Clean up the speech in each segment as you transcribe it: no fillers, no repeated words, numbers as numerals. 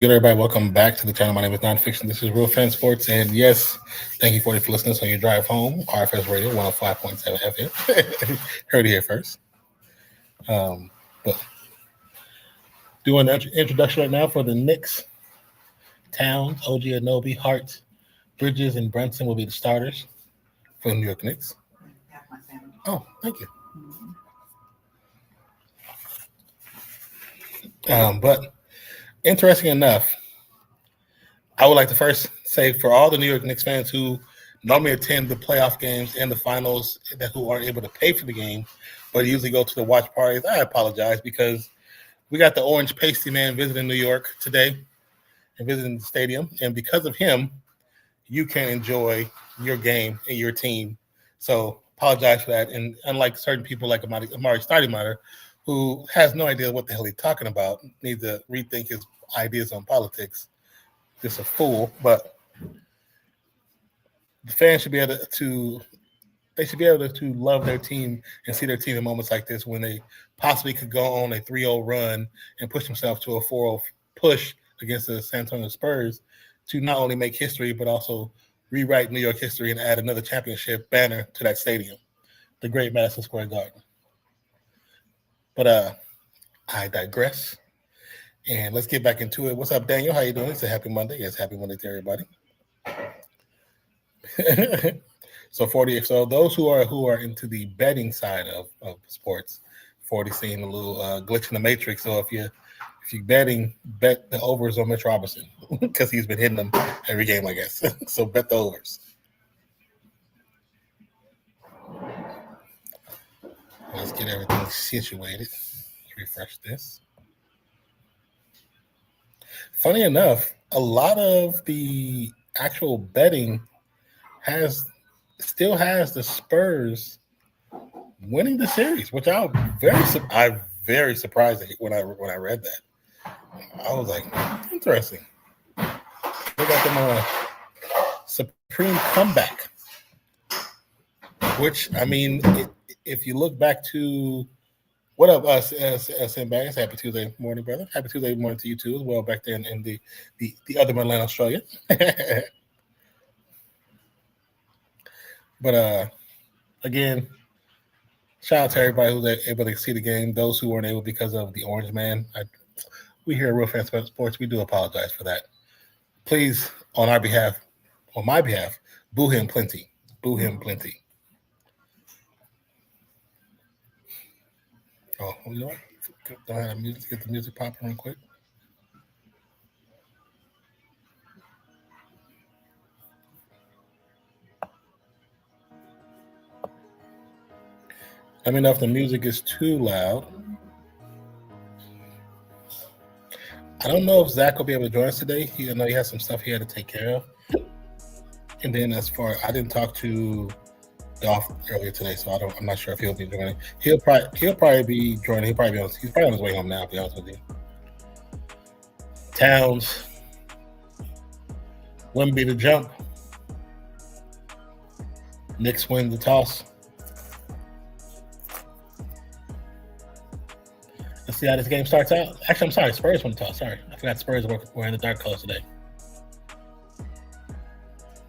Good, everybody. Welcome back to the channel. My name is Nonpfixion. This is Real Fan Sports. And yes, thank you for listening on your drive home. RFS Radio 105.7 FM. Heard it here first. But doing the introduction right now for the Knicks. Towns, OG Anunoby, Hart, Bridges, and Brunson will be the starters for the New York Knicks. Oh, thank you. But interesting enough, I would like to first say for all the New York Knicks fans who normally attend the playoff games and the finals who aren't able to pay for the game, but usually go to the watch parties, I apologize because we got the Orange Pasty Man visiting New York today and visiting the stadium. And because of him, you can enjoy your game and your team. So apologize for that. And unlike certain people like Amari Stoudemire, who has no idea what the hell he's talking about, needs to rethink his ideas on politics. Just a fool. But the fans should be able to love their team and see their team in moments like this when they possibly could go on a 3-0 run and push themselves to a 4-0 push against the San Antonio Spurs to not only make history but also rewrite New York history and add another championship banner to that stadium, the great Madison Square Garden. But I digress, and let's get back into it. What's up, Daniel? How you doing? It's a happy Monday. Yes, happy Monday to everybody. So 40. So those who are into the betting side of sports, 40 seeing a little glitch in the matrix. So if you're betting, bet the overs on Mitch Robinson because he's been hitting them every game, I guess. So bet the overs. Let's get everything situated. Refresh this. Funny enough, a lot of the actual betting still has the Spurs winning the series, which I'm very surprised when I read that. I was like, interesting. They got them on a supreme comeback, which, I mean, if you look back to what up, us SM Bags, happy Tuesday morning, brother. Happy Tuesday morning to you too as well back there in the other Mainland Australia. But again, shout out to everybody who's able to see the game. Those who weren't able because of the Orange Man, we here at Real Fan Sports, we do apologize for that. Please, on my behalf, boo him plenty. Boo him plenty. Oh, you know what? Go ahead and get the music popping real quick. Let me know if the music is too loud. I don't know if Zach will be able to join us today. I know he has some stuff he had to take care of. And then I didn't talk to Dolph earlier today, so I'm not sure if he'll be joining. He'll probably be joining. He's probably on his way home now, to be honest with you. Towns. Wemby to jump. Knicks win the toss. Let's see how this game starts out. Actually, I'm sorry, Spurs won the toss. Sorry, I forgot Spurs were in the dark colors today.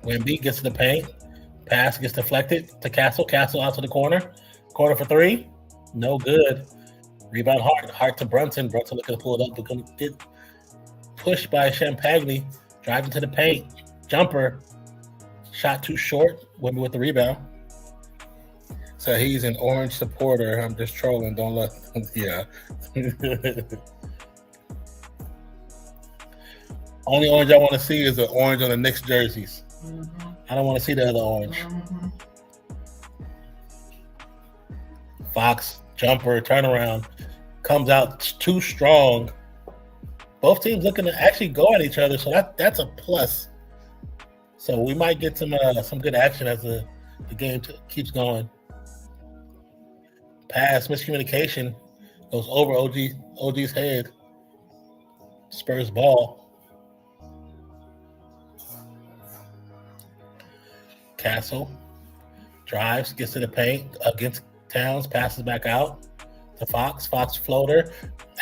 Wemby gets to the paint. Pass gets deflected to Castle. Castle out to the corner. Corner for three. No good. Rebound Hart. Hart to Brunson. Brunson looking to pull it up. But going to get pushed by Champagny. Driving to the paint. Jumper. Shot too short. Wemby with the rebound. So he's an Orange supporter. I'm just trolling. Don't let him. Yeah. Only orange I want to see is the orange on the Knicks jerseys. Mm-hmm. I don't want to see the other orange. Mm-hmm. Fox, jumper, turnaround, comes out too strong. Both teams looking to actually go at each other, so that's a plus. So we might get some good action as the game keeps going. Pass, miscommunication, goes over OG's head. Spurs ball. Castle drives, gets to the paint against Towns, passes back out to Fox. Fox floater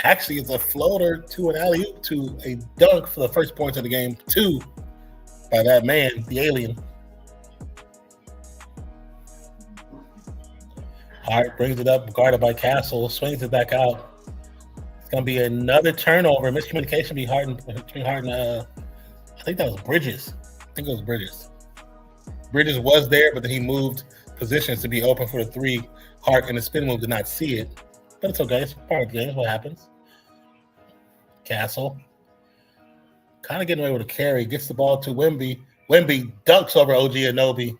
Actually, it's a floater to an alley-oop to a dunk for the first points of the game, 2 by that man, the alien. Hart brings it up, guarded by Castle, swings it back out. It's going to be another turnover. Miscommunication between Hart and, I think that was Bridges. Bridges was there, but then he moved positions to be open for the 3. Hart in the spin move did not see it, but it's okay. It's part of the game. It's what happens. Castle kind of getting away with a carry, gets the ball to Wemby. Wemby dunks over OG Anunoby,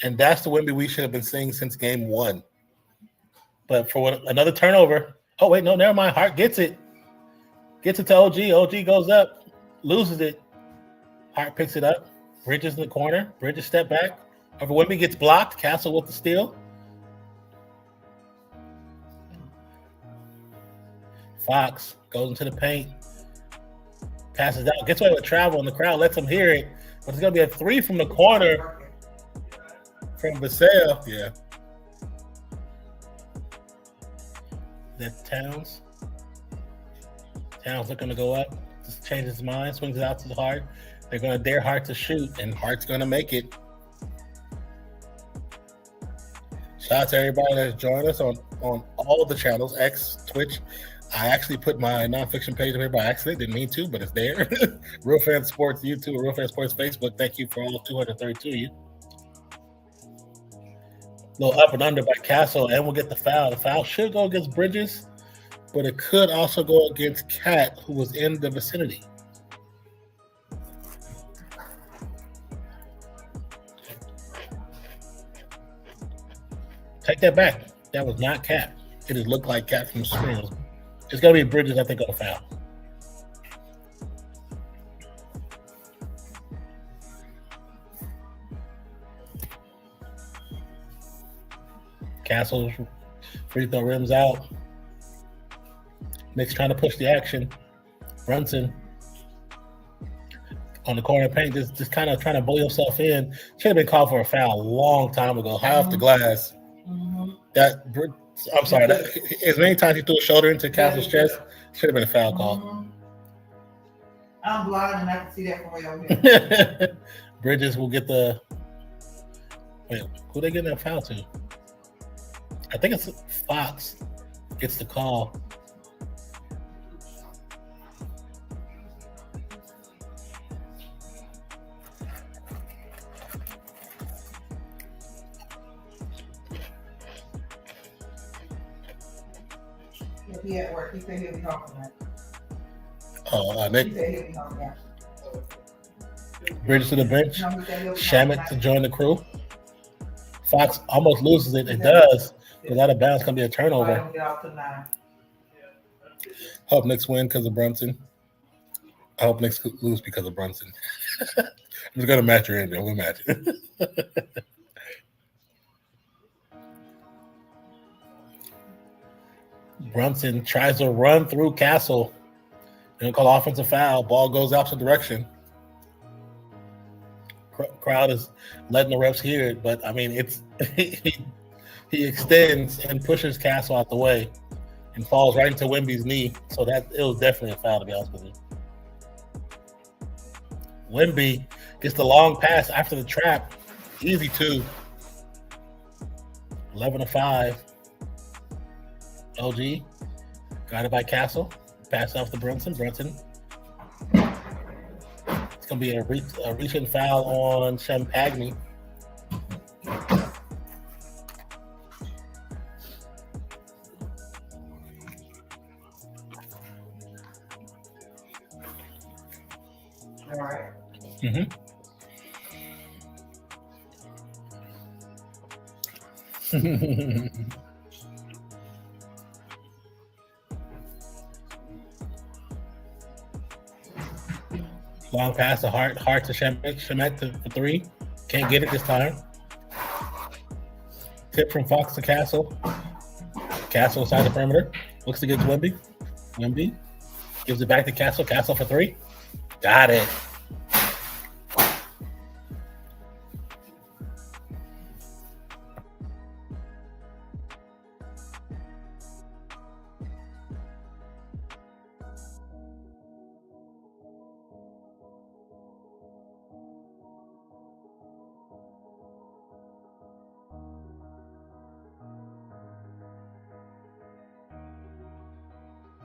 and that's the Wemby we should have been seeing since game 1. But for another turnover. Oh, wait, no, never mind. Hart gets it. Gets it to OG. OG goes up, loses it. Hart picks it up. Bridges in the corner. Bridges step back. Over Wemby gets blocked. Castle with the steal. Fox goes into the paint. Passes out. Gets away with travel, and the crowd lets him hear it. But it's going to be a 3 from the corner from Vassell. Yeah. That's Towns. Towns looking to go up. Just changes his mind. Swings it out to the Hart. They're going to dare Hart to shoot, and Hart's going to make it. Shout out to everybody that's joined us on all of the channels, X, Twitch. I actually put my nonfiction page up here by accident. Didn't mean to, but it's there. Real Fan Sports YouTube, Real Fan Sports Facebook. Thank you for all 232 of you. Little up and under by Castle, and we'll get the foul. The foul should go against Bridges, but it could also go against Cat, who was in the vicinity. Take that back. That was not Cat. It just looked like Cat from the screen. It's going to be Bridges, I think, on a foul. Castle's free throw rims out. Knicks trying to push the action. Brunson on the corner paint, just kind of trying to bully himself in. Should have been called for a foul a long time ago. High off the glass. I'm sorry. As many times he threw a shoulder into Castle's chest, should have been a foul call. I'm blind and I can see that from way over here. Bridges will get the. Wait, who they getting that foul to? I think it's Fox gets the call. If he at work, he said he'll be home for that. Oh, Nick. He said he'll be home, yeah. Bridges to the bench. Shamet to join the crew. Fox almost loses it. It does. But out of bounds going to be a turnover. Hope Knicks win because of Brunson. I hope Knicks lose because of Brunson. I'm just going to match your ending. I'm going to match it. Brunson tries to run through Castle. They're going to call offensive foul. Ball goes opposite direction. Crowd is letting the refs hear it, but I mean, it's he extends and pushes Castle out the way and falls right into Wemby's knee. So that it was definitely a foul, to be honest with you. Wemby gets the long pass after the trap. Easy 2. 11-5. LG guided by Castle. Pass off to Brunson. It's going to be a reaching foul on Champagne. All right. Long pass to Hart to Shamet for 3. Can't get it this time. Tip from Fox to Castle. Castle inside the perimeter. Looks to get to Wemby. Wemby gives it back to Castle. Castle for 3. Got it.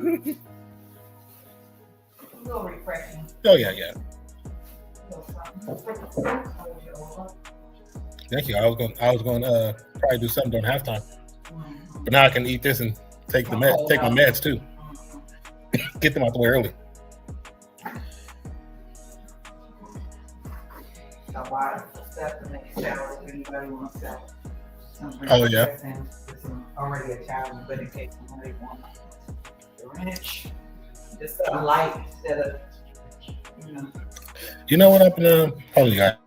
A little refreshing. Oh yeah, yeah. Mm-hmm. Thank you. I was going to probably do something during halftime, but now I can eat this and take my meds too. Get them out the way early. A lot of stuff to make salads if anybody wants salad. Oh yeah. It's already a challenge, but in case somebody wants the ranch, just something light instead of, you know. You know what happened? Oh, you got.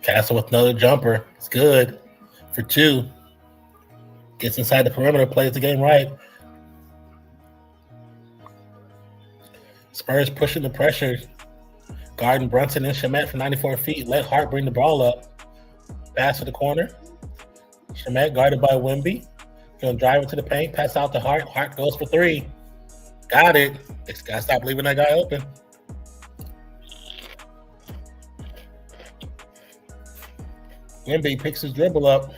Castle with another jumper. It's good for 2. Gets inside the perimeter, plays the game right. Spurs pushing the pressure. Guarding Brunson and Shamet from 94 feet. Let Hart bring the ball up. Pass to the corner. Shamet guarded by Wemby. Going to drive into the paint. Pass out to Hart. Hart goes for 3. Got it. Just got to stop leaving that guy open. Wemby picks his dribble up,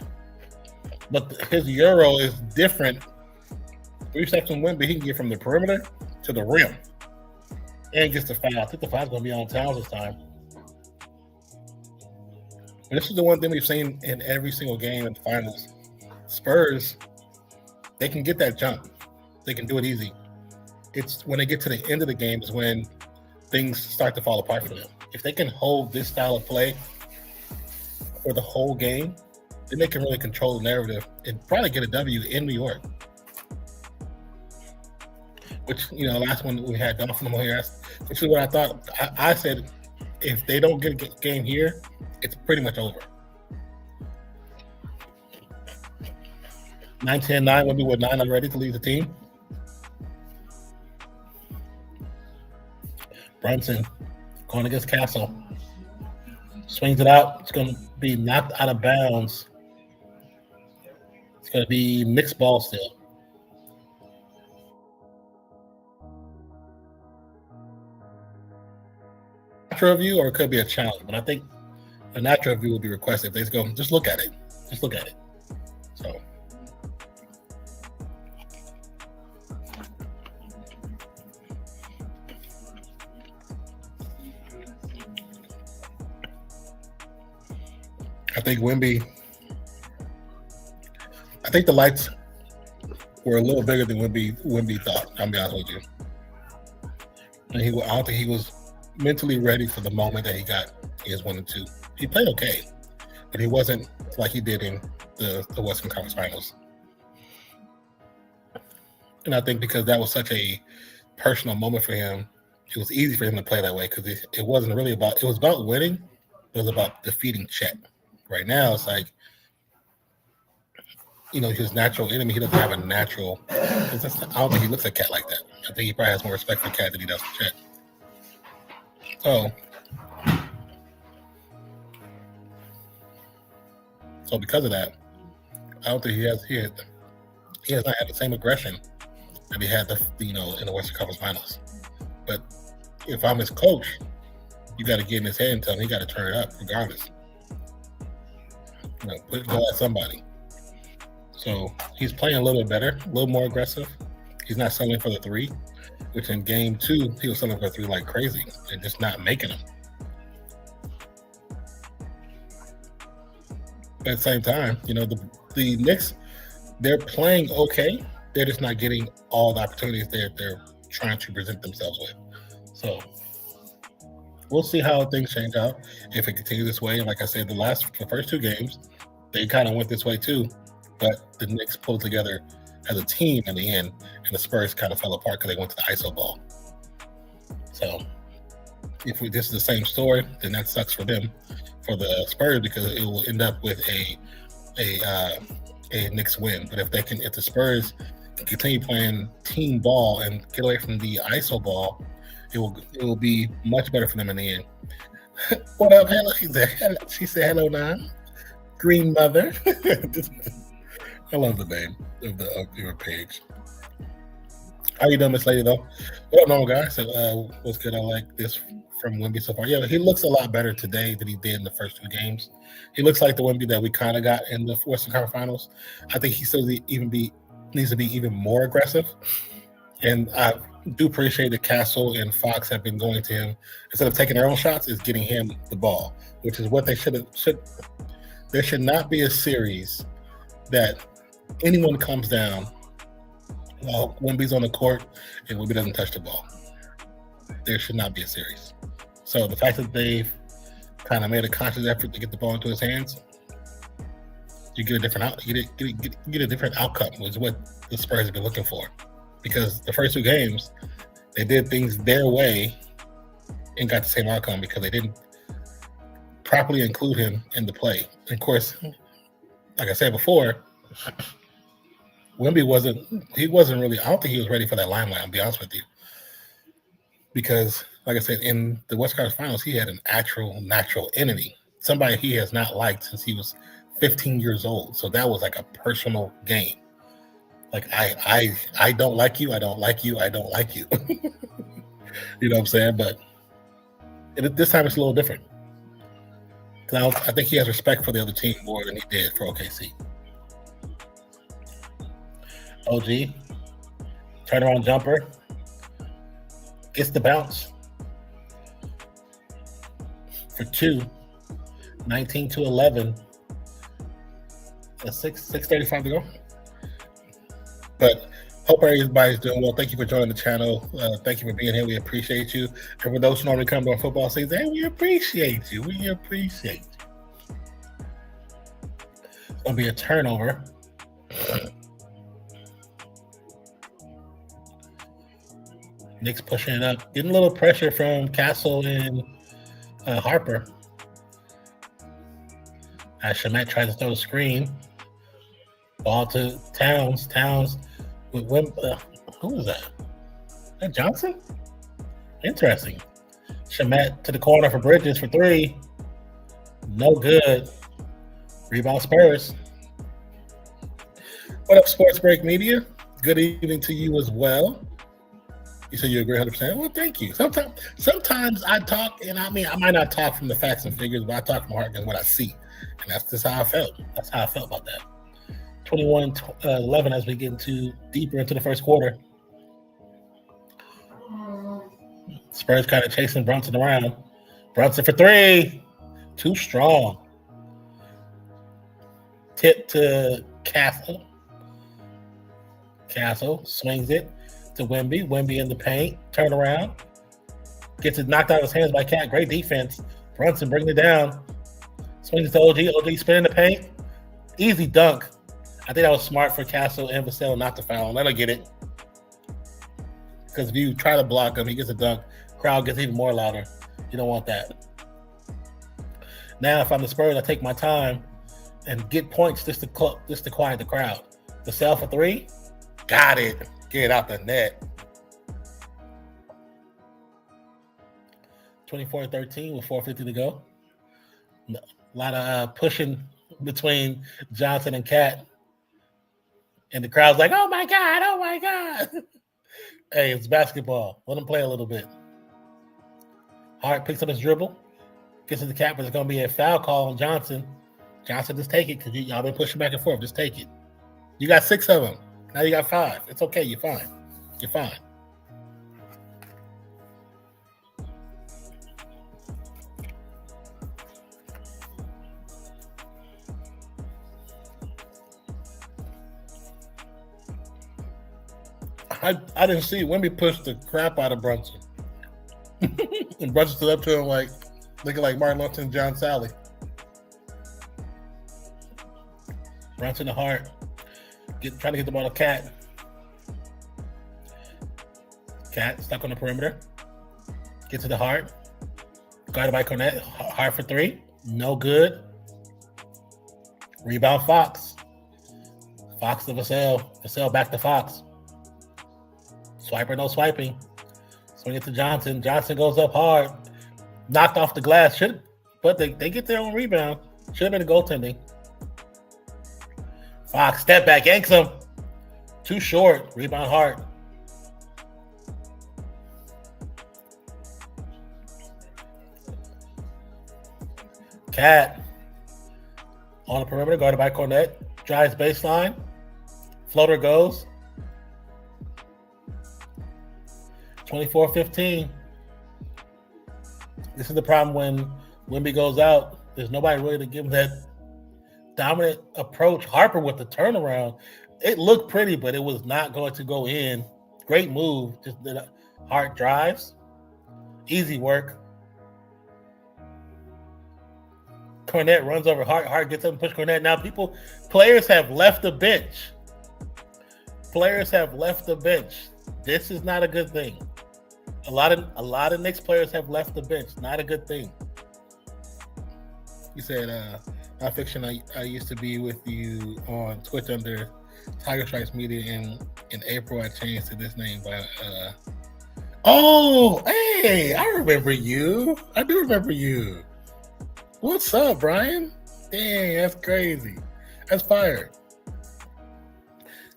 but his Euro is different. 3 steps from Wemby, he can get from the perimeter to the rim and gets the foul. I think the foul's going to be on Towns this time. But this is the one thing we've seen in every single game in the finals. Spurs, they can get that jump. They can do it easy. It's when they get to the end of the game is when things start to fall apart for them. If they can hold this style of play for the whole game, then they can really control the narrative and probably get a W in New York. Which, last one we had Don from here, which is what I thought. I said, if they don't get a game here, it's pretty much over. 9-10-9 would be with 9 already to lead the team. Brunson going against Castle. Swings it out. It's going to be knocked out of bounds. It's going to be mixed ball still. Natural review, or it could be a challenge, but I think a natural review will be requested. If they go, just look at it. Just look at it. So. I think the lights were a little bigger than Wemby thought. I'll be honest with you. And I don't think he was mentally ready for the moment that he got his 1 and 2. He played okay, but he wasn't like he did in the Western Conference Finals. And I think because that was such a personal moment for him, it was easy for him to play that way because it wasn't really about – it was about winning. It was about defeating Chet. Right now, it's like, his natural enemy. He doesn't have a natural. I don't think he looks at Cat like that. I think he probably has more respect for Cat than he does for Chet. So because of that, I don't think he has not had the same aggression that he had in the Western Conference Finals. But if I'm his coach, you got to get in his head and tell him he got to turn it up regardless. Go at somebody. So he's playing a little bit better, a little more aggressive. He's not settling for the 3, which in game 2, he was settling for 3 like crazy and just not making them. But at the same time, the Knicks, they're playing okay. They're just not getting all the opportunities they're trying to present themselves with. So we'll see how things change out if it continues this way. And like I said, the first 2 games, they kind of went this way too. But the Knicks pulled together as a team in the end, and the Spurs kind of fell apart because they went to the ISO ball. So if this is the same story, then that sucks for them, for the Spurs, because it will end up with a Knicks win. But if the Spurs can continue playing team ball and get away from the ISO ball, it will be much better for them in the end. What up, hello? She said hello, Nan. Green mother. I love the name of your page. How you doing, Miss Lady, though? What up, normal guy? So, what's good? I like this from Wemby so far. Yeah, he looks a lot better today than he did in the first 2 games. He looks like the Wemby that we kind of got in the Western Conference Finals. I think he still needs to be even more aggressive. And I do appreciate that Castle and Fox have been going to him instead of taking their own shots, is getting him the ball, which is what they should. There should not be a series that anyone comes down while Wemby's on the court and Wemby doesn't touch the ball. There should not be a series. So the fact that they've kind of made a conscious effort to get the ball into his hands, you get a different outcome, which is what the Spurs have been looking for. Because the first 2 games, they did things their way and got the same outcome because they didn't properly include him in the play. And of course, like I said before, Wemby wasn't really, I don't think he was ready for that limelight, I'll be honest with you. Because, like I said, in the West Coast Finals, he had an actual natural enemy, somebody he has not liked since he was 15 years old. So that was like a personal game. Like, I don't like you, I don't like you, I don't like you. You know what I'm saying? But this time it's a little different. I think he has respect for the other team more than he did for OKC. OG, turnaround jumper, gets the bounce for 2, 19-11, 6:35 to go. But hope everybody's doing well. Thank you for joining the channel. Thank you for being here. We appreciate you. And for those who normally come during football season, hey, we appreciate you. We appreciate you. It's going to be a turnover. Knicks pushing it up. Getting a little pressure from Castle and Harper. As Shamet tries to throw the screen. Ball to Towns. Towns with who was that? Is that Johnson? Interesting. Shamet to the corner for Bridges for 3. No good. Rebound Spurs. What up, Sports Break Media? Good evening to you as well. You said you agree 100%. Well, thank you. Sometimes I talk, and I mean, I might not talk from the facts and figures, but I talk from my heart and what I see. And that's just how I felt. That's how I felt about that. 21-11 as we get deeper into the first quarter. Spurs kind of chasing Brunson around. Brunson for 3. Too strong. Tip to Castle. Castle swings it to Wemby. Wemby in the paint. Turn around. Gets it knocked out of his hands by Cat. Great defense. Brunson bringing it down. Swings it to OG. OG spinning the paint. Easy dunk. I think that was smart for Castle and Vassell not to foul. Let her get it. Because if you try to block him, he gets a dunk. Crowd gets even more louder. You don't want that. Now, if I'm the Spurs, I take my time and get points just to quiet the crowd. Vassell for 3. Got it. Get it out the net. 24-13 with 4:50 to go. A lot of pushing between Johnson and Cat. And the crowd's like, oh my God, oh my God. Hey, it's basketball. Let them play a little bit. Hart picks up his dribble. Gets to the Cat, but it's going to be a foul call on Johnson. Johnson, just take it because y'all been pushing back and forth. Just take it. You got 6 of them. Now you got 5. It's okay. You're fine. You're fine. I didn't see Wemby push the crap out of Brunson. And Brunson stood up to him like looking like Martin Luther and John Sally. Brunson to Hart. Trying to get the ball to Cat. Cat stuck on the perimeter. Get to the Hart. Guarded by Cornette. Hart for 3. No good. Rebound Fox. Fox to Vassell. Vassell back to Fox. Swiper, no swiping. Swing it to Johnson. Johnson goes up hard. Knocked off the glass. But they get their own rebound. Should have been a goaltending. Fox, step back, yanks him. Too short. Rebound Hart. Cat on the perimeter, guarded by Cornette. Drives baseline. Floater goes. 24-15. This is the problem when Wemby goes out. There's nobody really to give him that dominant approach. Harper with the turnaround. It looked pretty, but it was not going to go in. Great move. Just did Hart drives. Easy work. Cornette runs over Hart. Hart gets up and push Cornette. Now players have left the bench. Players have left the bench. This is not a good thing. A lot of Knicks players have left the bench. Not a good thing. You said, Nonpfixion, I used to be with you on Twitch under Tiger Stripes Media. In April, I changed to this name. Oh, hey, I remember you. I do remember you. What's up, Brian? Dang, that's crazy. That's fire.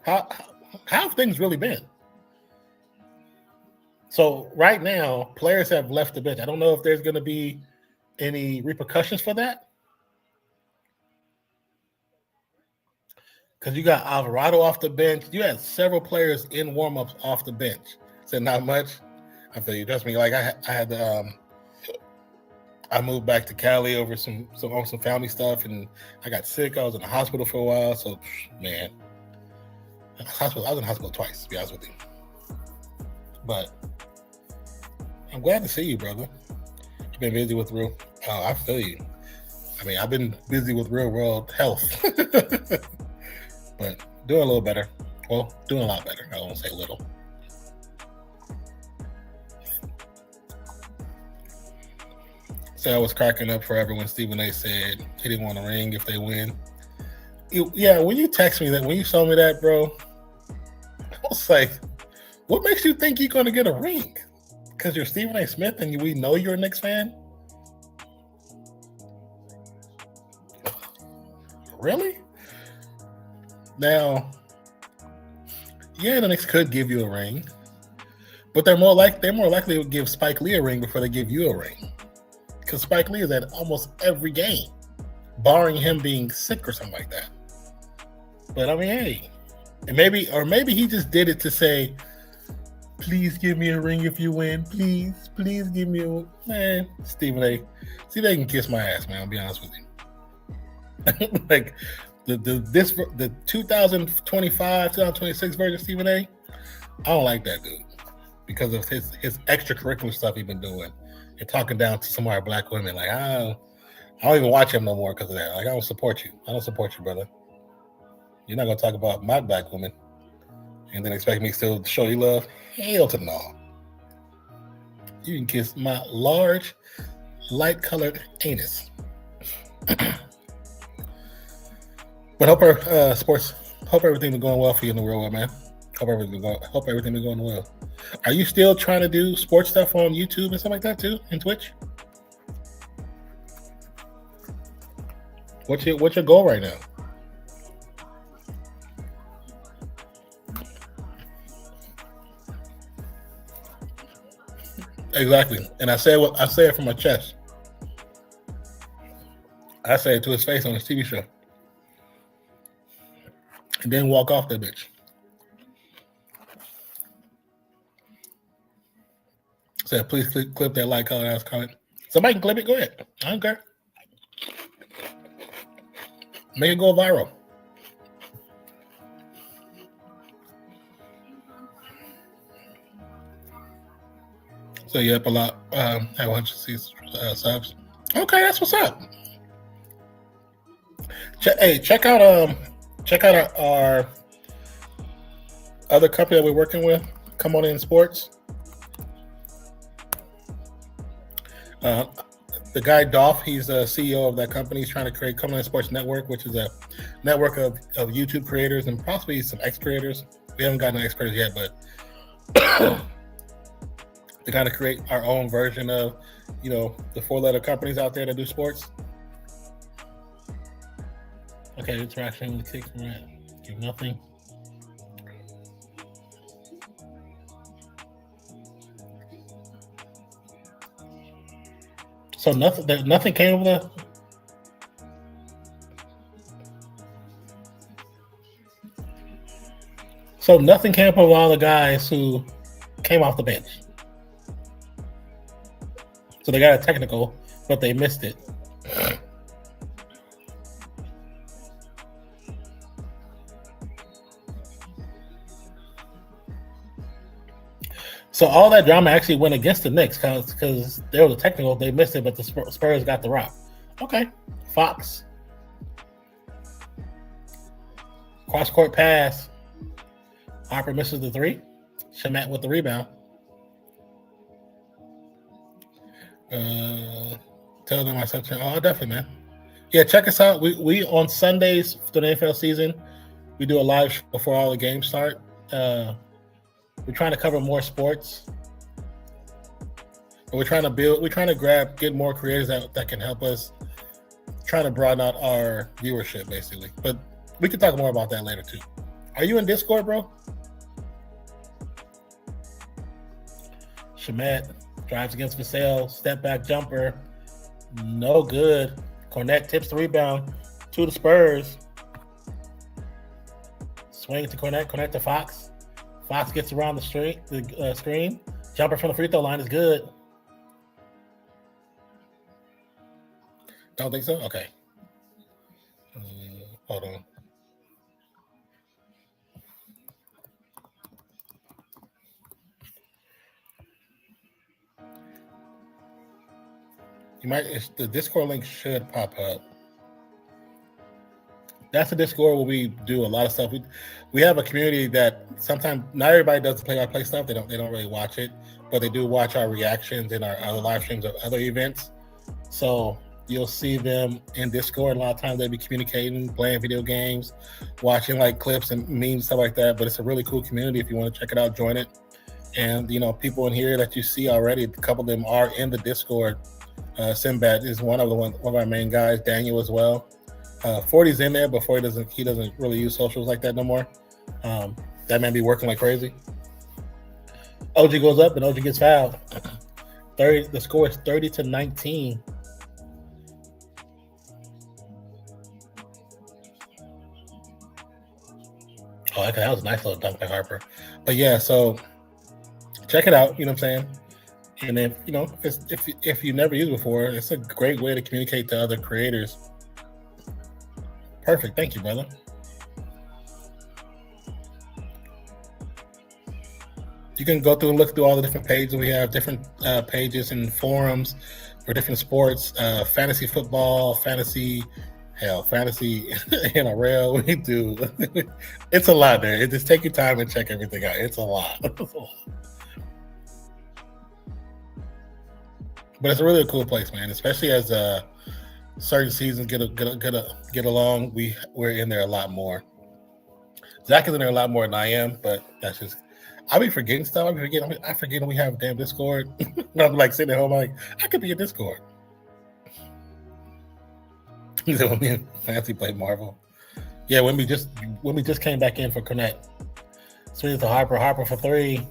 How have things really been? So right now, players have left the bench. I don't know if there's going to be any repercussions for that. Because you got Alvarado off the bench. You had several players in warm-ups off the bench. Said not much. I feel you. Trust me. Like I moved back to Cali over some family stuff, and I got sick. I was in the hospital for a while. So, man, I was in the hospital twice, to be honest with you. But I'm glad to see you, brother. I've been busy with real. Oh, I feel you. I mean, I've been busy with real world health, but doing a little better. Well, doing a lot better. I won't say little. So I was cracking up forever when Stephen A. said he didn't want a ring if they win. Yeah, when you text me that, when you showed me that, bro, I was like, what makes you think you're going to get a ring? Because you're Stephen A. Smith and we know you're a Knicks fan? Really? Now, yeah, the Knicks could give you a ring, but they're more likely to give Spike Lee a ring before they give you a ring. Because Spike Lee is at almost every game, barring him being sick or something like that. But I mean, hey, and maybe he just did it to say, please give me a ring if you win. Please give me a man. Stephen A. See, they can kiss my ass, man. I'll be honest with you. Like the 2025, 2026 version of Stephen A. I don't like that dude because of his extracurricular stuff he's been doing. And talking down to some of our black women, like I don't even watch him no more because of that. Like I don't support you. I don't support you, brother. You're not gonna talk about my black woman and then expect me to still show you love. Hell to no. You can kiss my large, light-colored anus. But hope everything is going well for you in the real world, man. Hope everything is going well. Are you still trying to do sports stuff on YouTube and stuff like that too, and Twitch? What's your goal right now? Exactly, and I say it from my chest. I say it to his face on his TV show, and then walk off that bitch. Said, please clip that like, color, ass comment. Somebody can clip it. Go ahead. I don't care. Make it go viral. So you up a lot. Have 100 subs. Okay, that's what's up. Check out our other company that we're working with. Come On In Sports. The guy Dolph, he's a CEO of that company. He's trying to create Come On In Sports Network, which is a network of YouTube creators and possibly some ex-creators. We haven't gotten ex-creators yet, but to kind of create our own version of, the 4-letter companies out there that do sports. Okay, interaction with the kicks. you. Nothing. So nothing came of the. So nothing came up of all the guys who came off the bench. So they got a technical, but they missed it. So all that drama actually went against the Knicks because they were the technical, they missed it, but the Spurs got the rock. Okay, Fox. Cross-court pass. Harper misses the three. Shamet with the rebound. Tell them I said, oh, definitely, man. Yeah, check us out. We on Sundays for the NFL season, we do a live show before all the games start. We're trying to cover more sports. But we're trying to get more creators that can help us try to broaden out our viewership, basically. But we can talk more about that later, too. Are you in Discord, bro? Shamet drives against Vassell. Step back jumper. No good. Cornette tips the rebound to the Spurs. Swing to Cornette. Cornette to Fox. Fox gets around the screen. Jumper from the free throw line is good. Don't think so? Okay. Hold on. The Discord link should pop up. That's the Discord where we do a lot of stuff. We have a community that sometimes not everybody does the play-by-play stuff. They don't really watch it, but they do watch our reactions and our other live streams of other events. So you'll see them in Discord. A lot of times they'll be communicating, playing video games, watching like clips and memes, stuff like that. But it's a really cool community. If you want to check it out, join it. And people in here that you see already, a couple of them are in the Discord. Sinbad is one of our main guys. Daniel as well. 40's in there before he doesn't really use socials like that no more. That man be working like crazy. OG goes up and OG gets fouled. The score is 30-19. Oh, okay, that was a nice little dunk by Harper. But yeah, so check it out. You know what I'm saying? And if you never used it before, it's a great way to communicate to other creators. Perfect. Thank you, brother. You can go through and look through all the different pages. We have different pages and forums for different sports, fantasy football, fantasy NRL. We do. It's a lot there. Just take your time and check everything out. It's a lot. But it's a really cool place, man. Especially as certain seasons get along, we're in there a lot more. Zach is in there a lot more than I am, but that's just. I'll be forgetting stuff. I forget we have a damn Discord. I'm like sitting at home, I'm like, I could be in Discord. He said when me and Fancy played Marvel. Yeah, when we just came back in for Cornette. Swings to Harper for three.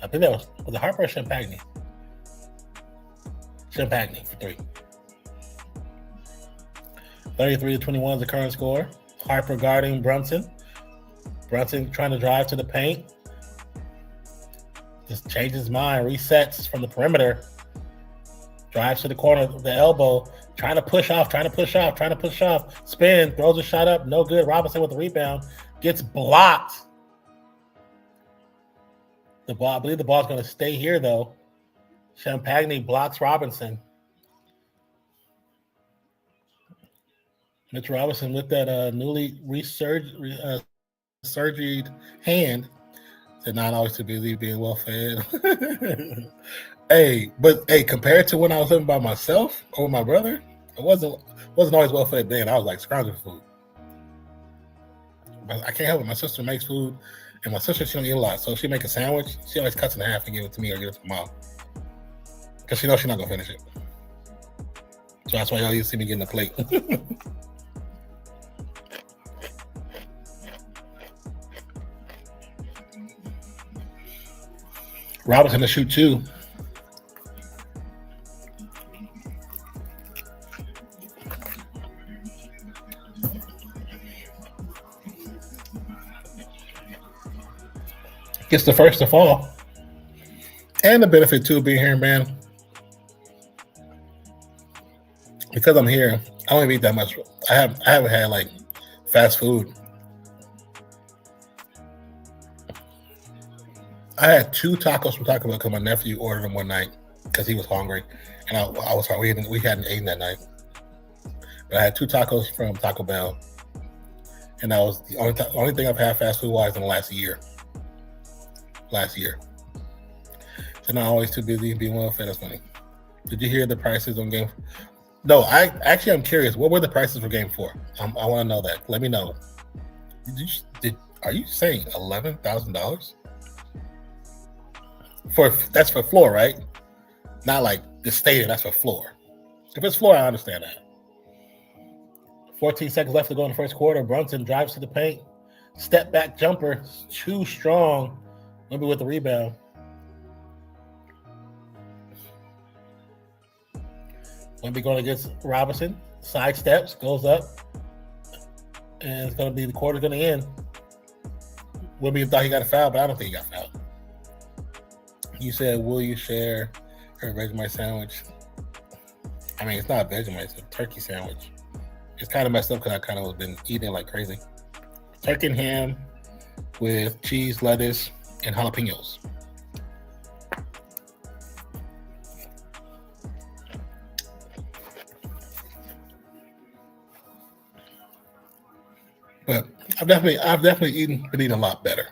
I think that was it Harper or Champagne? Champagne for three. 33-21 is the current score. Harper guarding Brunson. Brunson trying to drive to the paint. Just changes his mind, resets from the perimeter. Drives to the corner of the elbow. Trying to push off. Spin, throws a shot up. No good. Robinson with the rebound. Gets blocked. I believe the ball's going to stay here, though. Champagne blocks Robinson. Mitch Robinson with that newly surgered hand. Said not always to believe being well fed. Hey, compared to when I was living by myself or with my brother, I wasn't always well fed then. I was like scrounging for food. But I can't help it. My sister makes food, and my sister, she don't eat a lot. So if she make a sandwich, she always cuts it in half and give it to me or give it to mom. Because she knows she's not gonna finish it. So that's why y'all used to see me getting a plate. Robinson to shoot 2. Gets the first to fall. And the benefit too of being here, man. Because I'm here, I don't even eat that much. I haven't had like fast food. I had 2 tacos from Taco Bell because my nephew ordered them one night because he was hungry, and I was hungry. We hadn't eaten that night, but I had 2 tacos from Taco Bell, and that was the only thing I've had fast food wise in the last year. So now I'm always too busy being well fed. That's funny. Did you hear the prices on game? No, I'm curious. What were the prices for game 4? I want to know that. Let me know. Are you saying $11,000? That's for floor, right? Not like the stadium. That's for floor. If it's floor, I understand that. 14 seconds left to go in the first quarter. Brunson drives to the paint. Step back jumper. Too strong. Maybe with the rebound. Maybe going against Robinson. Side steps. Goes up. And it's going to be the quarter going to end. Wimby thought he got a foul, but I don't think he got fouled. You said, will you share her Vegemite sandwich? I mean, it's not a Vegemite, it's a turkey sandwich. It's kind of messed up because I kind of been eating like crazy. Turkey and ham with cheese, lettuce, and jalapenos. But I've definitely been eating a lot better.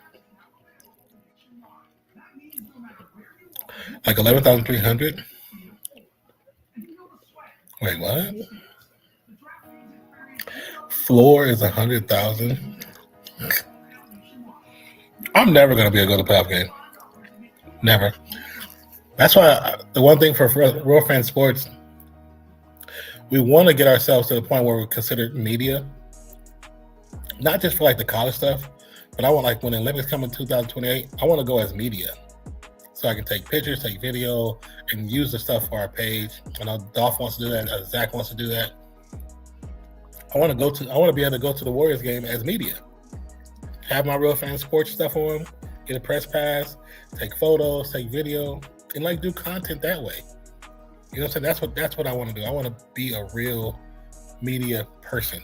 Like 11,300. Wait, what? Floor is 100,000. I'm never gonna be able to go to playoff game. Never. That's why the one thing for Real Fan Sports, we want to get ourselves to the point where we're considered media, not just for like the college stuff, but I want, like, when the Olympics come in 2028, I want to go as media. So I can take pictures, take video, and use the stuff for our page. I know Dolph wants to do that. Zach wants to do that. I want to be able to go to the Warriors game as media. Have my Real Fan Sports stuff on, get a press pass, take photos, take video, and like do content that way. You know what I'm saying? That's what I want to do. I want to be a real media person.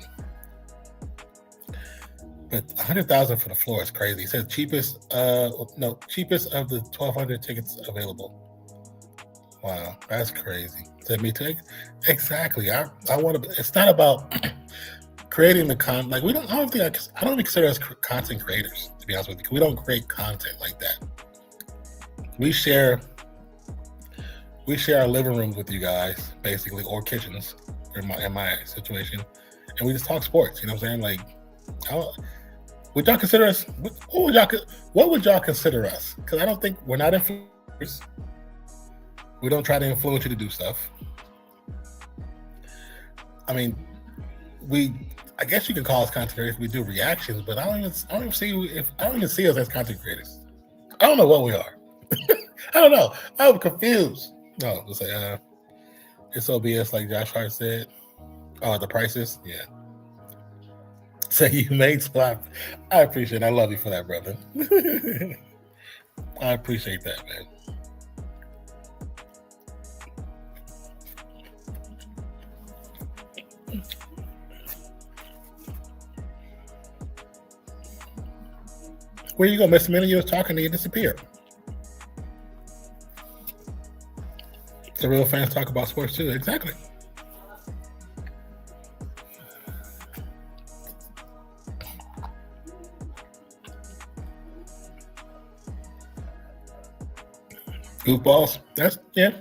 But 100,000 for the floor is crazy. It says cheapest of the 1,200 tickets available. Wow, that's crazy. Said me too. Exactly. I want to. It's not about creating the content. Like I don't even consider us content creators, to be honest with you. We don't create content like that. We share our living rooms with you guys, basically, or kitchens in my situation, and we just talk sports. You know what I'm saying? Like, would y'all consider us? What would y'all consider us? Because I don't think we're not influencers. We don't try to influence you to do stuff. I mean, I guess you can call us content creators. We do reactions, but I don't even see us as content creators. I don't know what we are. I don't know. I'm confused. No, just say it's OBS, like Josh Hart said. Oh, the prices, yeah. So you made spot. I appreciate it. I love you for that, brother. I appreciate that, man. Where you go, Mr. Minnie? You was talking and you disappeared. The real fans talk about sports too. Exactly. Goofballs. Yeah.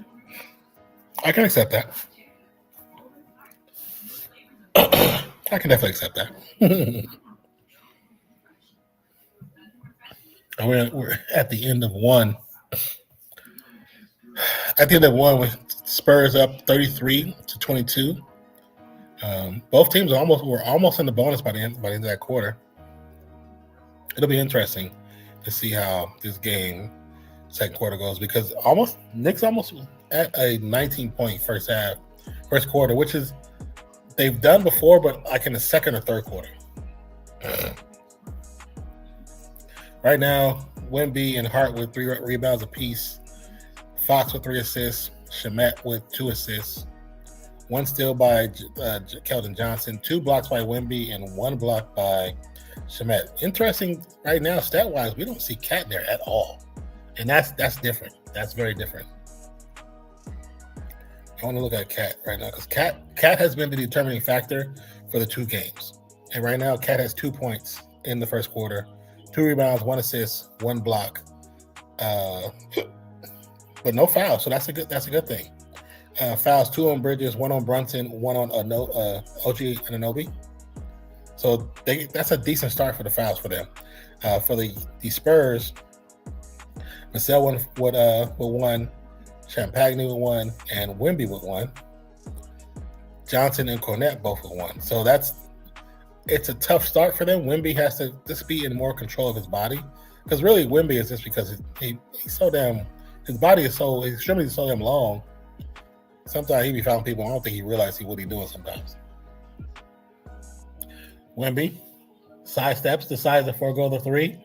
I can accept that. I can definitely accept that. We're at the end of one. At the end of one, with Spurs up 33-22. Both teams were almost in the bonus by the end of that quarter. It'll be interesting to see how this game second quarter goes, because Knicks almost was at a 19-point first quarter, which is they've done before, but like in the second or third quarter. Right now, Wemby and Hart with 3 rebounds apiece, Fox with 3 assists, Shamet with 2 assists, 1 steal by Keldon Johnson, 2 blocks by Wemby, and 1 block by Shamet. Interesting right now, stat-wise, we don't see Cat there at all. And that's different. That's very different. I want to look at Cat right now because Cat has been the determining factor for the 2 games. And right now, Cat has 2 points in the first quarter, 2 rebounds, 1 assist, 1 block, but no fouls. So that's a good thing. Fouls 2 on Bridges, 1 on Brunson, 1 on OG Anunoby. So that's a decent start for the fouls for them. For the Spurs, Vassell with 1, Champagny with 1, and Wemby with 1. Johnson and Cornette both with 1. So it's a tough start for them. Wemby has to just be in more control of his body, because really Wemby is just because he's so damn, his body is so, his extremity is so damn long. Sometimes he be fouling people. I don't think he realizes what he's doing sometimes. Wemby sidesteps, decides to forego the 3.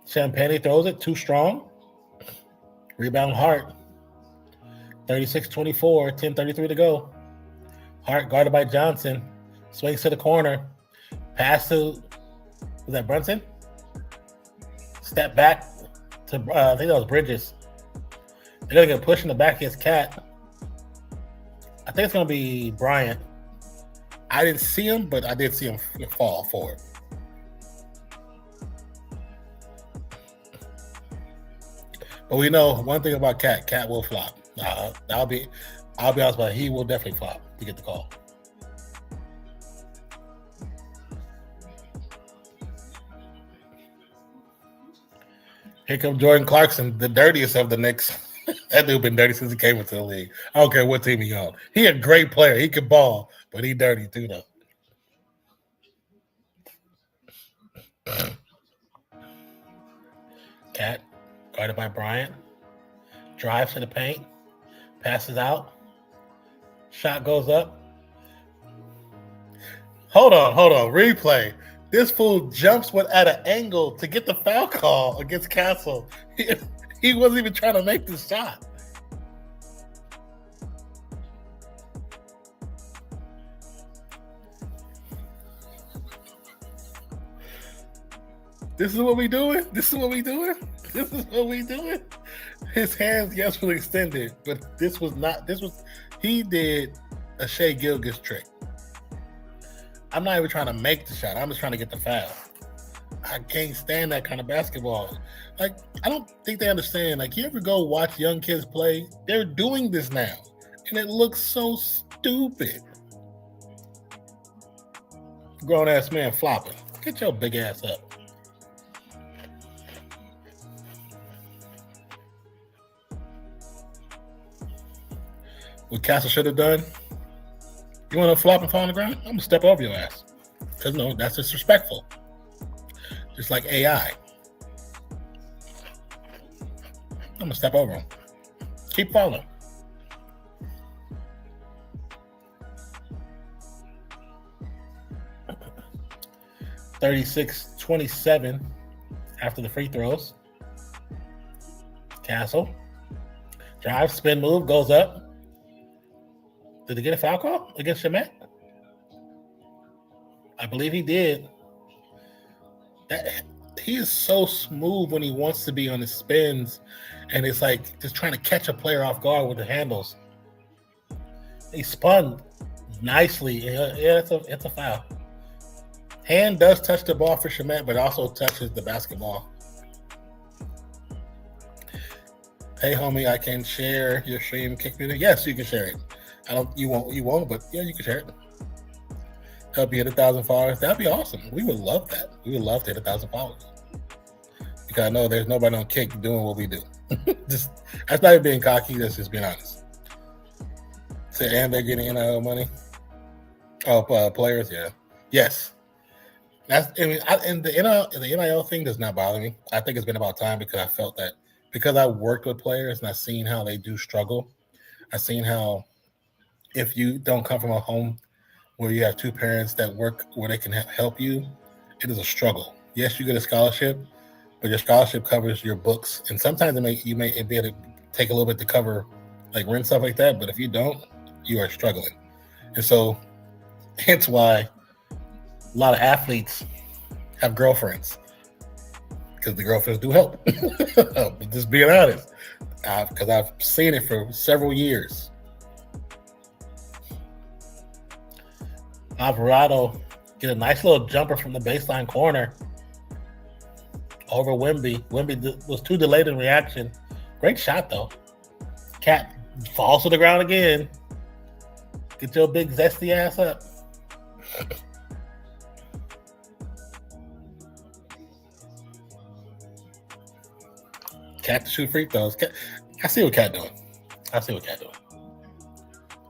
Champagne throws it too strong. Rebound Hart. 36-24, 10:33 to go. Hart guarded by Johnson. Swings to the corner. Pass to, was that Brunson? Step back to, I think that was Bridges. They're going to get pushed in the back against Cat. I think it's going to be Bryant. I didn't see him, but I did see him fall forward. But we know one thing about Cat. Cat will flop. I'll be honest about it. He will definitely flop to get the call. Here comes Jordan Clarkson, the dirtiest of the Knicks. That dude been dirty since he came into the league. I don't care what team he on. He a great player. He can ball, but he dirty too, though. Cat, guarded by Bryant. Drives to the paint. Passes out. Shot goes up. Hold on. Replay. This fool jumps at an angle to get the foul call against Castle. He wasn't even trying to make the shot. This is what we doing? His hands, yes, were extended, but he did a Shea Gilgeous trick. I'm not even trying to make the shot. I'm just trying to get the foul. I can't stand that kind of basketball. Like, I don't think they understand. Like, you ever go watch young kids play? They're doing this now, and it looks so stupid. Grown-ass man flopping. Get your big ass up. What Castle should have done? You want to flop and fall on the ground? I'm going to step over your ass. Because, no, that's disrespectful. Just like AI. I'm going to step over him. Keep falling. (36-27) after the free throws. Castle. Drive, spin move, goes up. Did he get a foul call against Shamet? I believe he did. He is so smooth when he wants to be on his spins, and it's like just trying to catch a player off guard with the handles. He spun nicely. Yeah, it's a foul. Hand does touch the ball for Shamet, but also touches the basketball. Hey, homie, I can share your stream. Kick me. Yes, you can share it. You won't, but yeah, you can share it. Help you hit 1,000 followers. That'd be awesome. We would love that. We would love to hit 1,000 followers. Because I know there's nobody on Kick doing what we do. That's not even being cocky. That's just being honest. So, and they're getting NIL money. Oh, players, yeah, yes. And the NIL thing does not bother me. I think it's been about time because I felt that because I worked with players and I've seen how they do struggle. I've seen how if you don't come from a home where you have two parents that work where they can help you, it is a struggle. Yes, you get a scholarship, but your scholarship covers your books, and sometimes you may be able to take a little bit to cover like rent, stuff like that. But if you don't, you are struggling. And so hence why a lot of athletes have girlfriends, because the girlfriends do help. Just being honest, because I've seen it for several years. Alvarado get a nice little jumper from the baseline corner over Wemby. Wemby was too delayed in reaction. Great shot, though. Cat falls to the ground again. Get your big zesty ass up. Cat to shoot free throws. I see what Cat doing.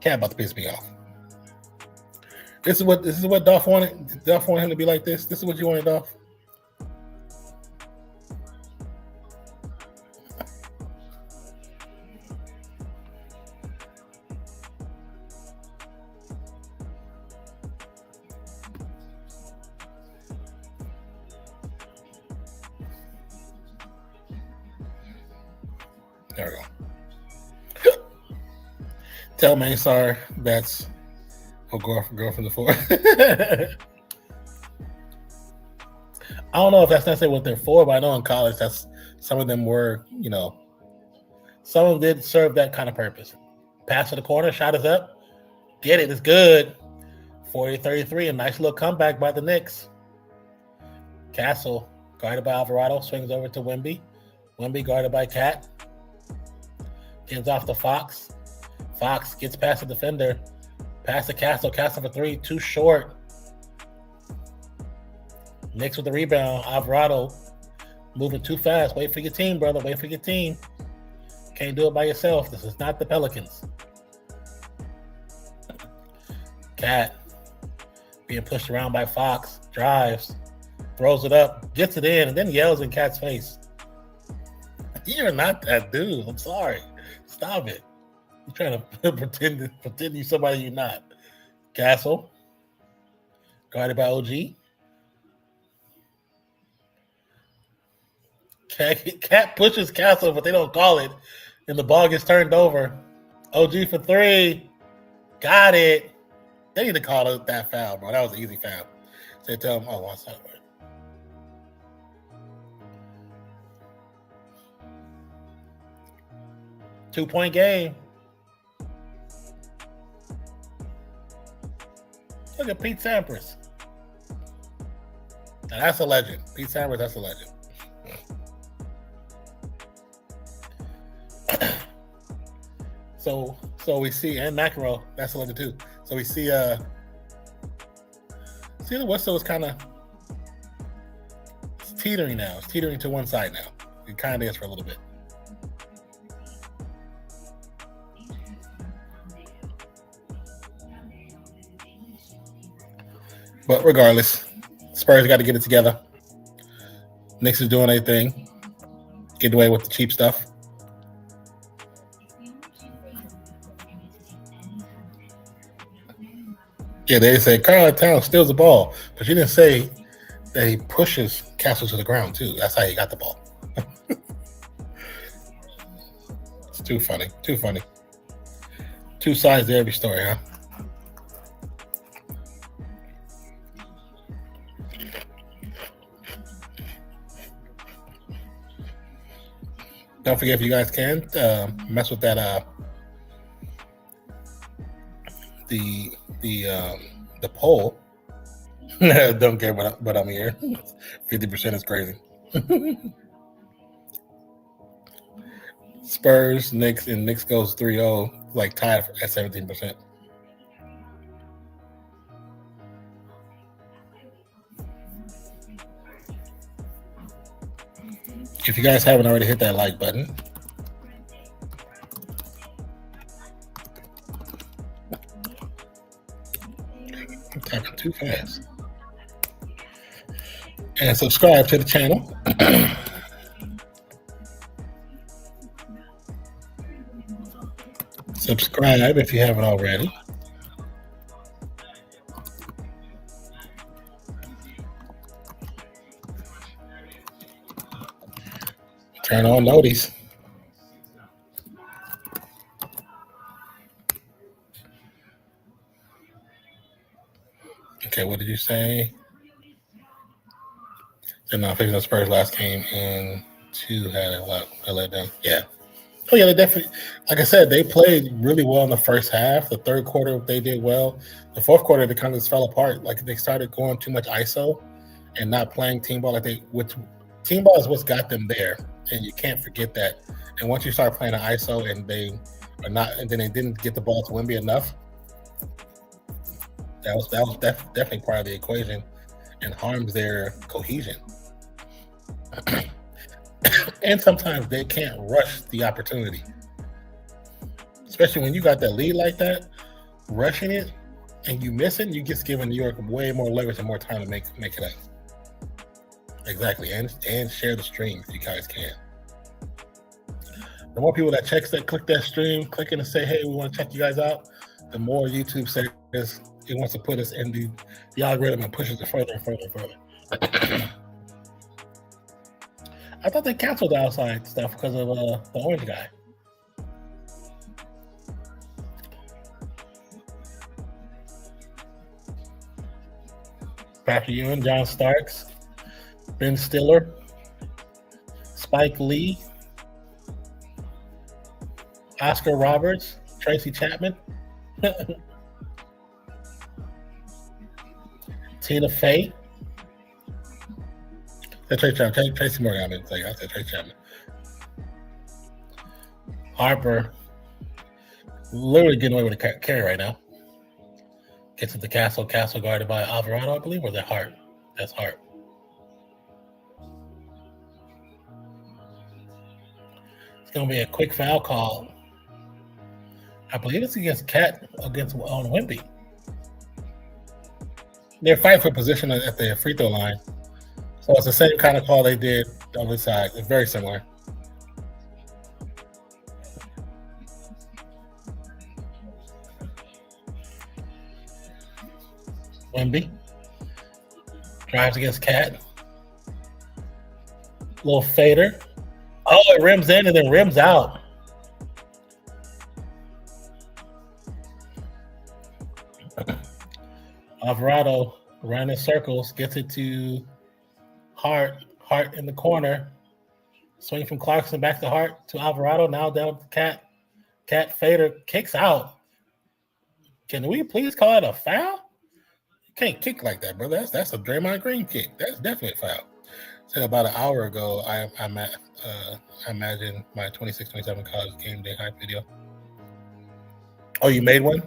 Cat about to piss me off. This is what Dolph wanted. Dolph wanted him to be like this. This is what you wanted, Dolph. There we go. Tell Mansar that's girlfriend before. I don't know if that's necessarily what they're for, but I know in college that's some of them were, some of them did serve that kind of purpose. Pass to the corner, shot is up. Get it, it's good. 40-33, a nice little comeback by the Knicks. Castle, guarded by Alvarado, swings over to Wemby. Wemby guarded by Cat. Gets off to Fox. Fox gets past the defender. Pass to Castle. Castle for three. Too short. Knicks with the rebound. Alvarado moving too fast. Wait for your team, brother. Wait for your team. Can't do it by yourself. This is not the Pelicans. Cat being pushed around by Fox. Drives. Throws it up. Gets it in. And then yells in Cat's face. You're not that dude. I'm sorry. Stop it. You're trying to pretend you're somebody you're not. Castle. Guarded by OG. Cat pushes Castle, but they don't call it. And the ball gets turned over. OG for three. Got it. They need to call it that foul, bro. That was an easy foul. So they tell him, one side. 2-point game. Look at Pete Sampras. Now that's a legend. Pete Sampras, that's a legend. So we see, and McEnroe, that's a legend too. So we see the whistle is kind of teetering now. It's teetering to one side now. It kind of is for a little bit. But regardless, Spurs got to get it together. Knicks is doing their thing. Get away with the cheap stuff. Yeah, they said Carl Towns steals the ball, but you didn't say that he pushes Castle to the ground too. That's how he got the ball. It's too funny. Too funny. Two sides to every story, huh? Don't forget, if you guys can, mess with that the poll. Don't care but I'm here. 50% is crazy. Spurs, Knicks, and Knicks goes 3-0, like tied at 17%. If you guys haven't already, hit that like button. I'm typing too fast. And subscribe to the channel. Subscribe if you haven't already. Turn on notice. Okay, what did you say? The Nonpfixion Spurs last game and 2 had a let down. Yeah. Oh yeah, they definitely. Like I said, they played really well in the first half. The third quarter they did well. The fourth quarter they kind of just fell apart. Like they started going too much ISO and not playing team ball. Which team ball is what's got them there, and you can't forget that. And once you start playing an ISO and they are not, and then they didn't get the ball to Wemby enough, that was definitely part of the equation and harms their cohesion. And sometimes they can't rush the opportunity, especially when you got that lead like that. Rushing it and you miss it, you just giving New York way more leverage and more time to make it up. Exactly, and share the stream if you guys can. The more people that click that stream, clicking and say, "Hey, we want to check you guys out," the more YouTube says it wants to put us in the algorithm and pushes it further and further and further. I thought they canceled the outside stuff because of the orange guy. Patrick Ewing, John Starks, Ben Stiller, Spike Lee, Oscar Roberts, Tracy Chapman, Tina Fey. Tracy Morgan. I said Tracy Chapman. Harper, literally getting away with a carry right now. Gets at the castle guarded by Alvarado, I believe, or is that Hart? That's Hart. It's going to be a quick foul call. I believe it's against Cat on Wemby. They're fighting for position at the free throw line. So it's the same kind of call they did on the side. It's very similar. Wemby drives against Cat. Little fader. Oh, it rims in and then rims out. Alvarado running in circles, gets it to Hart in the corner. Swing from Clarkson back to Hart to Alvarado. Now down to Cat. Cat fader kicks out. Can we please call it a foul? You can't kick like that, brother. That's a Draymond Green kick. That's definitely a foul. Said about an hour ago, I imagine my 26-27 college game day hype video. Oh, you made one?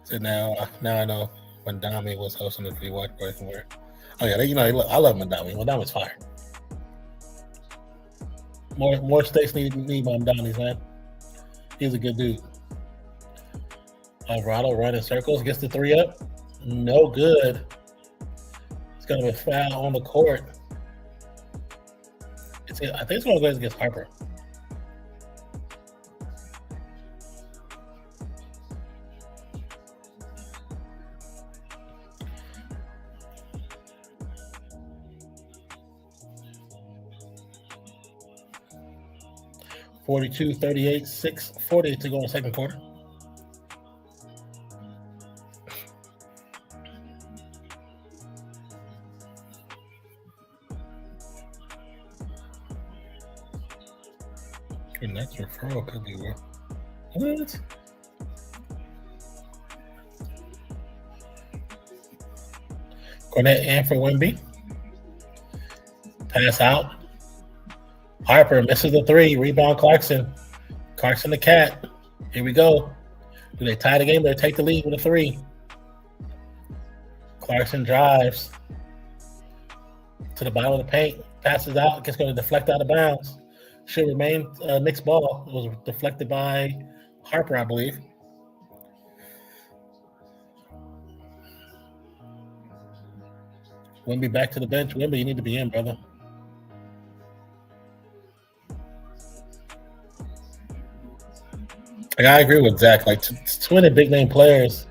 So now I know Mandami was hosting the free watch party somewhere. Oh yeah, I love Mandami. Mandami's fire. More states need Mandami's, man. He's a good dude. Alvarado running circles, gets the 3 up. No good. It's gonna be a foul on the court. I think it's gonna go against Harper. (42, 38, 6, 40 to go in the second quarter. Your next referral could be worth. What? Cornette and for Wemby. Pass out. Harper misses the 3. Rebound Clarkson. Clarkson the Cat. Here we go. Do they tie the game? They take the lead with a 3. Clarkson drives to the bottom of the paint. Passes out. It's going to deflect out of bounds. Should remain Knicks ball. It was deflected by Harper, I believe. Wemby back to the bench. Wemby, you need to be in, brother. Like, I agree with Zach. Like, too many big name players.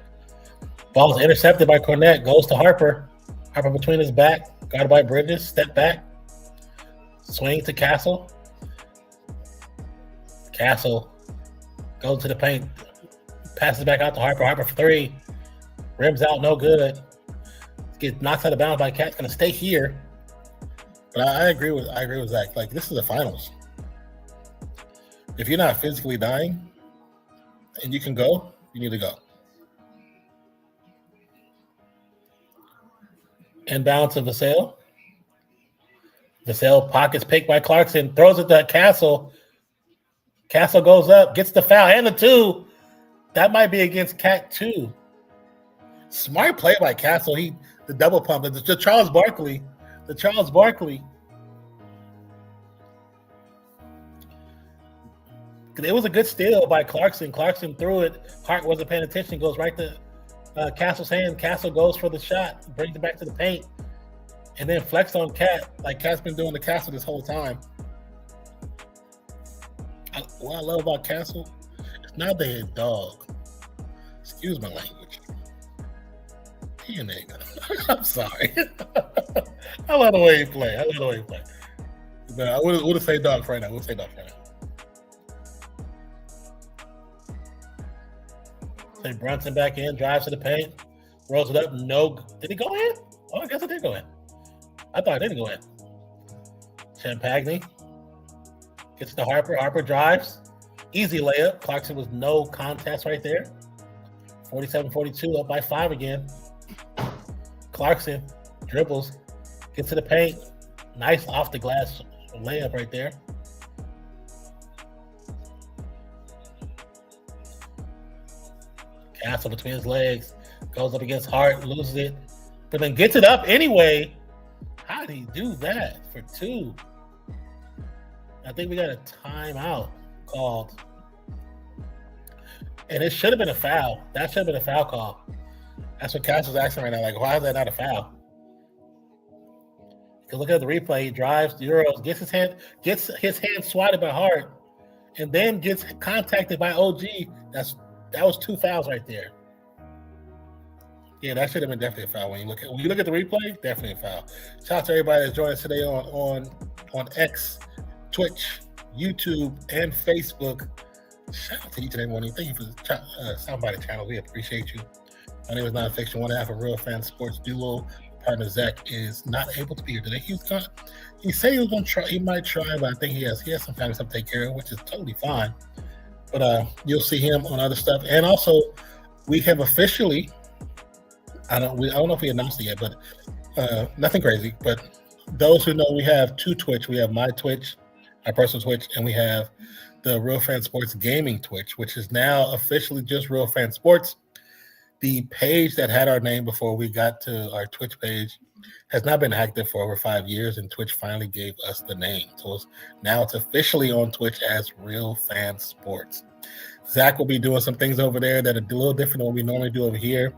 Ball's intercepted by Cornette, goes to Harper. Harper between his back, guarded by Bridges, step back, swing to Castle. Castle goes to the paint, passes back out to Harper. Harper for three, rims out, no good. Gets knocked out of bounds by Cat. Going to stay here. But I agree with Zach. Like, this is the finals. If you're not physically dying and you can go, you need to go. Inbound to Vassell. Vassell pockets picked by Clarkson, throws it to Castle. Castle goes up, gets the foul and the two. That might be against Cat too. Smart play by Castle. The double pump. The Charles Barkley. It was a good steal by Clarkson. Clarkson threw it. Hart wasn't paying attention. Goes right to Castle's hand. Castle goes for the shot. Brings it back to the paint. And then flex on Cat. Like Cat's been doing the Castle this whole time. What I love about Castle, it's not the head dog. Excuse my language. He a nigga. I'm sorry. I love the way he play. But I would have said dog right now. Say Brunson back in, drives to the paint, rolls it up. No, did he go in? Oh, I guess it did go in. I thought it didn't go in. Champagne gets to Harper. Harper drives. Easy layup. Clarkson was no contest right there. 47-42, up by 5 again. Clarkson dribbles, gets to the paint. Nice off the glass layup right there. Castle between his legs, goes up against Hart, loses it, but then gets it up anyway. How did he do that for 2? I think we got a timeout called. And it should have been a foul. That should have been a foul call. That's what Castle's asking right now. Like, why is that not a foul? Because look at the replay. He drives, Euros, gets his hand swatted by Hart, and then gets contacted by OG. That was 2 fouls right there. Yeah, that should have been definitely a foul. When you look at the replay, definitely a foul. Shout out to everybody that's joining us today on X, Twitch, YouTube, and Facebook. Shout out to each and every one of you. Thank you for the Soundbite channel. We appreciate you. My name is Nonpfixion, one half of Real Fan Sports duo. Partner Zach is not able to be here today. He said he was going to try. He might try, but I think he has some family stuff to take care of, which is totally fine. But you'll see him on other stuff. And also, we have officially, I don't know if we announced it yet, but nothing crazy. But those who know, we have 2 Twitch. We have my Twitch, my personal Twitch, and we have the Real Fan Sports Gaming Twitch, which is now officially just Real Fan Sports. The page that had our name before we got to our Twitch page has not been active for over 5 years, and Twitch finally gave us the name. So now it's officially on Twitch as Real Fan Sports. Zach will be doing some things over there that are a little different than what we normally do over here.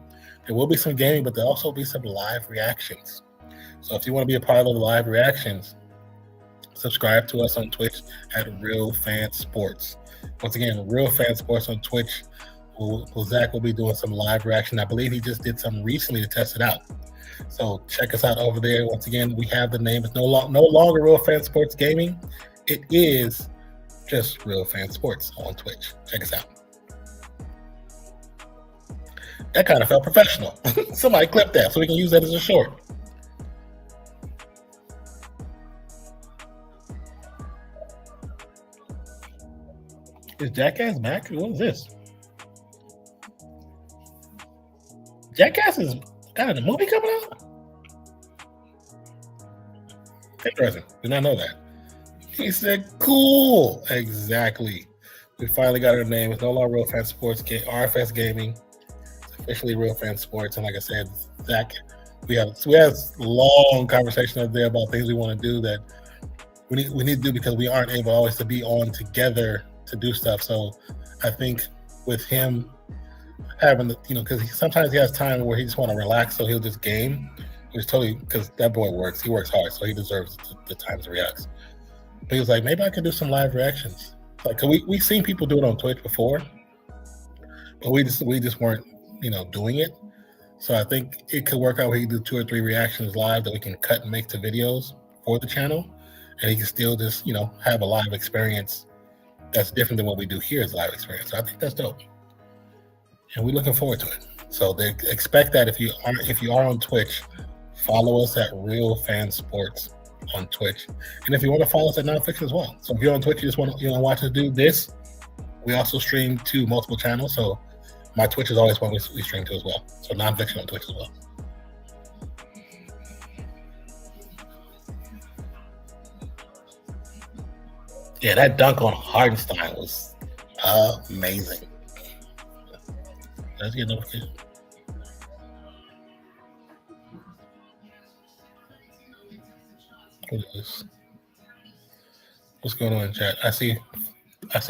There will be some gaming, but there'll also be some live reactions. So if you want to be a part of the live reactions, subscribe to us on Twitch at Real Fan Sports. Once again, Real Fan Sports on Twitch. Zach will be doing some live reaction. I believe he just did some recently to test it out. So check us out over there. Once again, we have the name. It's no longer Real Fan Sports Gaming. It is just Real Fan Sports on Twitch. Check us out. That kind of felt professional. Somebody clip that so we can use that as a short. Is Jackass back? What is this? Jackass is got a movie coming out? Interesting. Did not know that. He said, cool. Exactly. We finally got our name. It's no longer Real Fan Sports, RFS Gaming. It's officially Real Fan Sports. And like I said, Zach, we had a long conversation up there about things we want to do that we need to do because we aren't able always to be on together to do stuff. So I think with him having the, because sometimes he has time where he just want to relax, so he'll just game. Which totally, because that boy works. He works hard, so he deserves the time to relax. But he was like, maybe I could do some live reactions. Like, cause we've seen people do it on Twitch before, but we just weren't, doing it. So I think it could work out where he do 2 or 3 reactions live that we can cut and make to videos for the channel, and he can still just, have a live experience that's different than what we do here as a live experience. So I think that's dope, and we're looking forward to it. So they expect that if you are on Twitch, follow us at Real Fan Sports on Twitch, and if you want to follow us at Nonpfixion as well. So if you're on Twitch, you just want to watch us do this. We also stream to multiple channels, so my Twitch is always one we stream to as well. So Nonpfixion on Twitch as well. Yeah, that dunk on Hardenstein was amazing. Let's get a notification. What is this? What's going on in chat? I see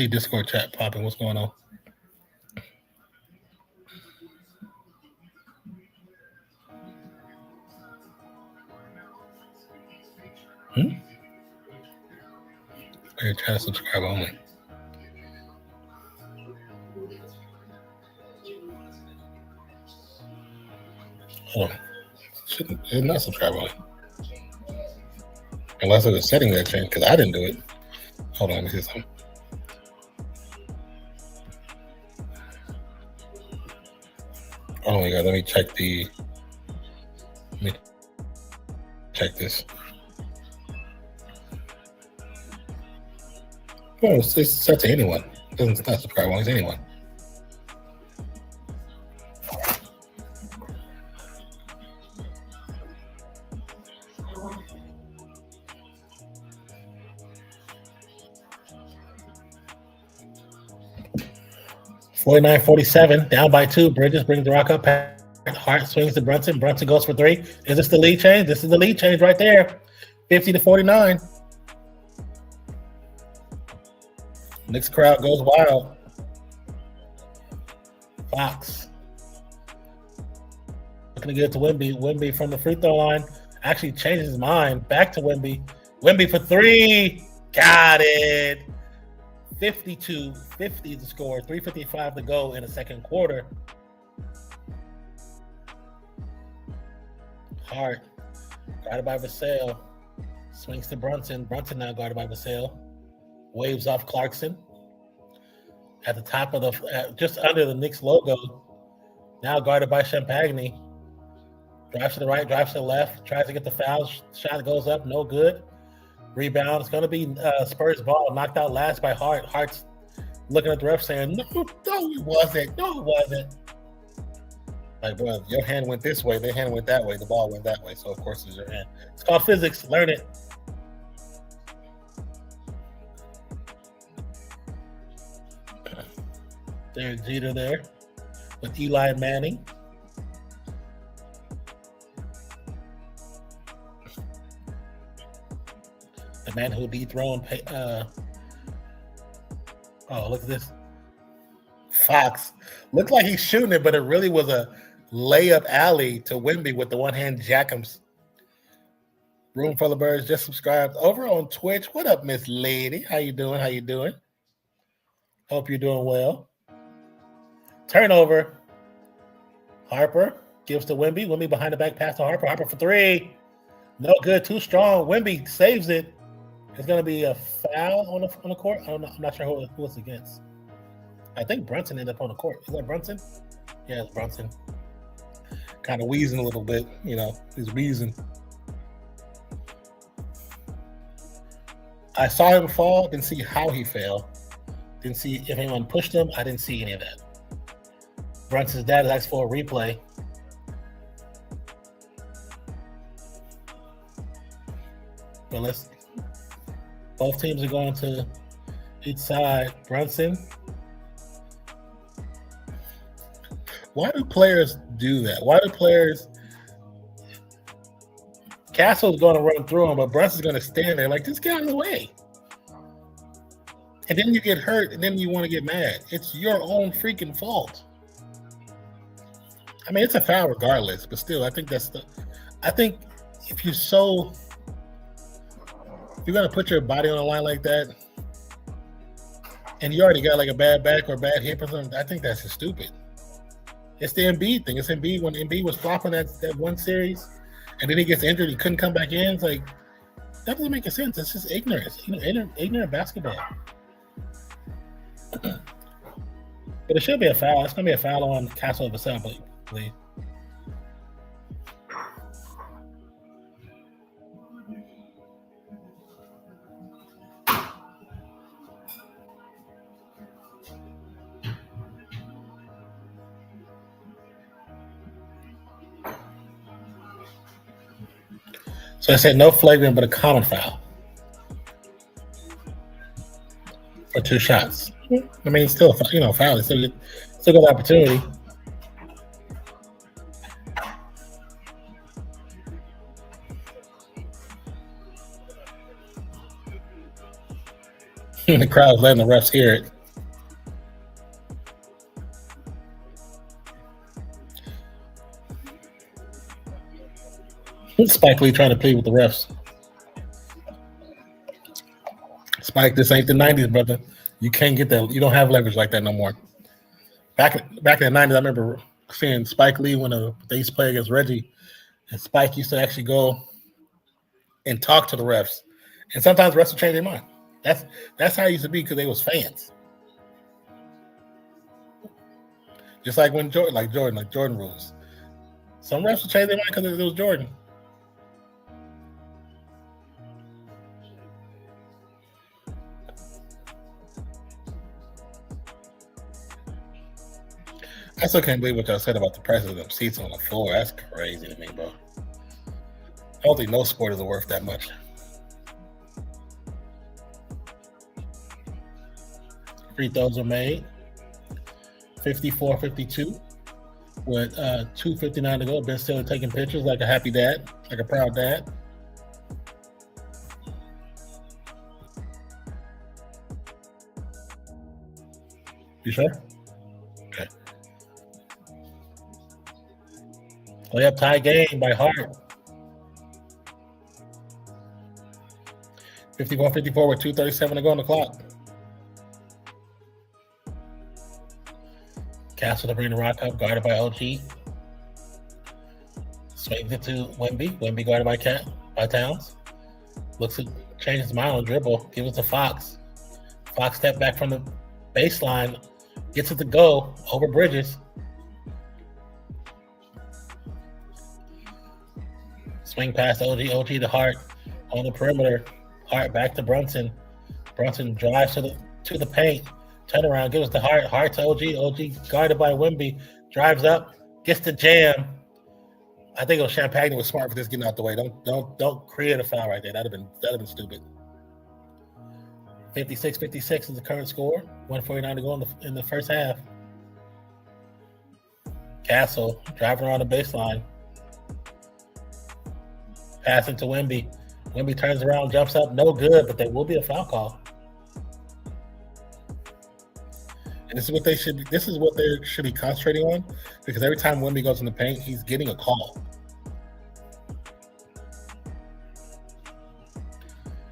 Discord chat popping. What's going on? You're trying to subscribe only. Oh, it's not subscribe only. Unless there's a setting that changed, because I didn't do it. Hold on, let me see something. Oh my god, let me check this. Oh, it's set to anyone. It's not subscribe only, it's anyone. $49-47, down by 2. Bridges brings the rock up. Hart swings to Brunson. Brunson goes for 3. Is this the lead change? This is the lead change right there. 50-49. Knicks crowd goes wild. Fox. Looking to get it to Wemby. Wemby from the free throw line. Actually changes his mind. Back to Wemby. Wemby for 3. Got it. 52-50 to score. 3:55 to go in the second quarter. Hart. Guarded by Vassell. Swings to Brunson. Brunson now guarded by Vassell. Waves off Clarkson. At the top of just under the Knicks logo. Now guarded by Champagny. Drives to the right, drives to the left. Tries to get the foul. Shot goes up, no good. Rebound. It's going to be Spurs ball. Knocked out last by Hart. Hart's looking at the ref saying, no, it wasn't. No, it wasn't. Like, bro, your hand went this way. Their hand went that way. The ball went that way. So, of course, it's your hand. It's called physics. Learn it. There's Jeter there with Eli Manning. The man who dethroned. Oh, look at this. Fox. Looked like he's shooting it, but it really was a layup alley to Wemby with the one-hand jackums. Room full of birds just subscribed over on Twitch. What up, Miss Lady? How you doing? How you doing? Hope you're doing well. Turnover. Harper gives to Wemby. Wemby behind the back pass to Harper. Harper for 3. No good. Too strong. Wemby saves it. It's going to be a foul on the court. I don't know. I'm not sure who it's against. I think Brunson ended up on the court. Is that Brunson? Yeah, it's Brunson. Kind of wheezing a little bit. He's wheezing. I saw him fall. Didn't see how he fell. Didn't see if anyone pushed him. I didn't see any of that. Brunson's dad asked for a replay. But both teams are going to each side. Brunson. Why do players do that? Why do players? Castle's going to run through him, but Brunson's going to stand there like, just get out of the way. And then you get hurt, and then you want to get mad. It's your own freaking fault. I mean, it's a foul regardless, but still, I think if you're going to put your body on the line like that, and you already got like a bad back or bad hip or something, I think that's just stupid. It's the Embiid thing. It's Embiid when Embiid was flopping that one series, and then he gets injured. He couldn't come back in. It's like that doesn't make sense. It's just ignorance. Ignorant basketball. But it should be a foul. It's gonna be a foul on Castle of Assembly, please. So I said no flagrant, but a common foul for 2 shots. I mean, it's still foul. It's still got opportunity. The crowd's letting the refs hear it. Spike Lee trying to plead with the refs. Spike, this ain't the 90s, brother. You can't get that. You don't have leverage like that no more. Back in the 90s, I remember seeing Spike Lee when they used to play against Reggie, and Spike used to actually go and talk to the refs. And sometimes refs would change their mind. That's how it used to be because they was fans. Just like when Jordan rules. Some refs would change their mind because it was Jordan. I still can't believe what y'all said about the price of them seats on the floor. That's crazy to me, bro. I don't think no sport is worth that much. Free throws are made. 54-52 with 2:59 to go. Ben Stiller taking pictures like a happy dad, like a proud dad. You sure? Okay. Layup tie game by Hart. 54-54 with 2:37 to go on the clock. Castle to bring the rock up, guarded by OG. Swings it to Wemby. Wemby guarded by Towns. Looks at changes his mind on dribble. Gives it to Fox. Fox step back from the baseline. Gets it to go over Bridges. Swing past OG. OG to Hart on the perimeter. Hart back to Brunson. Brunson drives to the paint. Turn around, gives it to Hart. Hart to OG. OG guarded by Wemby. Drives up, gets the jam. I think Champagne was smart for this getting out the way. Don't create a foul right there. That'd have been stupid. 56-56 is the current score. 1:49 to go in the first half. Castle driving around the baseline. Passing to Wemby. Wemby turns around, jumps up, no good, but there will be a foul call. And this is what they should be concentrating on, because every time Wemby goes in the paint, he's getting a call.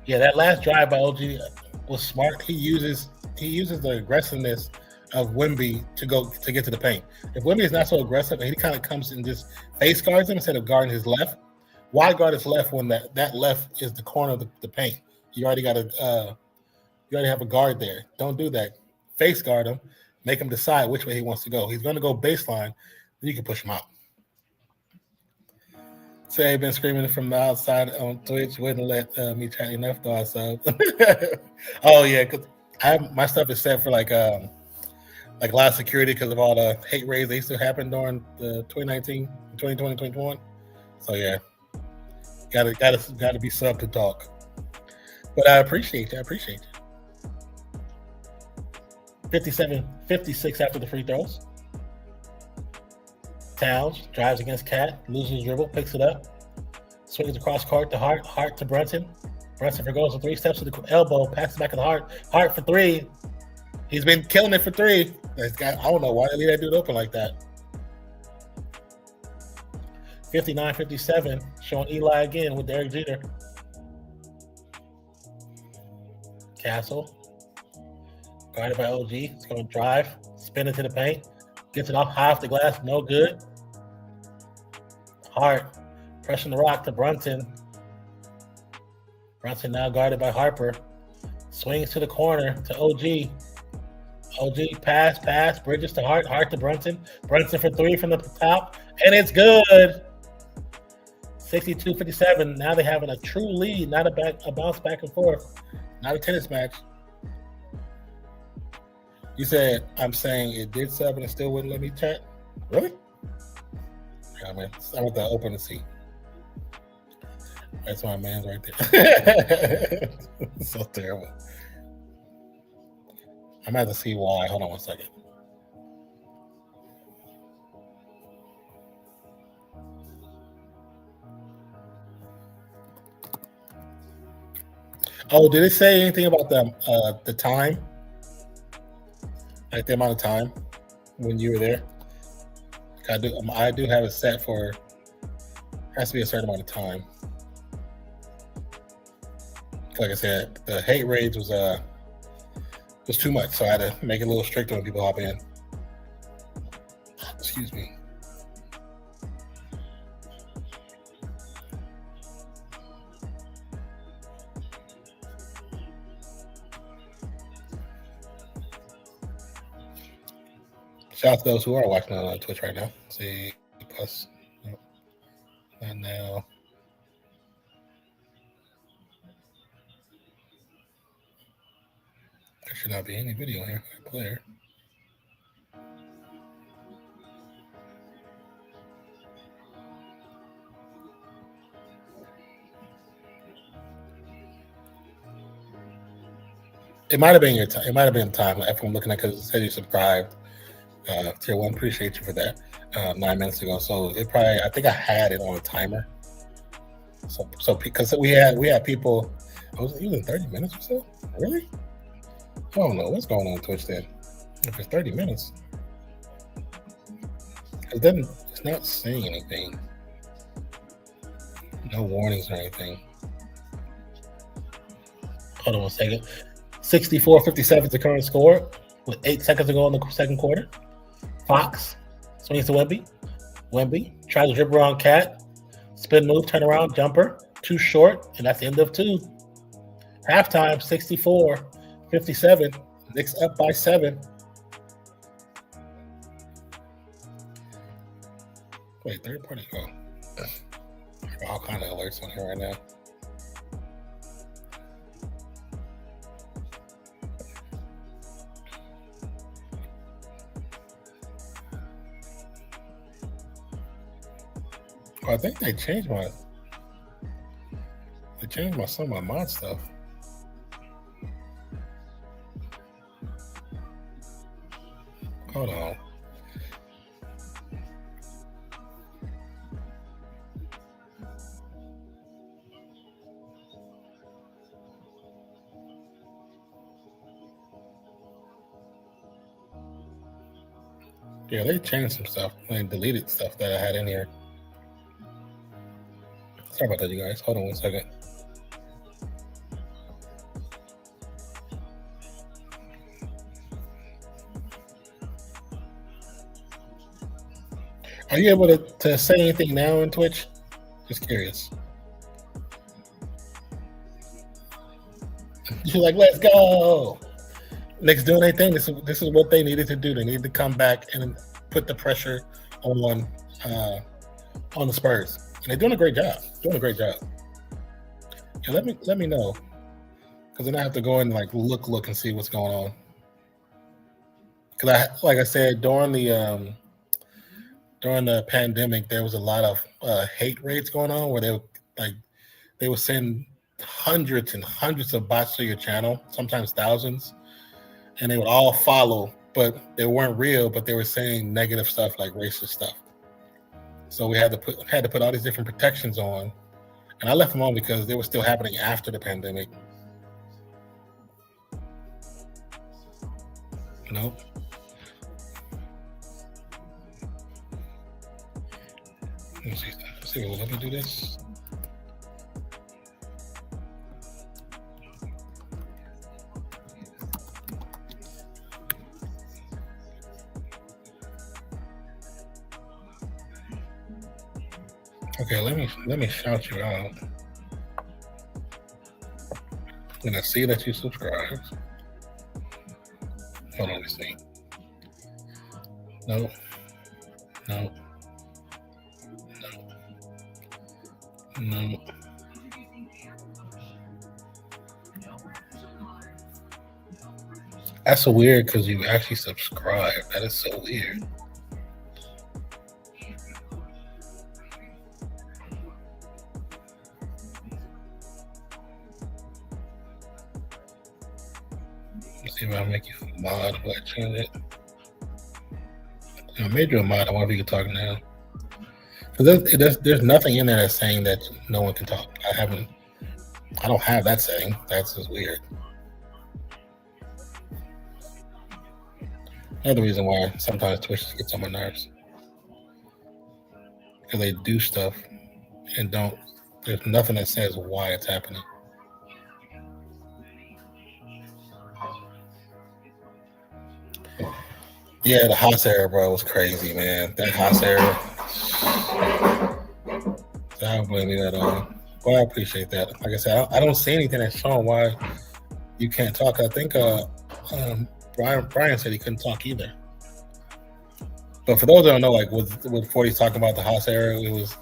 Yeah, that last drive by OG was smart. He uses the aggressiveness of Wemby to get to the paint. If Wemby is not so aggressive and he kind of comes and just face guards him instead of guarding his left, why guard his left when that left is the corner of the paint? You already have a guard there. Don't do that. Face guard him, make him decide which way he wants to go. He's going to go baseline, then you can push him out. Say I've been screaming from the outside on Twitch, wouldn't let me chat enough though. So, oh yeah, because my stuff is set for like a lot of security because of all the hate raids that used to happen during the 2019, 2020, 2021. So yeah, gotta be subbed to talk. But I appreciate you. 57-56 after the free throws. Towns drives against Cat, loses his dribble, picks it up, swings across court to Hart. Hart to Brunson. Brunson goes with 3 steps to the elbow, passes back to the Hart. Hart for 3. He's been killing it for 3. I don't know why they leave that dude open like that. 59-57, showing Eli again with Derek Jeter. Castle, guarded by OG. He's going to drive, spin into the paint, Gets it off high off the glass, no good. Hart pressing the rock to Brunson. Brunson now guarded by Harper. Swings to the corner to OG. OG pass, Bridges to Hart, Hart to Brunson. Brunson for three from the top, and it's good. 62-57. Now they're having a true lead, not a bounce back and forth, not a tennis match. You said I'm saying it did sub and it still wouldn't let me chat. Really? Yeah, man. I want to open and see. That's my man's right there. So terrible. I'm gonna have to see why. Hold on one second. Oh, did it say anything about the time? Like the amount of time when you were there? I do have it set for. Has to be a certain amount of time. Like I said, the hate rage was too much, so I had to make it a little stricter when people hop in. Excuse me. Shout out to those who are watching on Twitch right now. See, plus, nope, not now. There should not be any video here. Player. It might have been your time. It might have been time. If I'm looking at, because it said you subscribed. Tier 1, appreciate you for that. 9 minutes ago. So it probably, I think I had it on a timer. So because we had people. Was it even 30 minutes or so? Really? I don't know what's going on Twitch then. If it's 30 minutes, it's not saying anything. No warnings or anything. Hold on one second. 64-57 is the current score with 8 seconds to go in the second quarter. Fox swings to Wemby. Wemby tries to dribble around Cat. Spin move, turn around, jumper. Too short, and that's the end of 2. Halftime, 64-57. Knicks up by 7. Wait, third party. Oh, all kind of alerts on here right now. Oh, I think they changed some of my mod stuff. Hold on. Yeah, they changed some stuff and deleted stuff that I had in here. Sorry about that, you guys. Hold on one second. Are you able to say anything now on Twitch? Just curious. You're like, let's go. Knicks doing their thing. This is what they needed to do. They needed to come back and put the pressure on the Spurs. And they're doing a great job. Yeah, let me know. Because then I have to go and like look and see what's going on. Because like I said, during the pandemic, there was a lot of hate raids going on where they would send hundreds and hundreds of bots to your channel, sometimes thousands, and they would all follow, but they weren't real, but they were saying negative stuff like racist stuff. So we had to put all these different protections on, and I left them on because they were still happening after the pandemic. Nope. Let's see, let me do this. Okay, let me shout you out. And I see that you subscribed. Hold on, let me see. No. No. No. No. That's so weird because you actually subscribed. That is so weird. Let's see if I'll make you a mod. Will I change it? I made you a mod. I wonder if you can talk now. Because there's nothing in there that's saying that no one can talk. I don't have that setting. That's just weird. Another reason why sometimes Twitch gets on my nerves. Because they do stuff and there's nothing that says why it's happening. Yeah, the Haas era, bro, was crazy, man. That Haas era. So I don't blame you at all. Well, I appreciate that. Like I said, I don't see anything that's showing why you can't talk. I think Brian said he couldn't talk either. But for those that don't know, like with 40's talking about the Haas era, it was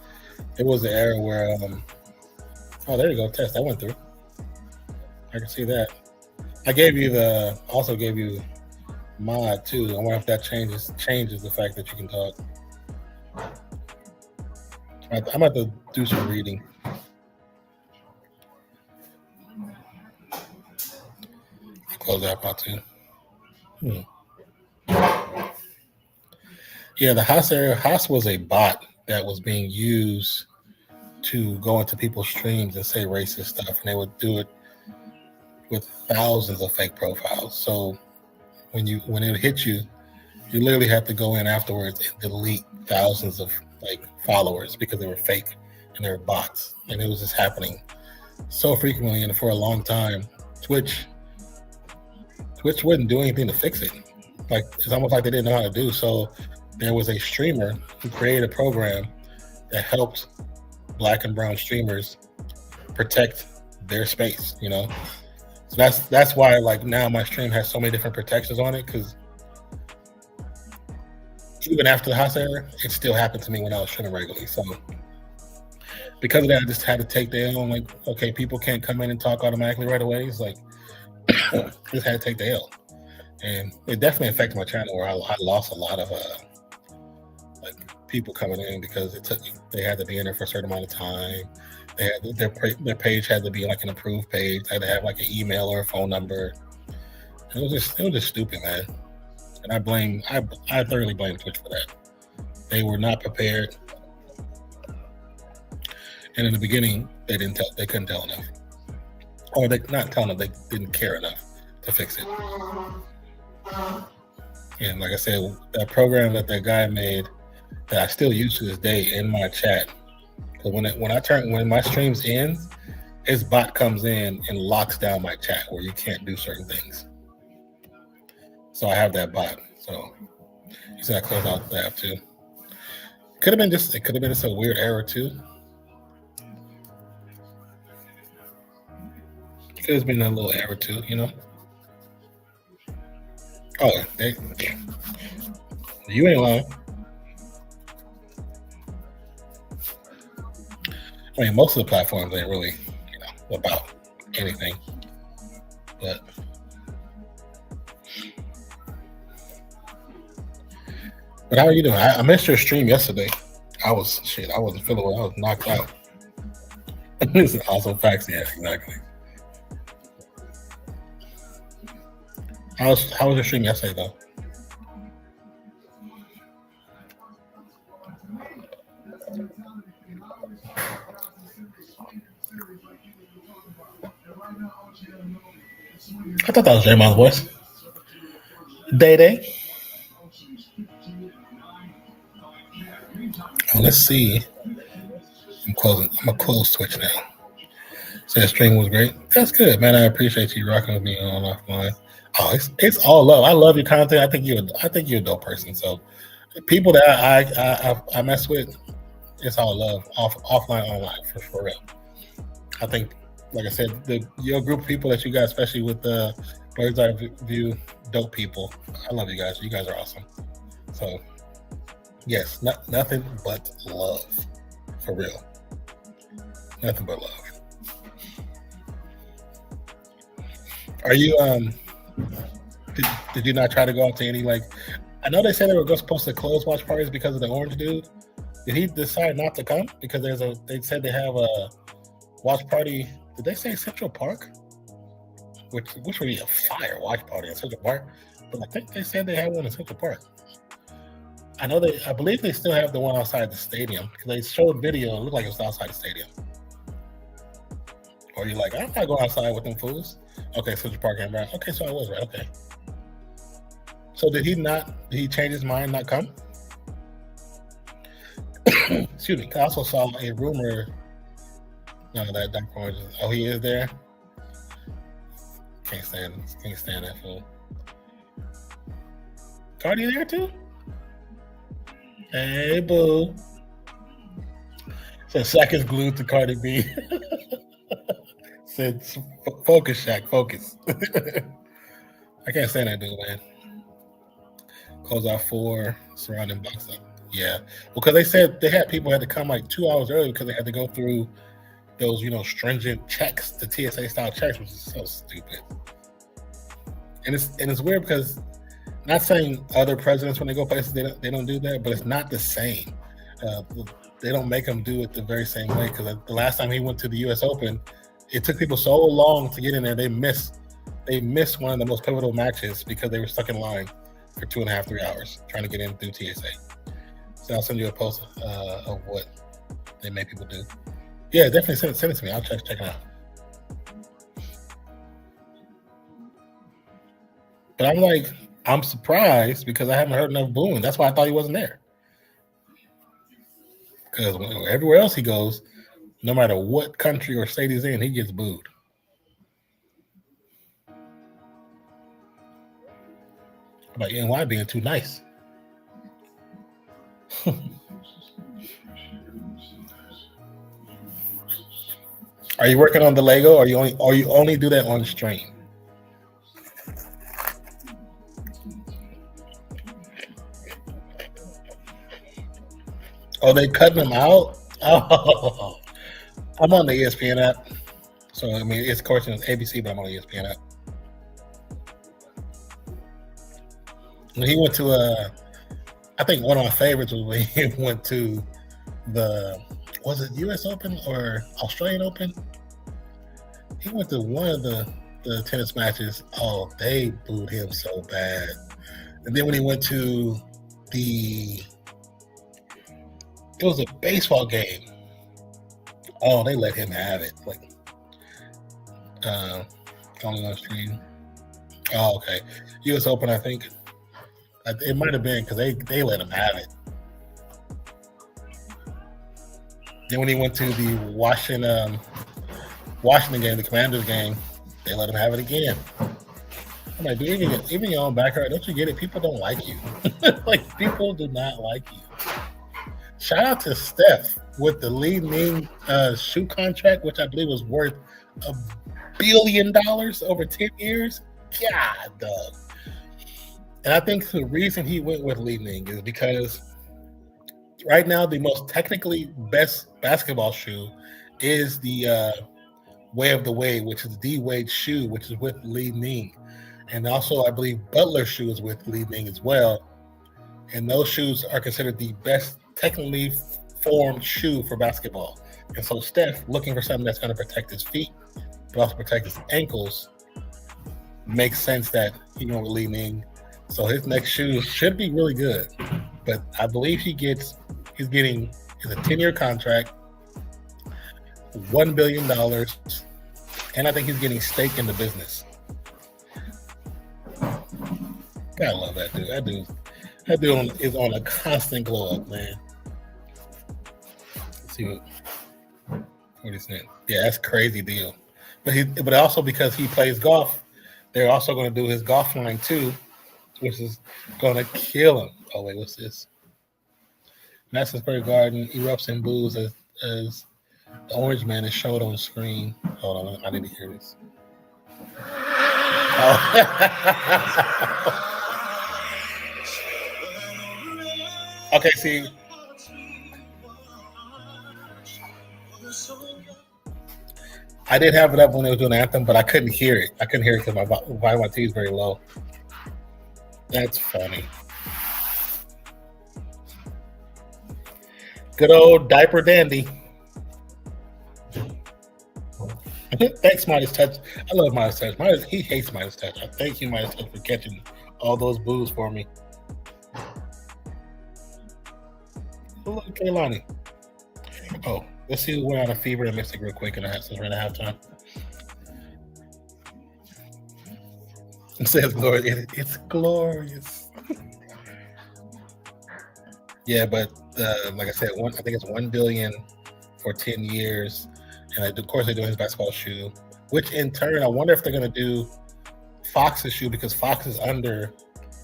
the era where oh, there you go, test that went through. I can see that. I also gave you mod too. I wonder if that changes the fact that you can talk. I'm about to do some reading. I'll close that part too. Yeah, the Haas era. Haas was a bot that was being used to go into people's streams and say racist stuff, and they would do it with thousands of fake profiles. So when it hit you, you literally have to go in afterwards and delete thousands of like followers because they were fake and they were bots, and it was just happening so frequently and for a long time. Twitch wouldn't do anything to fix it. Like it's almost like they didn't know how to do. So there was a streamer who created a program that helped Black and brown streamers protect their space, you know. So that's why like now my stream has so many different protections on it, because even after the Haas era, it still happened to me when I was streaming regularly. So because of that, I just had to take the L. Like, okay, people can't come in and talk automatically right away. It's like just had to take the L, and it definitely affected my channel where I lost a lot of like people coming in because they had to be in there for a certain amount of time. They had their page had to be like an approved page. They had to have like an email or a phone number. It was just stupid, man. And I thoroughly blame Twitch for that. They were not prepared, and in the beginning they couldn't tell enough, or they not tell enough. They didn't care enough to fix it. And like I said, that program that guy made that I still use to this day in my chat. Because when my streams end, his bot comes in and locks down my chat where you can't do certain things. So I have that bot. So you said I closed out the app too. It could have been just a weird error too. It could have been a little error too, you know. Oh, you ain't lying. I mean, most of the platforms ain't really, you know, about anything. But how are you doing? I missed your stream yesterday. I wasn't feeling well. I was knocked out. This is awesome facts. Yeah, exactly. How was your stream yesterday though? I thought that was Draymond's voice. Day. Oh, let's see. I'm gonna close Twitch now. So the stream was great. That's good, man. I appreciate you rocking with me on offline. Oh, it's all love. I love your content. I think you're a dope person. So people that I mess with, it's all love, offline, online, for real. I think, like I said, your group of people that you got, especially with the bird's eye view, dope people. I love you guys. You guys are awesome. So, yes, nothing but love, for real. Nothing but love. Are you Did you not try to go out to any, like? I know they said they were supposed to close watch parties because of the orange dude. Did he decide not to come because they said they have a watch party? Did they say Central Park? Which would be a fire watch party in Central Park, but I think they said they had one in Central Park. I believe they still have the one outside the stadium because they showed video. It looked like it was outside the stadium. Or you're like, I'm not going outside with them fools. Okay, Central Park and Brown. Okay, so I was right. Okay. So did he change his mind, not come? Excuse me. I also saw a rumor. None of that Dark Orange. Oh, he is there. Can't stand that fool. Cardi there too? Hey, boo. So Shaq is glued to Cardi B. Said, focus, Shaq, focus. I can't stand that dude, man. Close out 4, surrounding box up. Yeah. Well, because they said they had people had to come like 2 hours early because they had to go through those, stringent checks, the TSA style checks, which is so stupid. And it's weird because, not saying other presidents when they go places they don't do that, but it's not the same. They don't make them do it the very same way because the last time he went to the U.S. Open, it took people so long to get in there. They missed one of the most pivotal matches because they were stuck in line for 2.5, 3 hours trying to get in through TSA. So I'll send you a post of what they make people do. Yeah, definitely send it to me. I'll check it out. But I'm surprised because I haven't heard enough booing. That's why I thought he wasn't there. Because everywhere else he goes, no matter what country or state he's in, he gets booed. About NY being too nice. Are you working on the Lego, or you only do that on stream? Oh, they cutting them out? Oh, I'm on the ESPN app. So, I mean, of course, it's ABC, but I'm on the ESPN app. When he went to, I think one of my favorites was when he went to was it US Open or Australian Open? He went to one of the tennis matches. Oh, they booed him so bad. And then when he went to it was a baseball game. Oh, they let him have it. Like, only on stream. Oh, okay. US Open, I think. It might have been because they let him have it. Then when he went to the Washington game, the Commanders game, they let him have it again. I'm like, dude, even your own backyard, don't you get it? People don't like you. Like, people do not like you. Shout out to Steph with the LEAD Ning shoe contract, which I believe was worth $1 billion over 10 years. God, dog. And I think the reason he went with LEAD Ning is because right now the most technically best basketball shoe is the Way of the Wade, which is the D-Wade shoe, which is with LEAD Ning. And also, I believe Butler's shoe is with LEAD Ning as well. And those shoes are considered the best technically formed shoe for basketball. And so Steph, looking for something that's going to protect his feet, but also protect his ankles, makes sense that he went with LEAD Ning. So his next shoe should be really good. But I believe he's getting a 10-year contract, $1 billion, and I think he's getting stake in the business. Gotta love that dude. That dude is on a constant glow up, man. Let's see what he said. Yeah, that's a crazy deal. But also because he plays golf, they're also going to do his golf line too, which is going to kill him. Oh wait, what's this? Madison Square Garden erupts in boos as the Orange Man is showed on screen. Hold on, I need to hear this. Oh. Okay, see. I did have it up when they were doing the anthem, but I couldn't hear it. I couldn't hear it because my volume on my TV is very low. That's funny. Good old Diaper Dandy. Thanks, Midas Touch. I love Midas Touch. He hates Midas Touch. Thank you, Midas Touch, for catching all those boos for me. Oh, look, Kaylani. Oh, let's see who went on a fever and Mystic real quick, and since we're in halftime. It says, "Lord, it's glorious." Yeah, but like I said, I think it's $1 billion for 10 years, and of course they're doing his basketball shoe. Which in turn, I wonder if they're going to do Fox's shoe, because Fox is under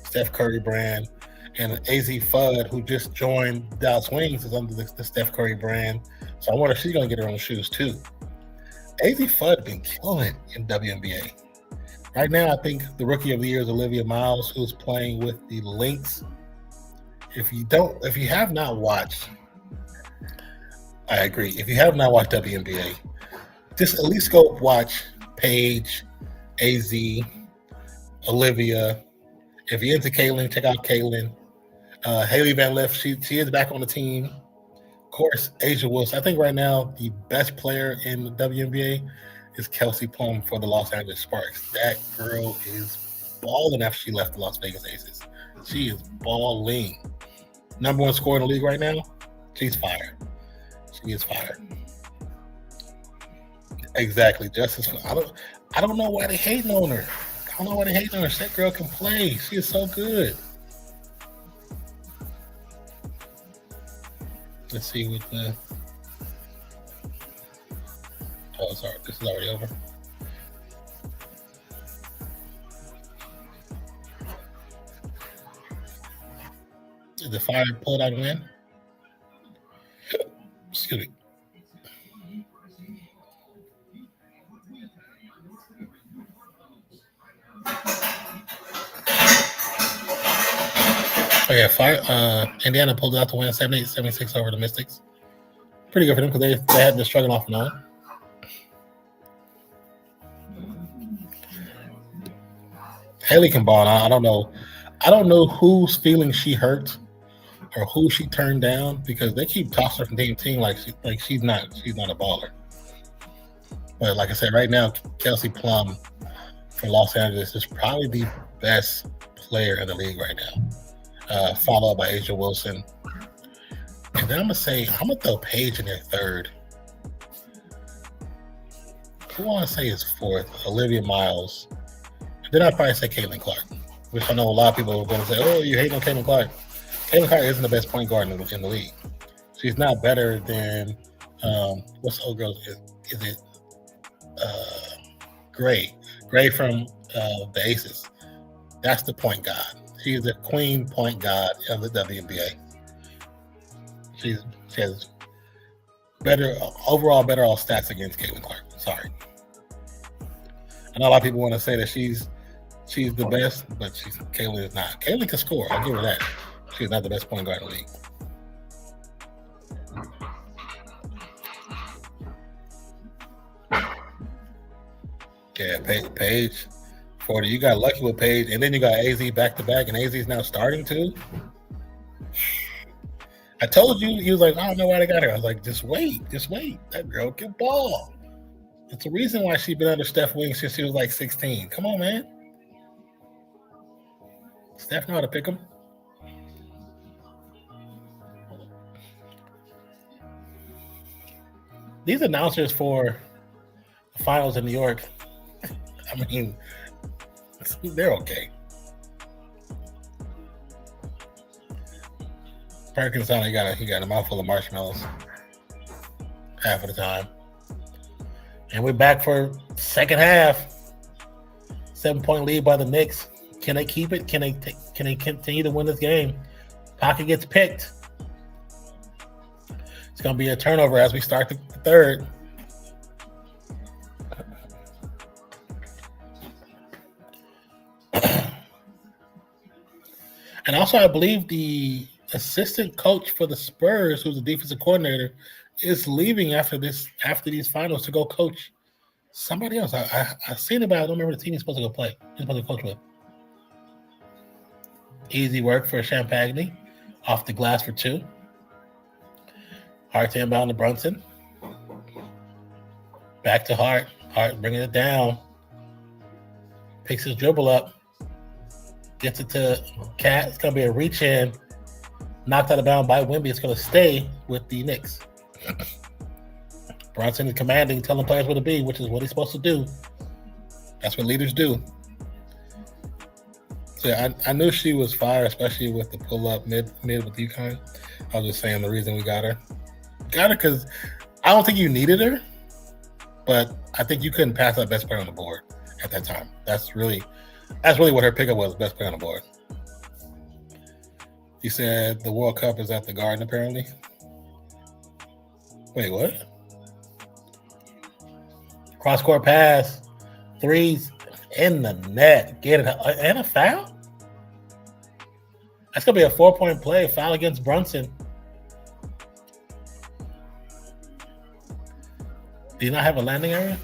Steph Curry brand, and AZ Fudd, who just joined Dallas Wings, is under the Steph Curry brand. So I wonder if she's going to get her own shoes too. AZ Fudd been killing in WNBA. Right now, I think the Rookie of the Year is Olivia Miles, who's playing with the Lynx. If you have not watched, I agree. If you have not watched WNBA, just at least go watch Paige, AZ, Olivia. If you're into Caitlin, check out Caitlin. Haley Van Liff, she is back on the team. Of course, Asia Wilson. I think right now the best player in the WNBA is Kelsey Plum for the Los Angeles Sparks. That girl is balling after she left the Las Vegas Aces. She is balling. #1 scorer in the league right now. She's fired. She is fired. Exactly. Justice. I don't know why they hating on her. I don't know why they hating on her. That girl can play. She is so good. Let's see what the. Oh, sorry. This is already over. Did the Fire pull it out and win? Excuse me. Oh yeah, Fire. Indiana pulled it out to win 78-76 over the Mystics. Pretty good for them because they had been struggling off and on. Haley can ball. I don't know whose feelings she hurt or who she turned down, because they keep tossing her from team to team like she's not a baller. But like I said, right now, Kelsey Plum for Los Angeles is probably the best player in the league right now, followed by Asia Wilson. And then I'm gonna throw Paige in there third. Who I want to say is fourth? Olivia Miles. And then I'd probably say Caitlin Clark, which I know a lot of people are going to say, "Oh, you hate on Caitlin Clark." Caitlin Clark isn't the best point guard in the league. She's not better than what's the old girl? Is it Gray? Gray from the Aces. That's the point guard. She is the queen point guard of the WNBA. She has better all stats against Caitlin Clark. Sorry. I know a lot of people want to say that she's the best, but Caitlin is not. Caitlin can score. I'll give her that. She's not the best point guard in the league. Yeah, Paige, 40. You got lucky with Paige, and then you got AZ back to back, and AZ is now starting too. I told you, he was like, "I don't know why they got her." I was like, just wait. That girl can ball. It's the reason why she's been under Steph wing since she was like 16. Come on, man. Steph know how to pick them. These announcers for the finals in New York, I mean, they're okay. Perkins sounded he got a mouthful of marshmallows half of the time. And we're back for second half. 7-point lead by the Knicks. Can they keep it? Can they continue to win this game? Pocket gets picked. going to be a turnover as we start the third. And also, I believe the assistant coach for the Spurs, who's the defensive coordinator, is leaving after these finals to go coach somebody else. I seen it, but I don't remember the team he's supposed to go play. He's supposed to coach with. Easy work for Champagne. Off the glass for 2. Hart to inbound to Brunson. Back to Hart. Hart bringing it down. Picks his dribble up. Gets it to Cat. It's going to be a reach in. Knocked out of bounds by Wemby. It's going to stay with the Knicks. Brunson is commanding, telling players where to be, which is what he's supposed to do. That's what leaders do. So yeah, I knew she was fire, especially with the pull-up mid with UConn. I was just saying the reason we got her. Got her because I don't think you needed her, but I think you couldn't pass up best player on the board at that time. That's really what her pickup was, best player on the board. He said the World Cup is at the Garden, apparently. Wait, what? Cross-court pass. Threes in the net. Get it. And a foul? That's going to be a 4-point play. Foul against Brunson. Do you not have a landing area?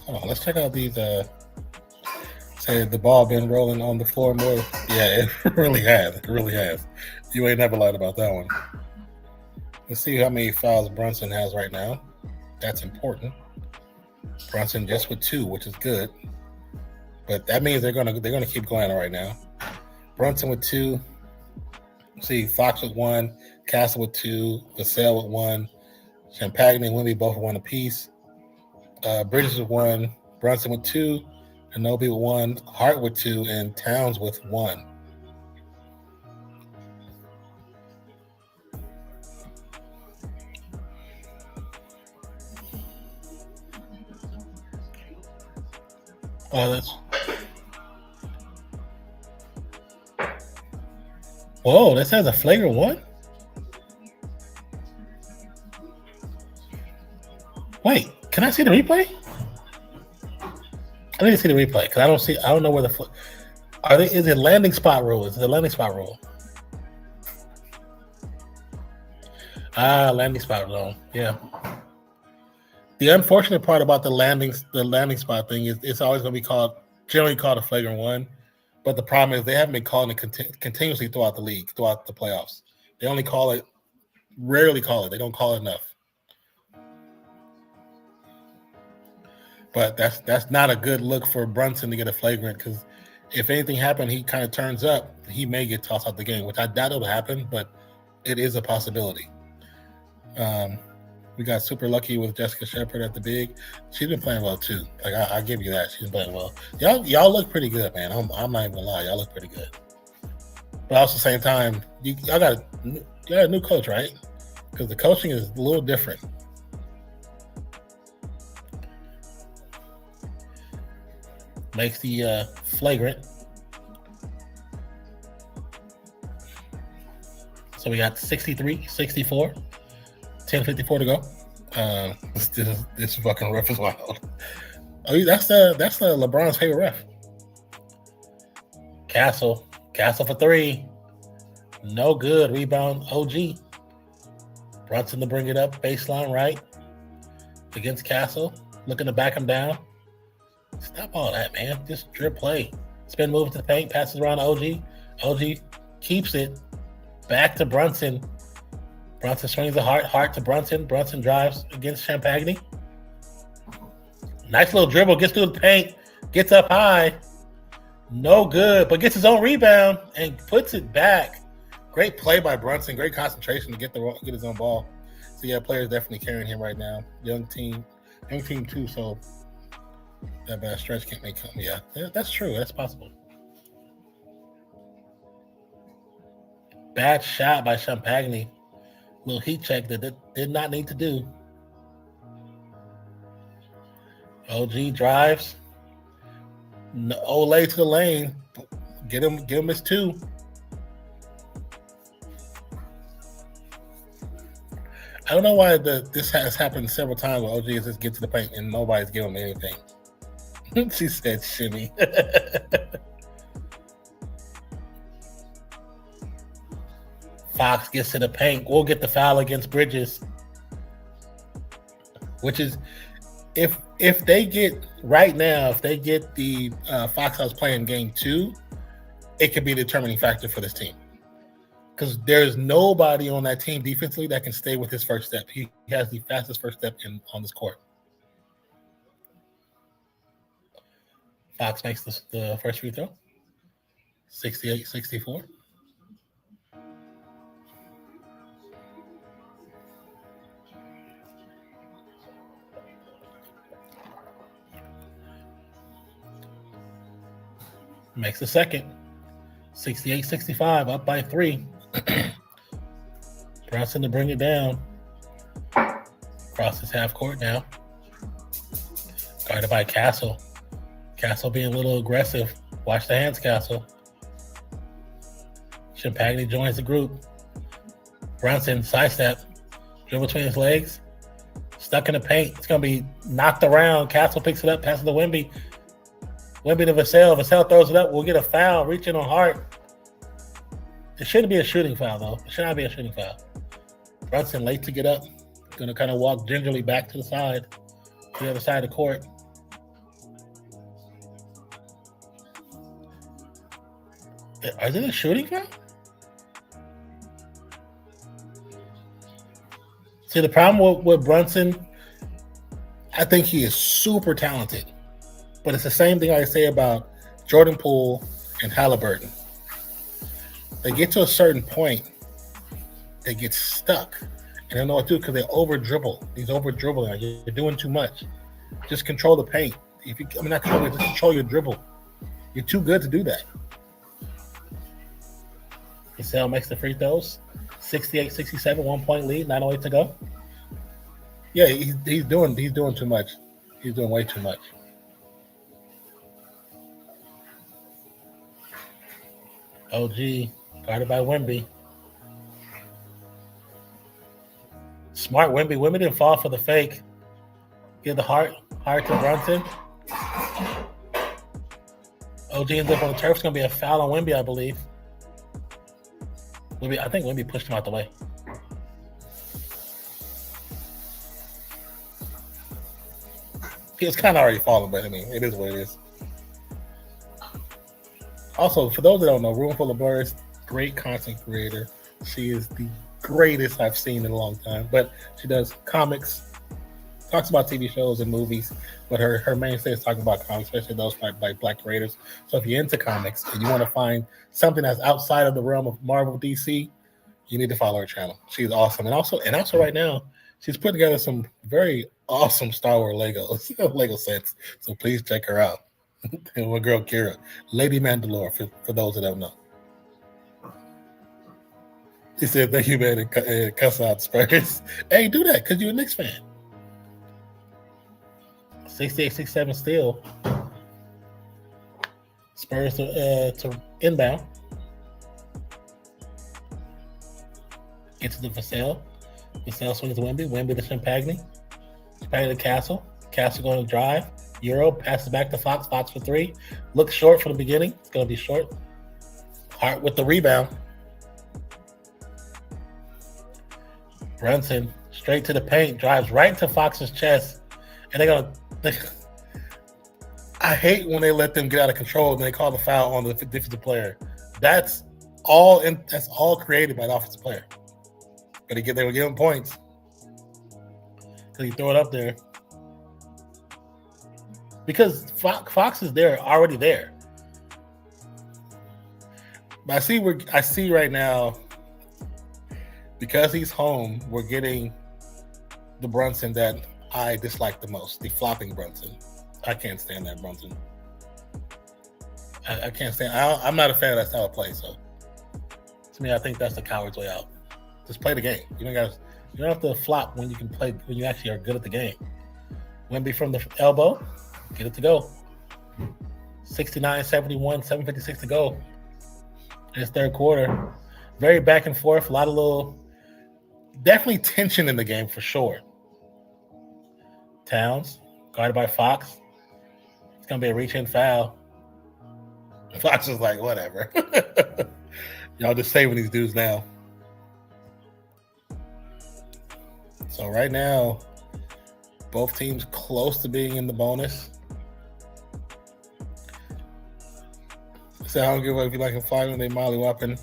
Hold on. Let's check out these. Say the ball been rolling on the floor more. Yeah, it really has. It really has. You ain't never lied about that one. Let's see how many fouls Brunson has right now. That's important. Brunson just with 2, which is good. But that means they're gonna keep going right now. Brunson with 2. See, Fox with 1, Castle with 2, Vassell with 1, Champagne and Wemby both with 1 apiece. Bridges with 1, Brunson with 2, Anobi with 1, Hart with 2, and Towns with 1. Oh, that's. Whoa, this has a flagrant 1? Wait, can I see the replay? I need to see the replay because I don't know where the is it landing spot rule? Is it the landing spot rule? Landing spot rule. Yeah. The unfortunate part about the landing spot thing is it's always going to be generally called a flagrant 1. But the problem is they haven't been calling it continuously throughout the league, throughout the playoffs. They only rarely call it. They don't call it enough. But that's not a good look for Brunson to get a flagrant because if anything happened, he kind of turns up, he may get tossed out the game, which I doubt it'll happen, but it is a possibility. We got super lucky with Jessica Shepard at the big. She's been playing well too. Like I give you that. She's playing well. Y'all look pretty good, man. I'm not even gonna lie. Y'all look pretty good. But also at the same time, y'all got a new coach, right? Because the coaching is a little different. Makes the flagrant. So we got 63, 64. 10:54 to go. This fucking ref is wild. Oh, that's the LeBron's favorite ref. Castle for 3. No good. Rebound OG. Brunson to bring it up. Baseline right. Against Castle. Looking to back him down. Stop all that, man. Just drip play. Spin move to the paint. Passes around to OG. OG keeps it. Back to Brunson. Brunson swings the Hart to Brunson. Brunson drives against Champagne. Nice little dribble. Gets through the paint. Gets up high. No good, but gets his own rebound and puts it back. Great play by Brunson. Great concentration to get his own ball. So yeah, players definitely carrying him right now. Young team too. So that bad stretch can't make him. Yeah, that's true. That's possible. Bad shot by Champagne. Little heat check that did not need to do. OG drives. Olay to the lane. Give him his 2. I don't know why this has happened several times where OG just get to the paint and nobody's giving him anything. She said shimmy. Fox gets to the paint. We'll get the foul against Bridges, which is if they get right now, if they get the Fox House playing game 2, it could be a determining factor for this team. Because there's nobody on that team defensively that can stay with his first step. He has the fastest first step on this court. Fox makes the first free throw. 68-64. Makes the second. 68-65, up by 3. Brunson to bring it down. Crosses half court now. Guarded by Castle. Castle being a little aggressive. Watch the hands, Castle. Champagne joins the group. Brunson, sidestep. Dribble between his legs. Stuck in the paint. It's going to be knocked around. Castle picks it up, passes to Wemby. Wemby to Vassell. Vassell throws it up. We'll get a foul. Reaching on Hart. It shouldn't be a shooting foul, though. It should not be a shooting foul. Brunson late to get up. Going to kind of walk gingerly back to the side. To the other side of the court. Is it a shooting foul? See, the problem with Brunson, I think he is super talented. But it's the same thing I say about Jordan Poole and Halliburton. They get to a certain point, they get stuck. And they don't know what to do because they over-dribble. He's over-dribbling. You're doing too much. Just control the paint. Not control it, just control your dribble. You're too good to do that. Vassell makes the free throws. 68-67, 1-point lead, 9:08 to go. Yeah, he's doing too much. He's doing way too much. OG, guarded by Wemby. Smart Wemby. Wemby didn't fall for the fake. Give the Hart to Brunson. OG ends up on the turf. It's going to be a foul on Wemby, I believe. I think Wemby pushed him out the way. He was kind of already falling, but I mean, it is what it is. Also, for those that don't know, Roomful of Birds, great content creator. She is the greatest I've seen in a long time. But she does comics, talks about TV shows and movies, but her mainstay is talking about comics, especially those by Black creators. So if you're into comics and you want to find something that's outside of the realm of Marvel, DC, you need to follow her channel. She's awesome. And also right now, she's put together some very awesome Star Wars Lego sets. So please check her out. And my girl Kira, Lady Mandalore, for those that don't know. He said, thank you, man, and cuss out Spurs. Hey, do that because you're a Knicks fan. 68-67 still. Spurs to inbound. Get to the Vassell. Vassell swings to Wemby. Wemby to Champagne. Champagne to Castle. Castle going to drive. Euro passes back to Fox. Fox for 3. Looks short from the beginning. It's going to be short. Hart with the rebound. Brunson straight to the paint. Drives right into Fox's chest. And they're going to... I hate when they let them get out of control and they call the foul on the defensive player. That's all created by the offensive player. But they were giving points. Because he threw it up there. Because Fox is already there. But I see right now, because he's home, we're getting the Brunson that I dislike the most, the flopping Brunson. I can't stand that Brunson. I can't stand. I'm not a fan of that style of play. So to me, I think that's the coward's way out. Just play the game. You don't have to flop when you can play, when you actually are good at the game. Wemby from the elbow, get it to go. 69-71, 7:56 to go. In this third quarter, very back and forth. A lot of little definitely tension in the game for sure. Towns, guarded by Fox. It's going to be a reach-in foul. Fox is like, whatever. Y'all just saving these dudes now. So right now, both teams close to being in the bonus. So I don't give a if you like a flopping, they molly whopping.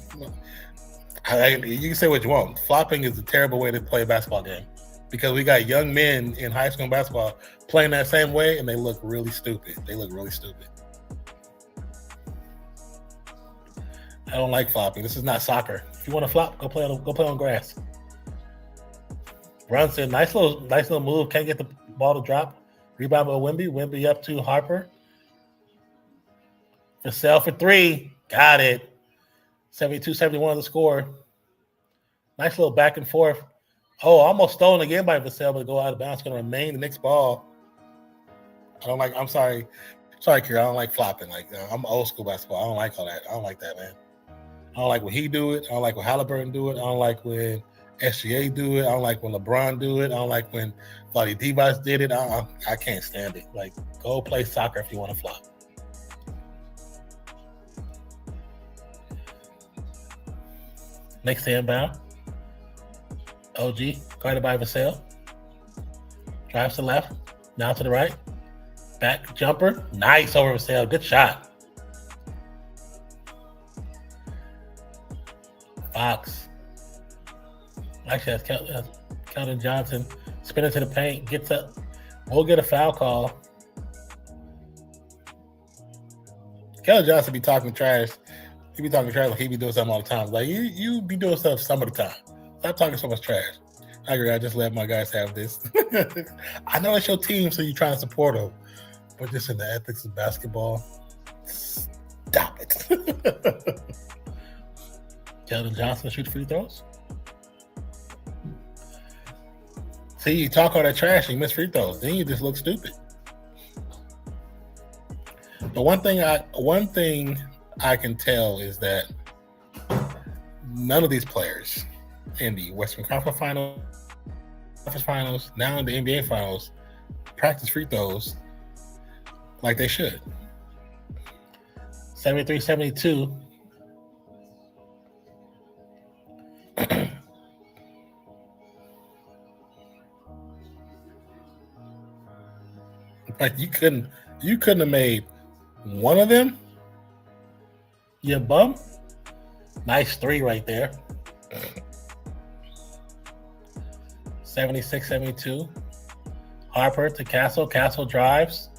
You can say what you want. Flopping is a terrible way to play a basketball game because we got young men in high school basketball playing that same way, and they look really stupid. I don't like flopping. This is not soccer. If you want to flop, go play on grass. Brunson, nice little move. Can't get the ball to drop. Rebound by Wemby. Wemby up to Harper. Vassell for three. Got it. 72-71 the score. Nice little back and forth. Oh, almost stolen again by Vassell, but go out of bounds. Going to remain the Knicks ball. I'm sorry, Kira. I don't like flopping. I'm old school basketball. I don't like all that. I don't like that, man. I don't like when he do it. I don't like when Halliburton do it. I don't like when SGA do it. I don't like when LeBron do it. I don't like when Vlade Divac did it. I can't stand it. Go play soccer if you want to flop. Next inbound. OG, guarded by Vassell. Drives to the left. Now to the right. Back jumper. Nice over Vassell. Good shot. Fox. Actually, that's Keldon Johnson. Spinning to the paint. Gets up. We'll get a foul call. Keldon Johnson be talking trash. He be talking trash like he be doing something all the time. You be doing stuff some of the time. Stop talking so much trash. I agree. I just let my guys have this. I know it's your team, so you're trying to support them. But just in the ethics of basketball, stop it. Keldon Johnson shoot free throws. See, you talk all that trash and you miss free throws. Then you just look stupid. But one thing I can tell is that none of these players in the Western Conference Finals, now in the NBA Finals, practice free throws like they should. 73-72. You couldn't have made one of them. You bum. Nice three right there. 76-72. Harper to Castle. Castle drives.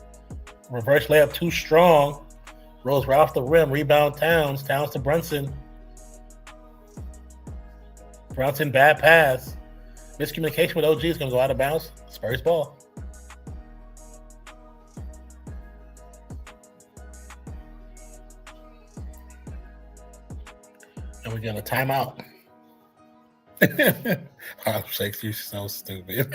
Reverse layup too strong. Rolls right off the rim. Rebound Towns. Towns to Brunson. Brunson, bad pass. Miscommunication with OG is going to go out of bounds. Spurs ball. And we're going to timeout. Shakes, you're so stupid.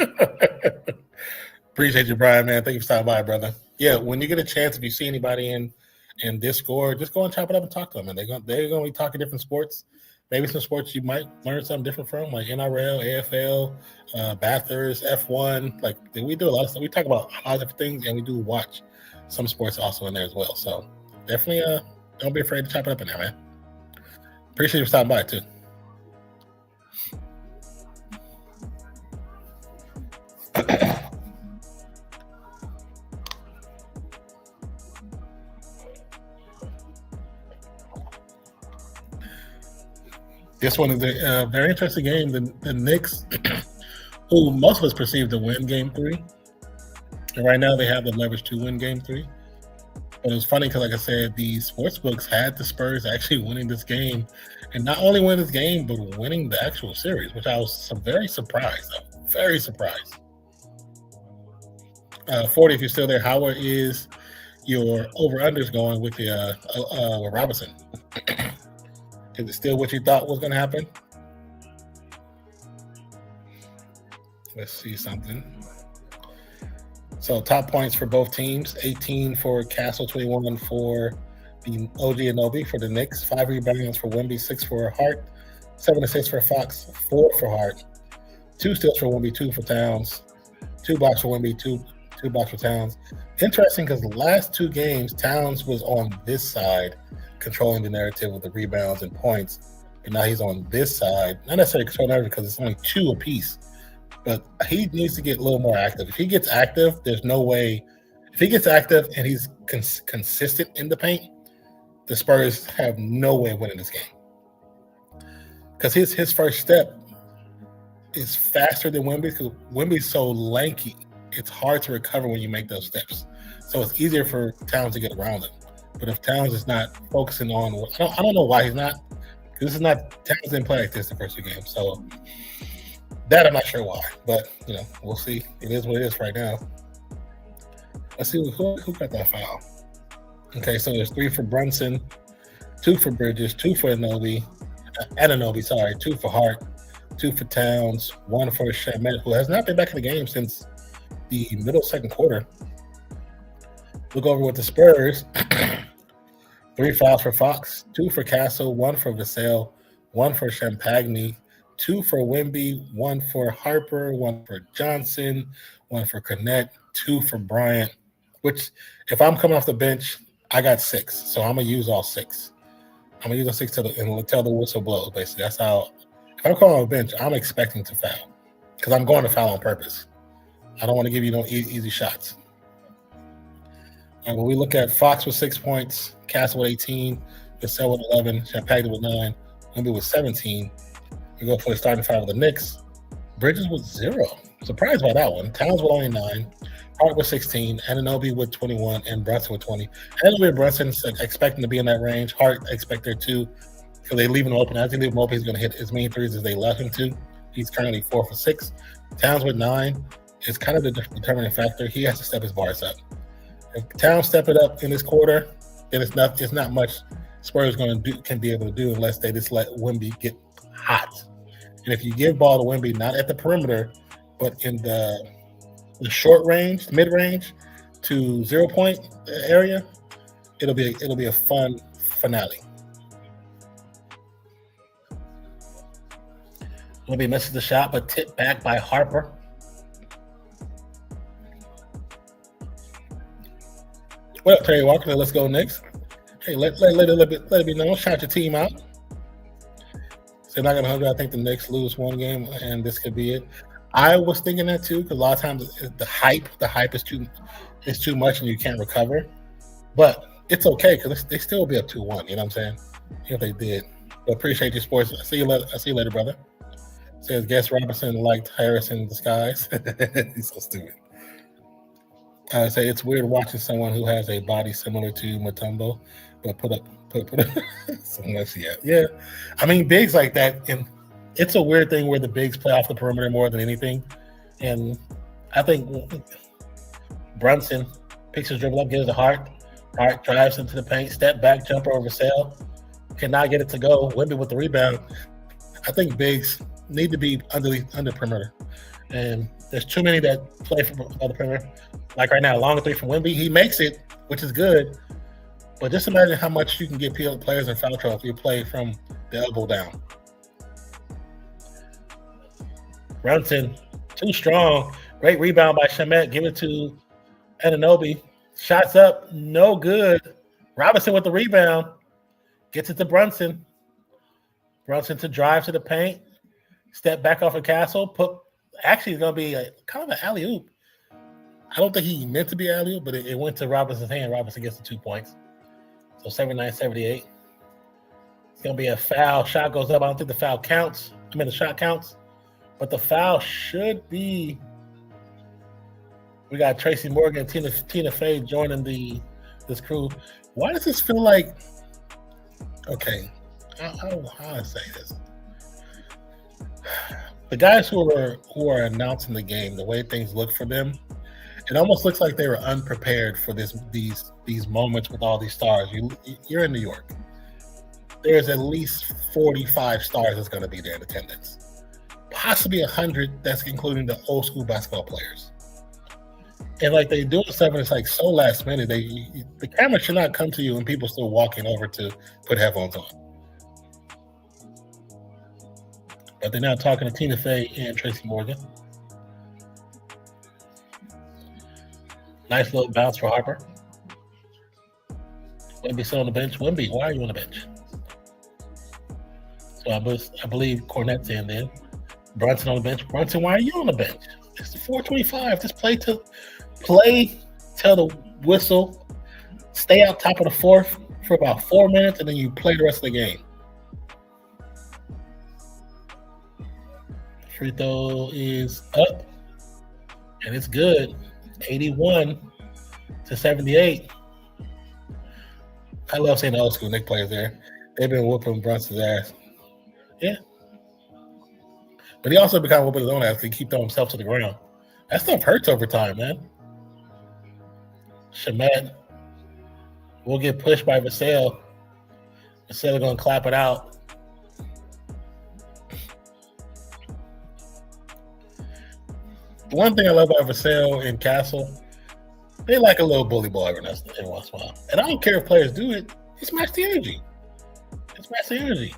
Appreciate you, Brian, man. Thank you for stopping by, brother. Yeah, when you get a chance, if you see anybody in Discord, just go and chop it up and talk to them. And they're going to be talking different sports. Maybe some sports you might learn something different from, like NRL, AFL, Bathurst, F1. We do a lot of stuff. We talk about a lot of different things, and we do watch some sports also in there as well. So definitely don't be afraid to chop it up in there, man. Appreciate you stopping by, too. This one is a very interesting game. The Knicks, who most of us perceive to win Game 3, and right now they have the leverage to win Game 3. But it was funny because, like I said, the sportsbooks had the Spurs actually winning this game, and not only win this game, but winning the actual series, which I was very surprised. Very surprised. 40, if you're still there, how is your over-unders going with with Robinson? Is it still what you thought was going to happen? Let's see something. So top points for both teams, 18 for Castle, 21 for the OG and Obi for the Knicks, 5 rebounds for Wemby, 6 for Hart, 7 assists for Fox, 4 for Hart, 2 steals for Wemby, 2 for Towns, 2 blocks for Wemby, 2 blocks for Towns. Interesting because the last 2 games, Towns was on this side, controlling the narrative with the rebounds and points. And now he's on this side, not necessarily controlling narrative because it's only 2 apiece. But he needs to get a little more active. If he gets active, there's no way. If he gets active and he's consistent in the paint, the Spurs have no way of winning this game. Because his first step is faster than Wemby, because Wemby's so lanky. It's hard to recover when you make those steps. So it's easier for Towns to get around him. But if Towns is not focusing on, I don't know why he's not. This is not, Towns didn't play like this the first 2 games. So that I'm not sure why. But, we'll see. It is what it is right now. Let's see who got that foul. Okay, so there's 3 for Brunson, 2 for Bridges, 2 for Anunoby, 2 for Hart, 2 for Towns, 1 for Shamet, who has not been back in the game since the middle second quarter. Look over with the Spurs. 3 fouls for Fox, 2 for Castle, 1 for Vassell, 1 for Champagne, 2 for Wemby, 1 for Harper, 1 for Johnson, 1 for Cornette, 2 for Bryant, which if I'm coming off the bench, I got 6. So I'm going to use all 6. I'm going to use all 6 until the whistle blows, basically. That's how, if I'm coming off the bench, I'm expecting to foul because I'm going to foul on purpose. I don't want to give you no easy shots. And when we look at Fox with 6 points, Castle with 18, Vassell with 11, Champagne with 9, Wemby with 17. We go for the starting 5 of the Knicks. Bridges with 0. Surprised by that one. Towns with only 9. Hart with 16. Anunoby with 21. And Brunson with 20. Anunoby and Brunson expecting to be in that range. Hart expect there too. Because they leave him open. As they leave him open, he's going to hit as many threes as they left him to. He's currently 4 for 6. Towns with 9 is kind of the determining factor. He has to step his bars up. If Towns step it up in this quarter, then it's not much Spurs can be able to do unless they just let Wemby get hot. And if you give ball to Wemby, not at the perimeter, but in the short range, mid range to 0 point area, it'll be a fun finale. Wemby misses the shot, but tipped back by Harper. What up, Terry Walker? Let's go next. Hey, let it be known. Shout your team out. So not gonna. I think the Knicks lose 1 game, and this could be it. I was thinking that too, because a lot of times the hype is too much, and you can't recover. But it's okay because they still will be up 2-1. You know what I'm saying? If they did. But appreciate your sports. I see you later, brother. Says guess Robinson liked Harris in disguise. He's so stupid. I say it's weird watching someone who has a body similar to Mutombo, but put up so much. Yeah. I mean, bigs like that, and it's a weird thing where the bigs play off the perimeter more than anything. And I think Brunson picks his dribble up, gives it to Hart. Hart drives into the paint, step back, jumper over Vassell. Cannot get it to go. Wemby with the rebound. I think bigs need to be under perimeter. And there's too many that play from the perimeter. Like right now, long 3 from Wemby. He makes it, which is good. But just imagine how much you can get players in foul trouble if you play from the elbow down. Brunson, too strong. Great rebound by Shamet. Give it to Anunoby. Shots up, no good. Robinson with the rebound. Gets it to Brunson. Brunson to drive to the paint. Step back off of Castle. Actually, it's going to be kind of an alley-oop. I don't think he meant to be alley-oop, but it went to Robinson's hand. Robinson gets the 2 points. So 79-78. It's going to be a foul. Shot goes up. I don't think the foul counts. The shot counts. But the foul should be. We got Tracy Morgan and Tina Fey joining this crew. Why does this feel like? Okay, how do I say this? The guys who are announcing the game, the way things look for them, it almost looks like they were unprepared for these moments with all these stars. You're in New York. There's at least 45 stars that's going to be there in attendance. Possibly 100, that's including the old school basketball players. And like they do stuff, and it's like so last minute. The camera should not come to you and people still walking over to put headphones on. But they're now talking to Tina Fey and Tracy Morgan. Nice little bounce for Harper. Wemby still on the bench. Wemby, why are you on the bench? So I believe Cornette's in then. Brunson on the bench. Brunson, why are you on the bench? It's 4:25. Just play till the whistle. Stay out top of the fourth for about 4 minutes, and then you play the rest of the game. Free throw is up, and it's good. 81-78. I love seeing the old school Knicks players there. They've been whooping Brunson's ass. Yeah. But he also become whooping his own ass to keep throwing himself to the ground. That stuff hurts over time, man. Shamet will get pushed by Vassell. Vassell going to clap it out. The one thing I love about Vassell and Castle, they like a little bully ball every once in a while. And I don't care if players do it. It's match the energy. It's match the energy.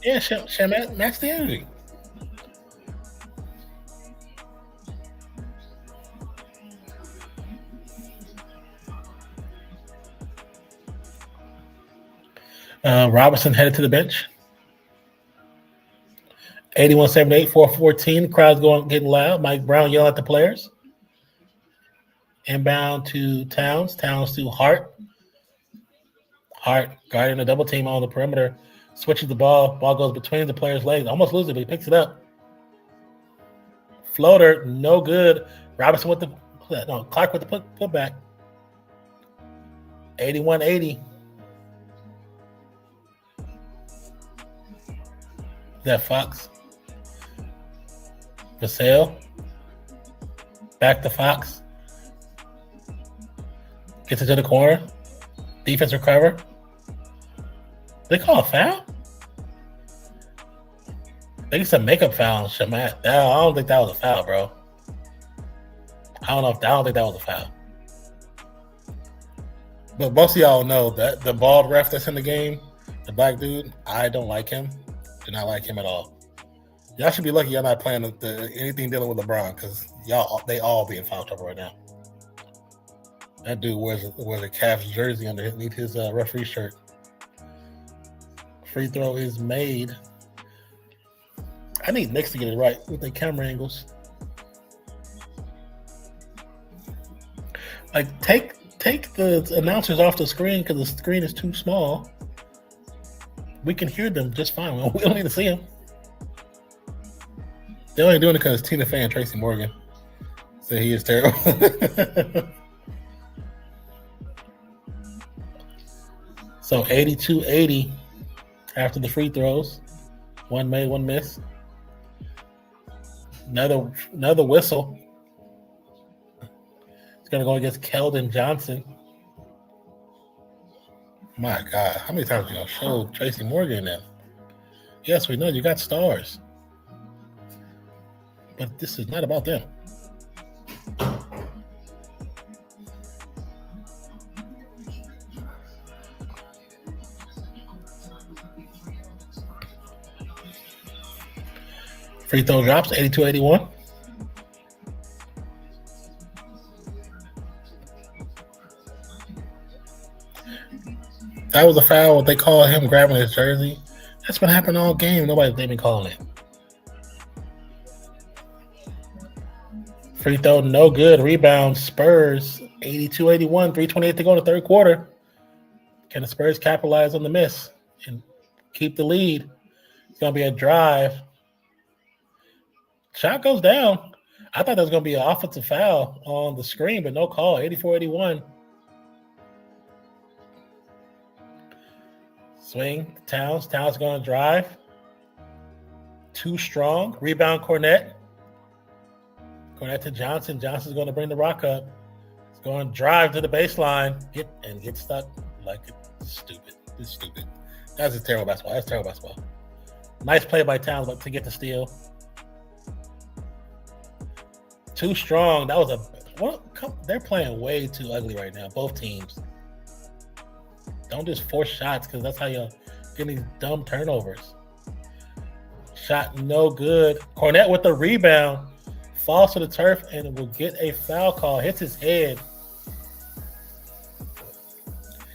Yeah, Shamet, match the energy. Robinson headed to the bench. 81-78, 4-14. Crowd's getting loud. Mike Brown yelling at the players. Inbound to Towns. Towns to Hart. Hart guarding a double team on the perimeter. Switches the ball. Ball goes between the player's legs. Almost loses it, but he picks it up. Floater, no good. Robinson with Clark with the putback. 81-80. Is that Fox? Vassell. Back to Fox. Gets it to the corner. Defense recover. They call a foul? I think it's a makeup foul on Shamet. I don't think that was a foul, bro. I don't think that was a foul. But most of y'all know that the bald ref that's in the game, the black dude, I don't like him. Do not like him at all. Y'all should be lucky y'all not playing anything dealing with LeBron, because they all being foul trouble right now. That dude wears a Cavs jersey underneath his referee shirt. Free throw is made. I need Knicks to get it right with the camera angles. Like, take the announcers off the screen because the screen is too small. We can hear them just fine. We don't need to see them. They're only doing it because Tina Fey and Tracy Morgan say he is terrible. So 82-80 after the free throws. One made, one missed. Another whistle. It's going to go against Keldon Johnson. My God, how many times are you going to show Tracy Morgan now? Yes, we know you got stars. But this is not about them. Free throw drops, 82-81. That was a foul. They call him grabbing his jersey. That's been happening all game. They've been calling it. Free throw, no good. Rebound, Spurs, 82-81. 3:28 to go in the third quarter. Can the Spurs capitalize on the miss and keep the lead? It's going to be a drive. Shot goes down. I thought there was going to be an offensive foul on the screen, but no call. 84-81. Swing. Towns going to drive. Too strong. Rebound, Cornette. Cornette to Johnson. Johnson's going to bring the rock up. It's going to drive to the baseline. Get stuck like it's stupid. It's stupid. That's a terrible basketball. That's terrible basketball. Nice play by Towns, but to get the steal. Too strong. That was they're playing way too ugly right now, both teams. Don't just force shots because that's how you get these dumb turnovers. Shot no good. Cornette with the rebound. Falls to the turf and will get a foul call. Hits his head.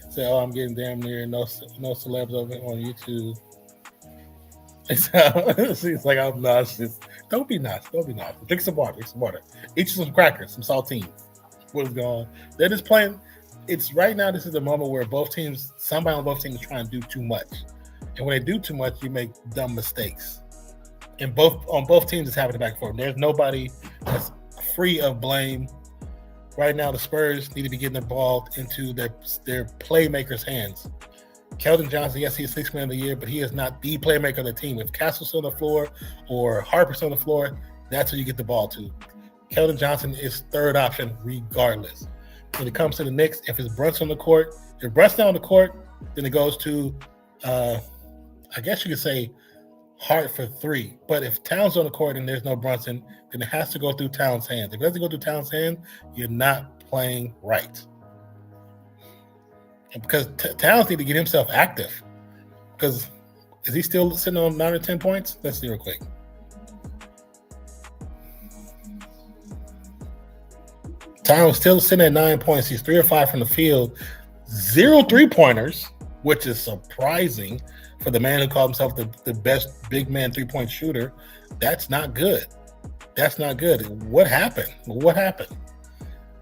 Say, oh, I'm getting damn near no celebs over on YouTube. It's like, I'm not. Don't be nice. Don't be nice. Drink some water. Eat you some crackers, some saltines. What is going on? They're just playing. It's right now. This is the moment where somebody on both teams is trying to do too much. And when they do too much, you make dumb mistakes. And on both teams, it's happening back and forth. There's nobody that's free of blame. Right now, the Spurs need to be getting the ball into their playmakers' hands. Keldon Johnson, yes, he's Sixth Man of the Year, but he is not the playmaker of the team. If Castle's on the floor or Harper's on the floor, that's who you get the ball to. Keldon Johnson is third option regardless. When it comes to the Knicks, if it's Brunson on the court, if Brunson on the court, then it goes to, I guess you could say, Hart for three. But if Towns on the court and there's no Brunson, then it has to go through Towns' hands. If it doesn't go through Towns' hands, you're not playing right. And because Towns need to get himself active. Because is he still sitting on 9 or 10 points? Let's see real quick. Towns still sitting at 9 points. He's 3 or 5 from the field. 0 3-pointers, which is surprising for the man who called himself the best big man 3-point shooter. That's not good. That's not good. What happened?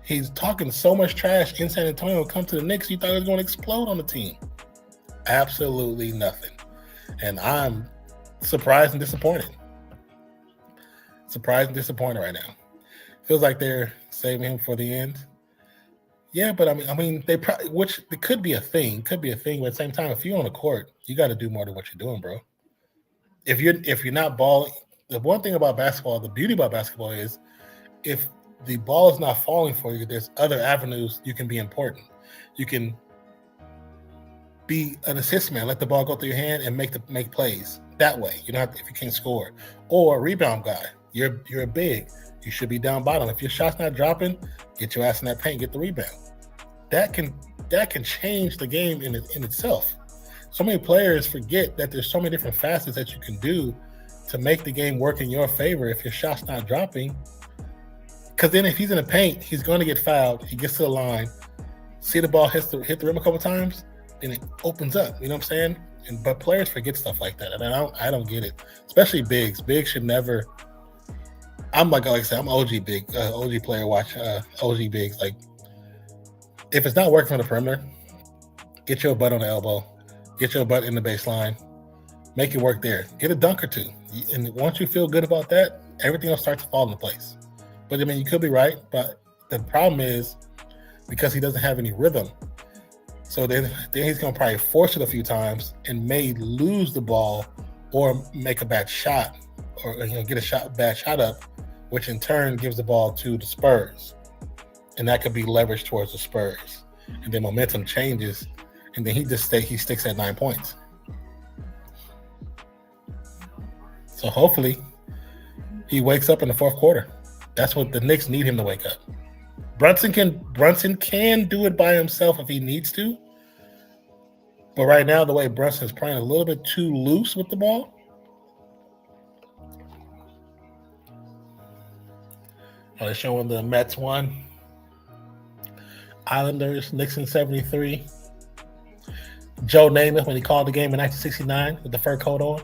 He's talking so much trash in San Antonio. Come to the Knicks, you thought he was going to explode on the team. Absolutely nothing. And I'm surprised and disappointed. Right now. Feels like they're saving him for the end. Yeah, but I mean, they probably, which it could be a thing, but at the same time, if you're on the court, you got to do more than what you're doing, bro. If you're not balling, the one thing about basketball, the beauty about basketball is, if the ball is not falling for you, there's other avenues you can be important. You can be an assist man, let the ball go through your hand and make plays that way. You don't have to, if you can't score, or a rebound guy. You're a big. You should be down bottom. If your shot's not dropping, get your ass in that paint, get the rebound. That can change the game in itself. So many players forget that there's so many different facets that you can do to make the game work in your favor if your shot's not dropping. Because then if he's in the paint, he's going to get fouled. He gets to the line, see the ball hit the rim a couple times, then it opens up. You know what I'm saying? But players forget stuff like that, and I don't get it. Especially bigs. Bigs should never. I'm like I said, I'm OG big, OG player. Watch OG bigs. Like, if it's not working from the perimeter, get your butt on the elbow, get your butt in the baseline, make it work there. Get a dunk or two, and once you feel good about that, everything else starts to fall into place. But I mean, you could be right, but the problem is because he doesn't have any rhythm. So then he's going to probably force it a few times and may lose the ball or make a bad shot, or get a bad shot up, which in turn gives the ball to the Spurs. And that could be leveraged towards the Spurs. And then momentum changes, and then he sticks at 9 points. So hopefully he wakes up in the fourth quarter. That's what the Knicks need him to wake up. Brunson can do it by himself if he needs to. But right now, the way Brunson's playing a little bit too loose with the ball. They're showing the Mets won. Islanders, Knicks in 73. Joe Namath, when he called the game in 1969 with the fur coat on.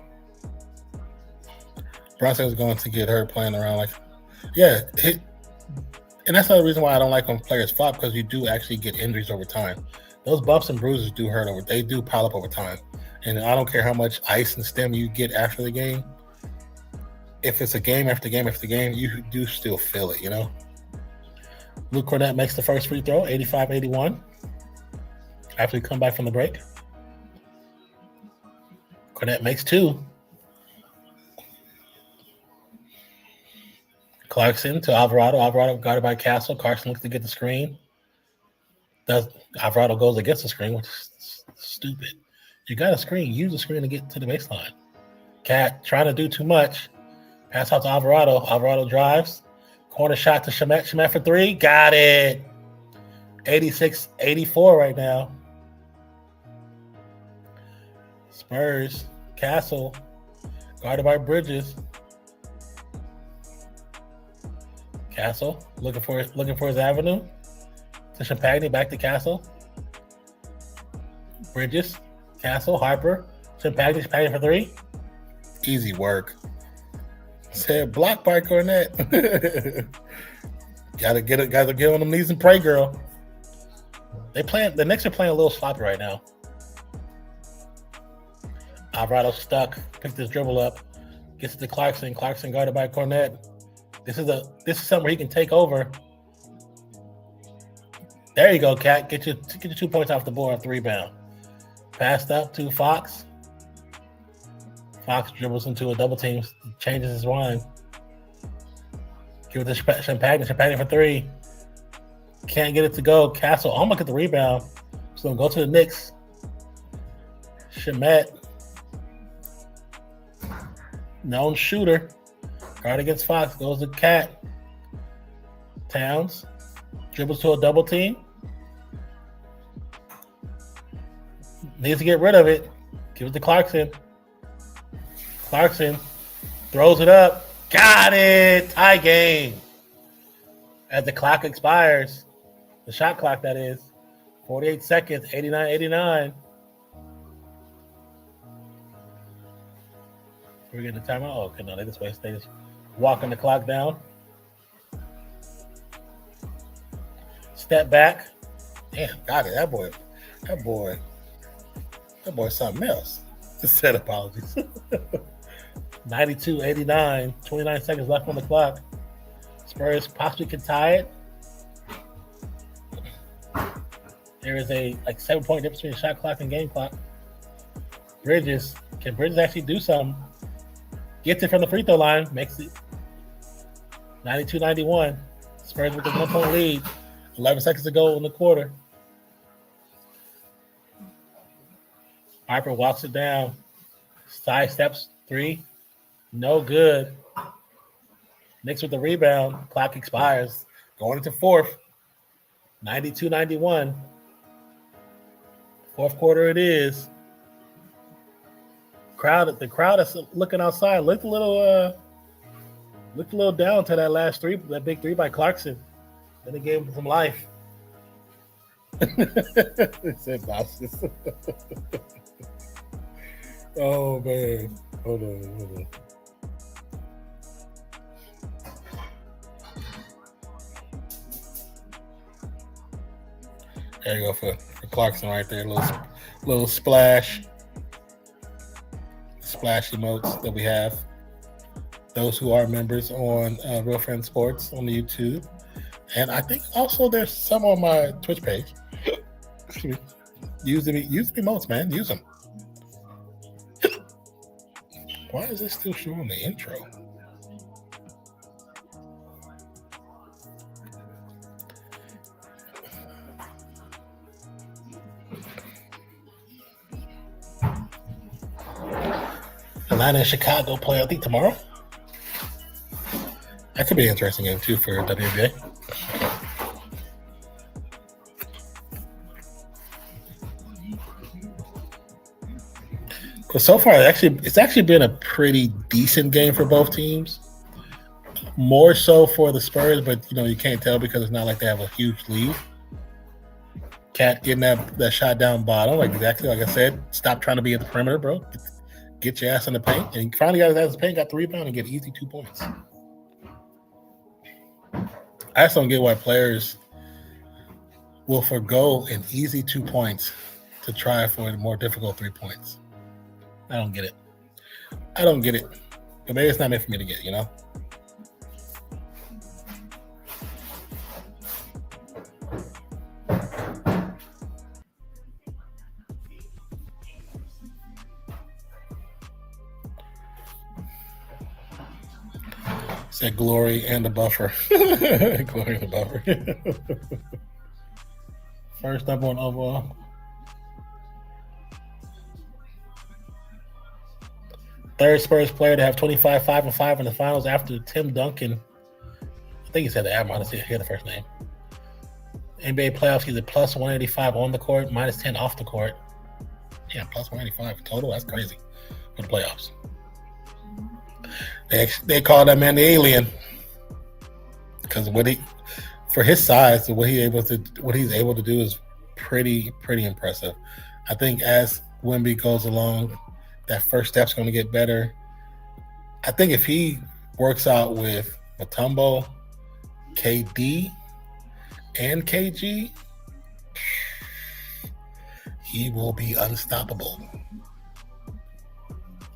Brunson is going to get hurt playing around and that's another reason why I don't like when players flop, because you do actually get injuries over time. Those bumps and bruises do hurt they do pile up over time. And I don't care how much ice and stem you get after the game. If it's a game after game after game, you do still feel it, Luke Cornette makes the first free throw, 85-81, after we come back from the break. Cornette makes 2. Clarkson to Alvarado. Alvarado guarded by Castle. Carson looks to get the screen. Alvarado goes against the screen, which is stupid. You got a screen. Use the screen to get to the baseline. Cat trying to do too much. Pass out to Alvarado. Alvarado drives. Corner shot to Shamet. Shamet for 3. Got it. 86-84 right now. Spurs, Castle, guarded by Bridges. Castle looking for his avenue. To Champagne, back to Castle. Bridges, Castle, Harper, Champagne for three. Easy work. Said block by Cornette. Gotta get on them knees and pray, girl. The Knicks are playing a little sloppy right now. Alvarado stuck, picked his dribble up, gets to Clarkson. Clarkson guarded by Cornette. This is something where he can take over. There you go, Cat. Get your 2 points off the board off the rebound. Passed up to Fox. Fox dribbles into a double team, changes his line. Give it to Champagne for three. Can't get it to go. Castle almost get the rebound. So go to the Knicks. Shamet. Known shooter. Guard against Fox. Goes to Cat. Towns. Dribbles to a double team. Needs to get rid of it. Give it to Clarkson. Clarkson throws it up. Got it. Tie game. As the clock expires. The shot clock, that is. 48 seconds. 89-89. We're getting the timeout. Oh, okay, no, they just walking the clock down. Step back. Damn, got it. That boy, something else. Just said apologies. 92-89. 29 seconds left on the clock. Spurs possibly can tie it. There is a 7-point difference between shot clock and game clock. Bridges. Can Bridges actually do something? Gets it from the free throw line. Makes it 92-91. Spurs with a 1-point lead. 11 seconds to go in the quarter. Harper walks it down. Side steps three. No good. Knicks with the rebound. Clock expires. Going into fourth. 92-91. Fourth quarter it is. The crowd is looking outside. Looked a little down to that last three, that big three by Clarkson. Then it gave him some life. Said bosses. Oh man. Hold on. There you go for Clarkson right there. Little splash. Splash emotes that we have. Those who are members on Real Friends Sports on the YouTube. And I think also there's some on my Twitch page. Use the emotes, man. Use them. Why is this still showing the intro? Atlanta and Chicago play, I think, tomorrow. That could be an interesting game, too, for WNBA. But so far, it's actually been a pretty decent game for both teams. More so for the Spurs, but, you can't tell because it's not like they have a huge lead. Cat getting that shot down bottom, exactly like I said. Stop trying to be at the perimeter, bro. Get your ass in the paint. And he finally got his ass in the paint, got the rebound, and get easy 2 points. I just don't get why players will forego an easy 2 points to try for a more difficult 3 points. I don't get it. But maybe it's not meant for me to get, Said Glory and the buffer. Glory and the buffer. First number one overall. Third Spurs player to have 25, 5 and 5 in the finals after Tim Duncan. I think he said the Admiral. I hear the first name. NBA playoffs, he's a plus 185 on the court, minus 10 off the court. Yeah, plus 185 total. That's crazy for the playoffs. They call that man the alien because for his size, what he's able to do is pretty impressive. I think as Wemby goes along, that first step's going to get better. I think if he works out with Mutombo, KD, and KG, he will be unstoppable.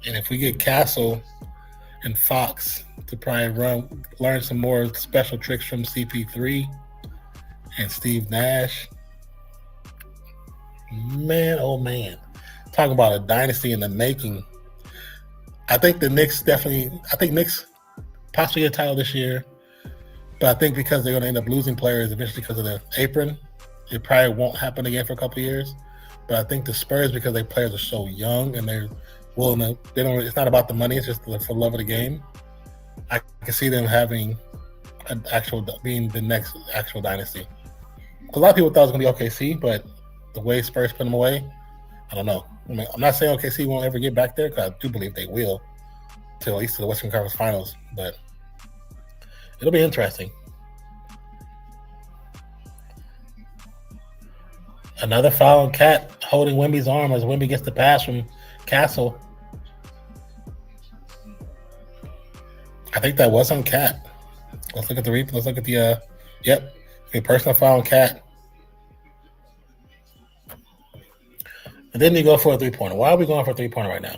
And if we get Castle and Fox to probably learn some more special tricks from CP3 and Steve Nash, man, oh man, talking about a dynasty in the making. I think the Knicks Knicks possibly get a title this year, but I think because they're going to end up losing players eventually because of the apron, it probably won't happen again for a couple of years. But I think the Spurs, because their players are so young and they're willing to, it's not about the money, it's just for the love of the game. I can see them having being the next actual dynasty. A lot of people thought it was going to be OKC, but the way Spurs put them away, I don't know. I mean, I'm not saying OKC won't ever get back there, because I do believe they will, at least to the Western Conference Finals. But it'll be interesting. Another foul on Cat holding Wemby's arm as Wemby gets the pass from Castle. I think that was on Cat. Let's look at the replay. Let's look at the yep. A personal foul on Cat. And then you go for a 3-pointer. Why are we going for a 3-pointer right now?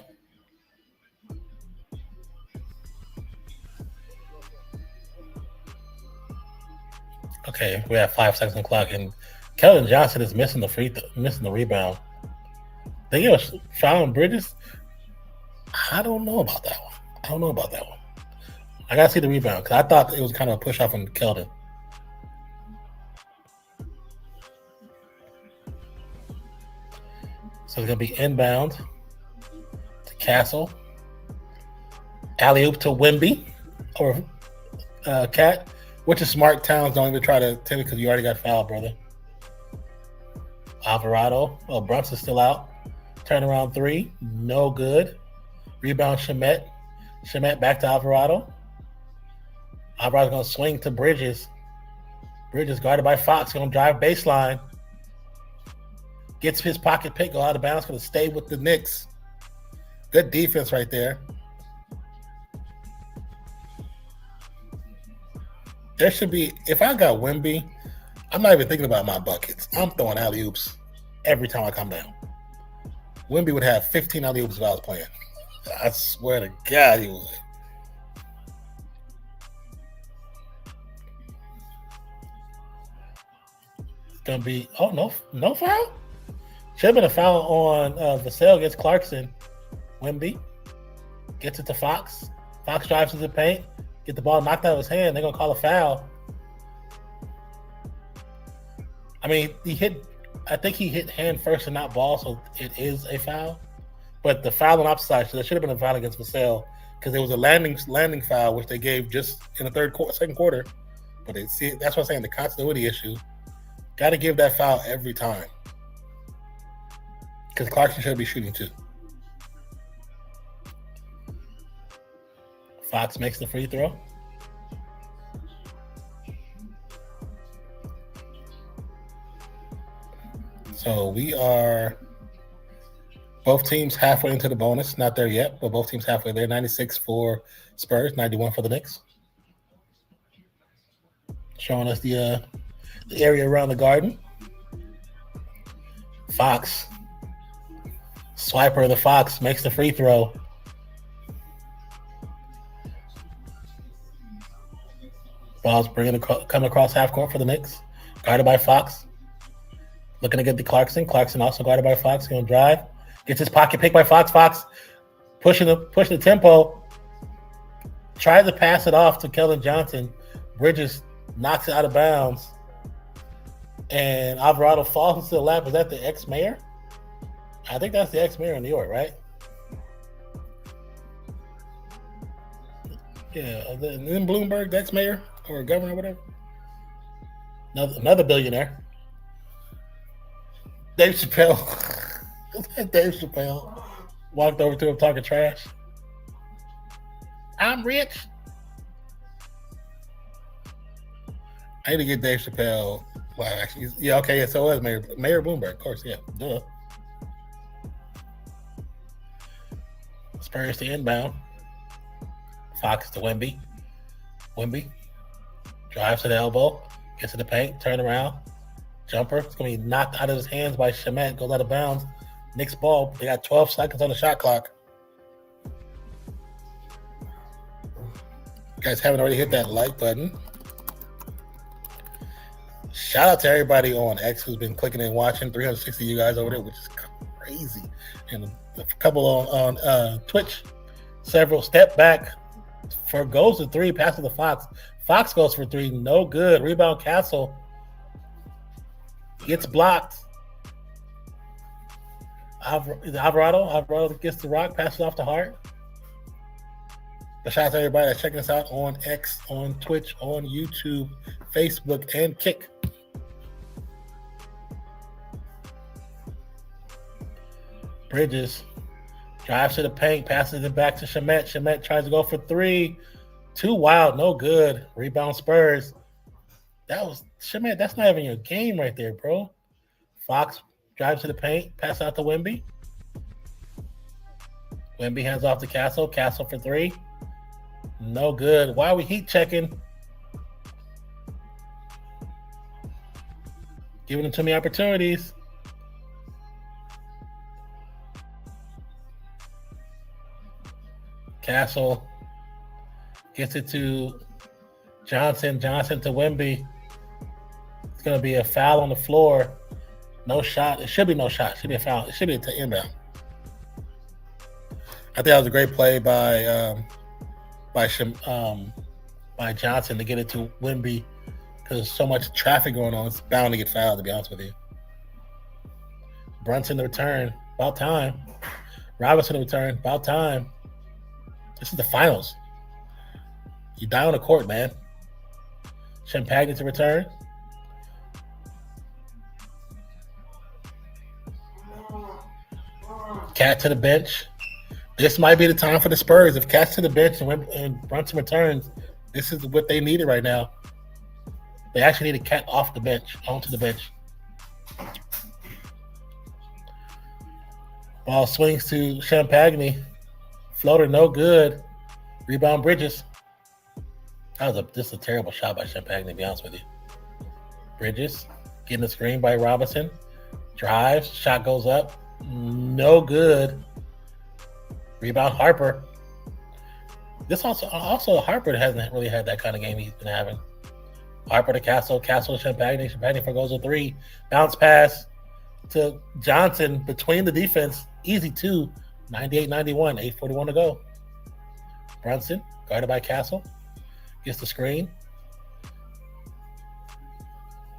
Okay, we have 5 seconds on the clock, and Keldon Johnson is missing the rebound. They give us foul on Bridges. I don't know about that one. I gotta see the rebound because I thought it was kind of a push off on Keldon. So it's gonna be inbound to Castle. Alley-oop to Wemby or Cat, which is smart. Towns don't even try to tell me because you already got fouled, brother. Alvarado. Oh, Brunson's still out. Turnaround 3. No good. Rebound Shamet. Shamet back to Alvarado. Alvarado's going to swing to Bridges. Bridges guarded by Fox. Going to drive baseline. Gets his pocket pick. Go out of bounds. Going to stay with the Knicks. Good defense right there. There should be, if I got Wemby, I'm not even thinking about my buckets. I'm throwing alley-oops every time I come down. Wemby would have 15 alley-oops if I was playing. I swear to God he would. It's going to be, no foul? Should have been a foul on Vassell against Clarkson. Wemby gets it to Fox. Fox drives to the paint. Get the ball knocked out of his hand. They're going to call a foul. I mean, I think he hit hand first and not ball, so it is a foul. But the foul on opposite side, so there should have been a foul against Vassell because there was a landing foul, which they gave just in the second quarter. But that's what I'm saying, the continuity issue. Got to give that foul every time because Clarkson should be shooting too. Fox makes the free throw. So we are both teams halfway into the bonus. Not there yet, but both teams halfway there. 96 for Spurs, 91 for the Knicks. Showing us the area around the Garden. Fox. Swiper of the Fox makes the free throw. Ball's coming across half court for the Knicks. Guarded by Fox. Looking to get to Clarkson. Clarkson also guarded by Fox. Going to drive. Gets his pocket picked by Fox. Fox pushing the tempo. Tries to pass it off to Keldon Johnson. Bridges knocks it out of bounds. And Alvarado falls into the lap. Is that the ex-mayor? I think that's the ex-mayor in New York, right? Yeah. Then Bloomberg, the ex-mayor or governor or whatever. Another billionaire. Dave Chappelle. Dave Chappelle walked over to him talking trash. I'm rich. I need to get Dave Chappelle. Well, actually, yeah, okay, yeah, so it was Mayor Bloomberg, of course, yeah, duh. Spurs to inbound. Fox to Wemby. Wemby drives to the elbow, gets to the paint, turn around, jumper. It's going to be knocked out of his hands by Shamet, goes out of bounds. Knicks ball. They got 12 seconds on the shot clock. You guys haven't already hit that like button. Shout out to everybody on X who's been clicking and watching. 360 of you guys over there, which is crazy. And a couple on Twitch. Several step back for goes to three, passes to Fox. Fox goes for three, no good. Rebound Castle gets blocked. Alvarado gets the rock, passes off to Hart. But shout out to everybody that's checking us out on X, on Twitch, on YouTube, Facebook, and Kick. Bridges drives to the paint, passes it back to Shamet. Shamet tries to go for three. Too wild, no good. Rebound Spurs. That was Shamet. That's not even your game right there, bro. Fox drives to the paint, pass out to Wemby. Wemby hands off to Castle. Castle for three. No good. Why are we heat checking? Giving them too many opportunities. Castle gets it to Johnson. Johnson to Wemby. It's going to be a foul on the floor. No shot. It should be no shot. It should be a foul. It should be an inbound. I think that was a great play by Johnson to get it to Wemby because there's so much traffic going on. It's bound to get fouled, to be honest with you. Brunson to return. About time. Robinson to return. About time. This is the finals. You die on the court, man. Champagne to return. Cat to the bench. This might be the time for the Spurs. If Cat's to the bench and Brunson returns, this is what they needed right now. They actually need a Cat off the bench, onto the bench. Ball swings to Champagne. Floater, no good. Rebound Bridges. That was just a terrible shot by Champagne, to be honest with you. Bridges getting the screen by Robinson. Drives, shot goes up. No good. Rebound Harper. This also Harper hasn't really had that kind of game he's been having. Harper to Castle. Castle to Champagne. Champagne goes a three. Bounce pass to Johnson between the defense. Easy two. 98-91, 8:41 to go. Brunson, guarded by Castle, gets the screen.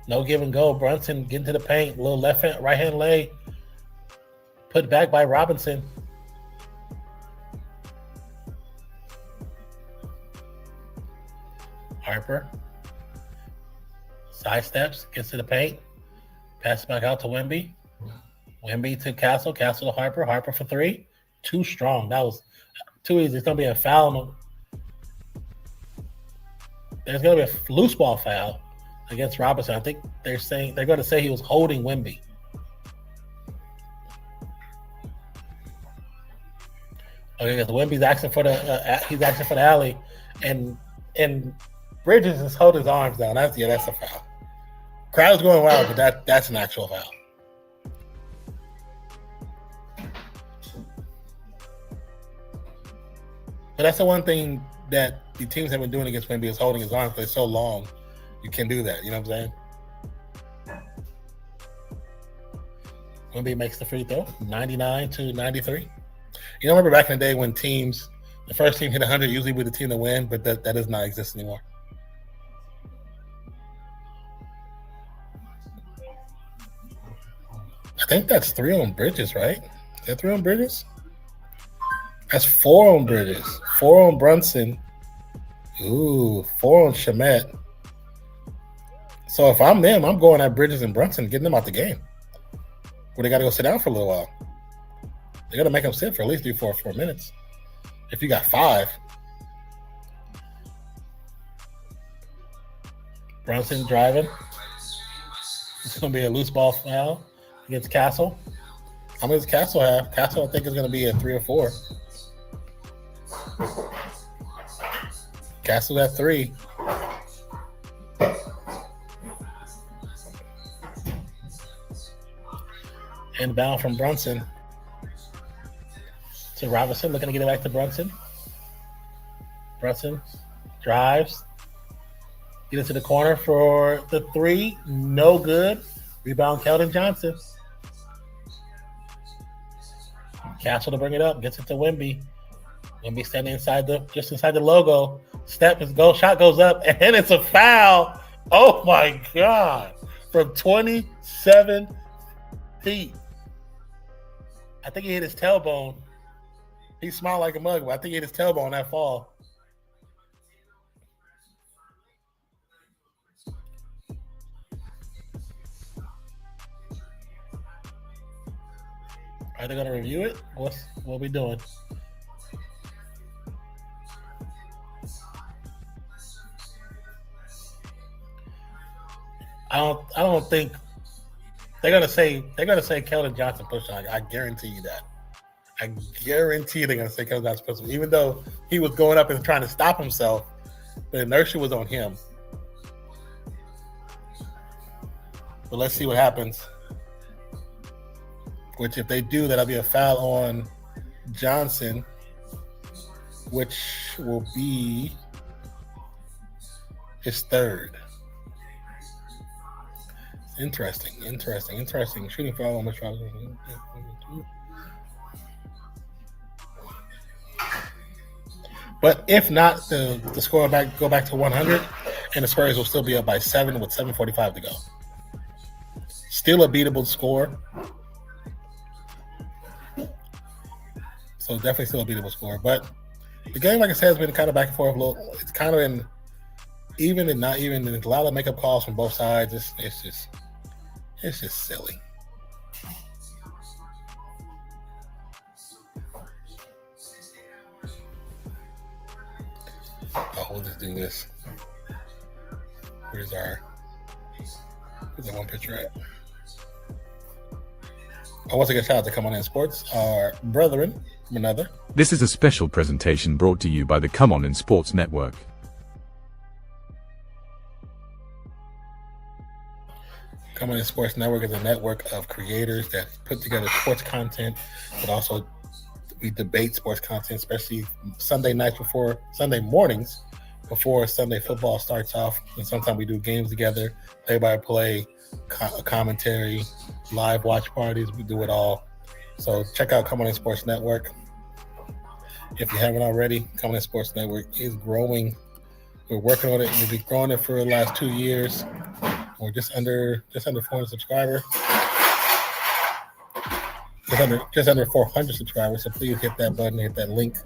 No give and go. Brunson getting to the paint. Little left hand, right hand lay. Put back by Robinson. Harper sidesteps, gets to the paint. Passes back out to Wemby. Wemby to Castle. Castle to Harper. Harper for three. Too strong. That was too easy. It's going to be a foul. There's going to be a loose ball foul against Robinson. I think they're going to say he was holding Wemby. Okay, because Wemby's asking for the alley, and Bridges is holding his arms down. That's a foul. Crowd's going wild, but that's an actual foul. But that's the one thing that the teams have been doing against Wemby is holding his arms because it's so long. You can do that. You know what I'm saying? Wemby makes the free throw, 99-93. You know, remember back in the day when the first team hit 100 usually with the team to win, but that does not exist anymore. I think that's 3 on Bridges, right? Is that 3 on Bridges? That's 4 on Bridges. 4 on Brunson. Ooh, 4 on Shamet. So if I'm them, I'm going at Bridges and Brunson, getting them out the game. Where they got to go sit down for a little while. They're gonna make him sit for at least 4 minutes. If you got 5. Brunson driving. It's gonna be a loose ball foul against Castle. How many does Castle have? Castle, I think, is gonna be a 3 or 4. Castle at 3. Inbound from Brunson to Robinson, looking to get it back to Brunson. Brunson drives, get into the corner for the 3, no good. Rebound, Keldon Johnson. Castle to bring it up, gets it to Wemby. Wemby standing just inside the logo. Shot goes up, and it's a foul. Oh my God! From 27 feet. I think he hit his tailbone. He smiled like a mug, but I think he hit his tailbone that fall. Are they going to review it? What are we doing? I don't think they're gonna say Keldon Johnson pushed on. I guarantee you that. I guarantee they're gonna say Keldon Johnson pushed on, even though he was going up and trying to stop himself. The inertia was on him. But let's see what happens. Which, if they do, that'll be a foul on Johnson, which will be his 3rd. Interesting. Shooting foul on the foul. But if not, the score go back to 100, and the Spurs will still be up by 7 with 7:45 to go. Still a beatable score. So definitely still a beatable score. But the game, like I said, has been kind of back and forth a little. It's kind of been even and not even. There's a lot of makeup calls from both sides. It's just silly. Oh, we'll just do this. Where's that one picture at? Once again, shout out to Come On In Sports, our brethren from another. This is a special presentation brought to you by the Come On In Sports Network. Come On In Sports Network is a network of creators that put together sports content, but also we debate sports content, especially Sunday mornings before Sunday football starts off. And sometimes we do games together, play-by-play, commentary, live watch parties. We do it all. So check out Come On In Sports Network. If you haven't already, Come On In Sports Network is growing. We're working on it. We've been growing it for the last 2 years. We're just under 400 subscribers. Just under 400 subscribers. So please hit that button, hit that link,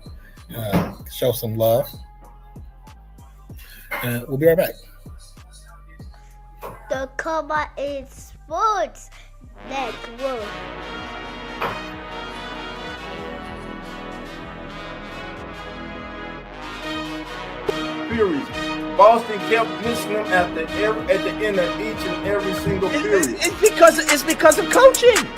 show some love. And we'll be right back. The Come On In Sports Network. Periods. Boston kept missing them at the end of each and every single period. It's because of coaching.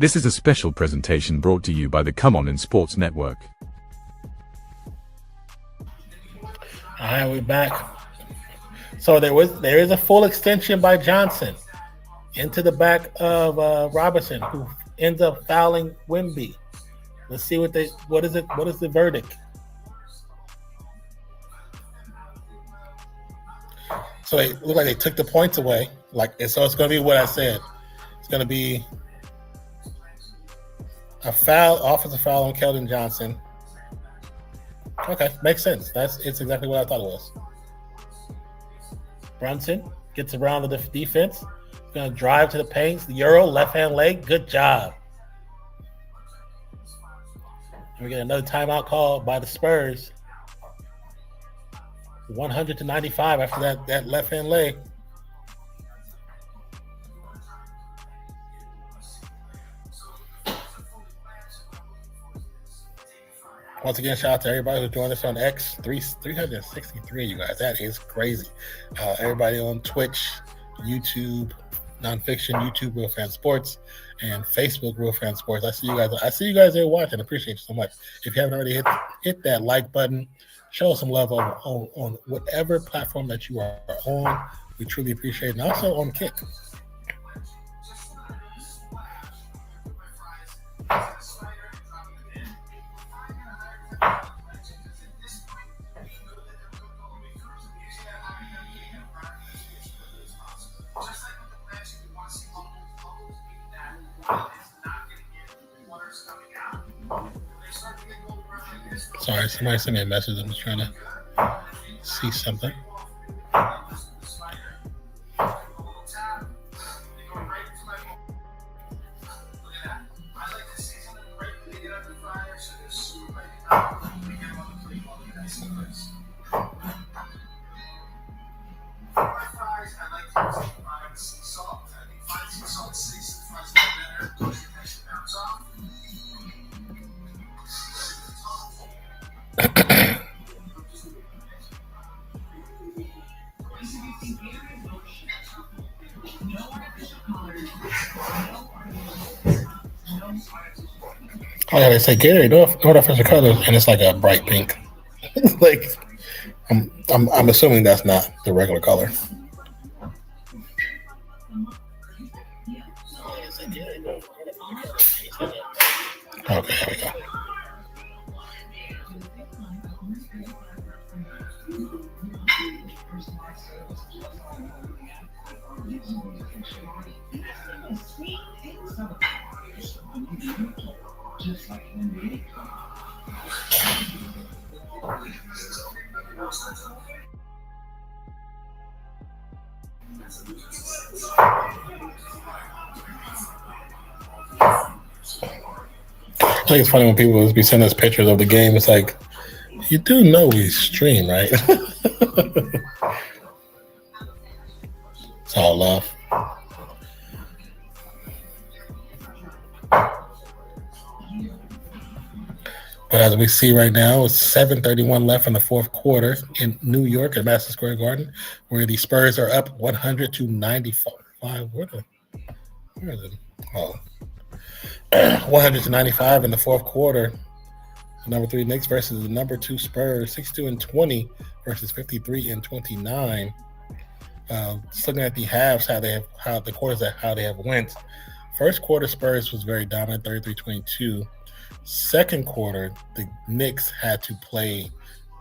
This is a special presentation brought to you by the Come On In Sports Network. All right, we're back. So there is a full extension by Johnson into the back of Robinson, who ends up fouling Wemby. Let's see what is the verdict? So it looked like they took the points away. So it's going to be what I said. It's going to be a foul, offensive foul on Keldon Johnson. Okay, makes sense. It's exactly what I thought it was. Brunson gets around the defense. Going to drive to the paint. The Euro, left-hand leg. Good job. And we get another timeout call by the Spurs. 100-95 after that left-hand leg. Once again, shout out to everybody who joined us on X. 363, you guys. That is crazy. Everybody on Twitch, YouTube, Nonfiction, YouTube, Real Fan Sports, and Facebook, Real Fan Sports. I see you guys there watching. Appreciate you so much. If you haven't already hit that like button, show us some love on whatever platform that you are on. We truly appreciate it. And also on Kick. Sorry, somebody sent me a message. I'm just trying to see something. Oh yeah, they say Gary, no official color, and it's like a bright pink. Like I'm assuming that's not the regular color. Okay, here we go. I think it's funny when people be sending us pictures of the game. It's like, you do know we stream, right? It's all love. But as we see right now, it's 7:31 left in the fourth quarter in New York at Madison Square Garden, where the Spurs are up 100-95. Where is it? Oh. 100-95 in the fourth quarter. Number 3 Knicks versus the number 2 Spurs, 62-20 versus 53-29. Just looking at the halves, how they have went. First quarter Spurs was very dominant, 33-22. Second quarter, the Knicks had to play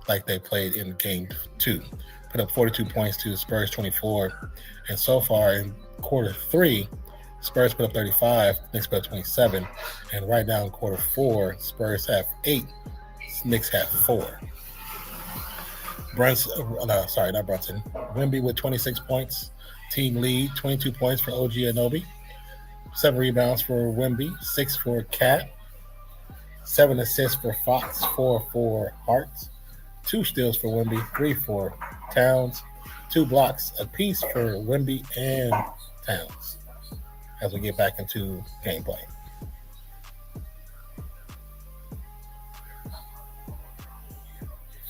like they played in game 2. Put up 42 points to the Spurs 24. And so far in quarter 3, Spurs put up 35, Knicks put up 27. And right now in quarter 4, Spurs have 8, Knicks have 4. Not Brunson. Wemby with 26 points. Team lead, 22 points for OG Anunoby. 7 rebounds for Wemby, 6 for Cat. 7 assists for Fox, 4 for Hart. 2 steals for Wemby, 3 for Towns. 2 blocks apiece for Wemby and Towns as we get back into gameplay.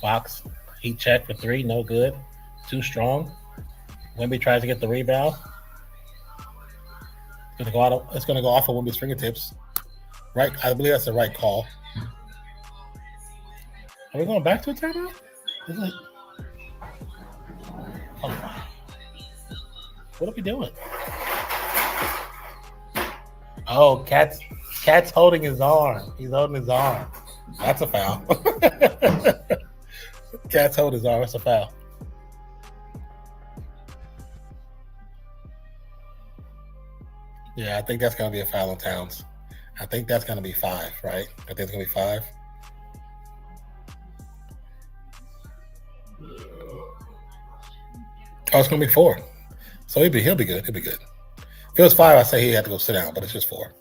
Fox, heat check for 3, no good. Too strong. Wemby tries to get the rebound. It's going to go off of Wemby's fingertips. Right, I believe that's the right call. Are we going back to a timeout? Is it? Oh. What are we doing? Oh, Cat's holding his arm. He's holding his arm. That's a foul. Cat's holding his arm. That's a foul. Yeah, I think that's going to be a foul on Towns. I think that's going to be 5, right? I think it's going to be 5. Oh, it's gonna be 4. So he'll be good. He'll be good. If it was 5, I'd say he had to go sit down, but it's just 4.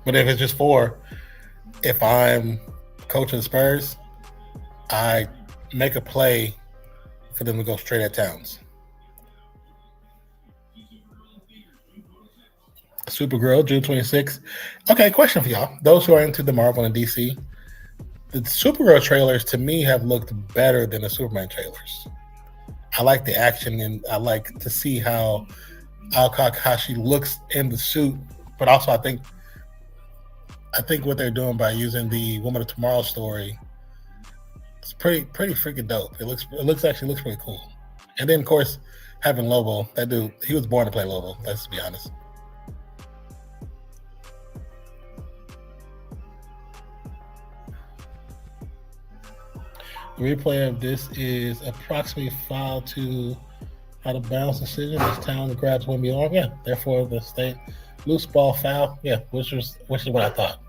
But if it's just 4, if I'm coaching the Spurs, I make a play for them to go straight at Towns. Supergirl, June 26th. Okay, question for y'all. Those who are into the Marvel and DC, the Supergirl trailers to me have looked better than the Superman trailers. I like the action and I like to see how Alcock, how she looks in the suit, but also I think what they're doing by using the Woman of Tomorrow story, it's pretty freaking dope. It looks pretty cool. And then of course having Lobo, that dude, he was born to play Lobo. Let's be honest. The replay of this is approximately foul to out of bounds decision. This Town grabs Wemby arm. Yeah, therefore the state loose ball foul. Yeah, which is what I thought.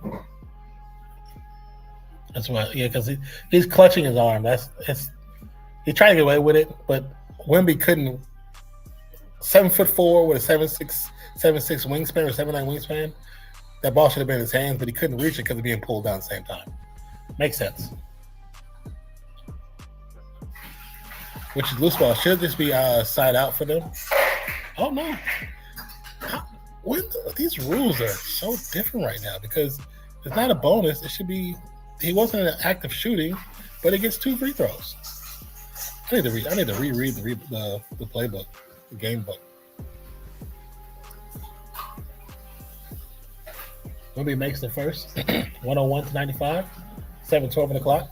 That's what. Yeah, because he's clutching his arm. He tried to get away with it, but Wemby couldn't. 7'4" with a 7'6" wingspan or 7'9" wingspan. That ball should have been in his hands, but he couldn't reach it because of being pulled down at the same time. Makes sense. Which is loose ball. Should just be side out for them. Oh no! These rules are so different right now because it's not a bonus. It should be. He wasn't an active shooting, but it gets 2 free throws. I need to reread the playbook, the game book. Wemby makes the first 101-95, 7:12 on the clock.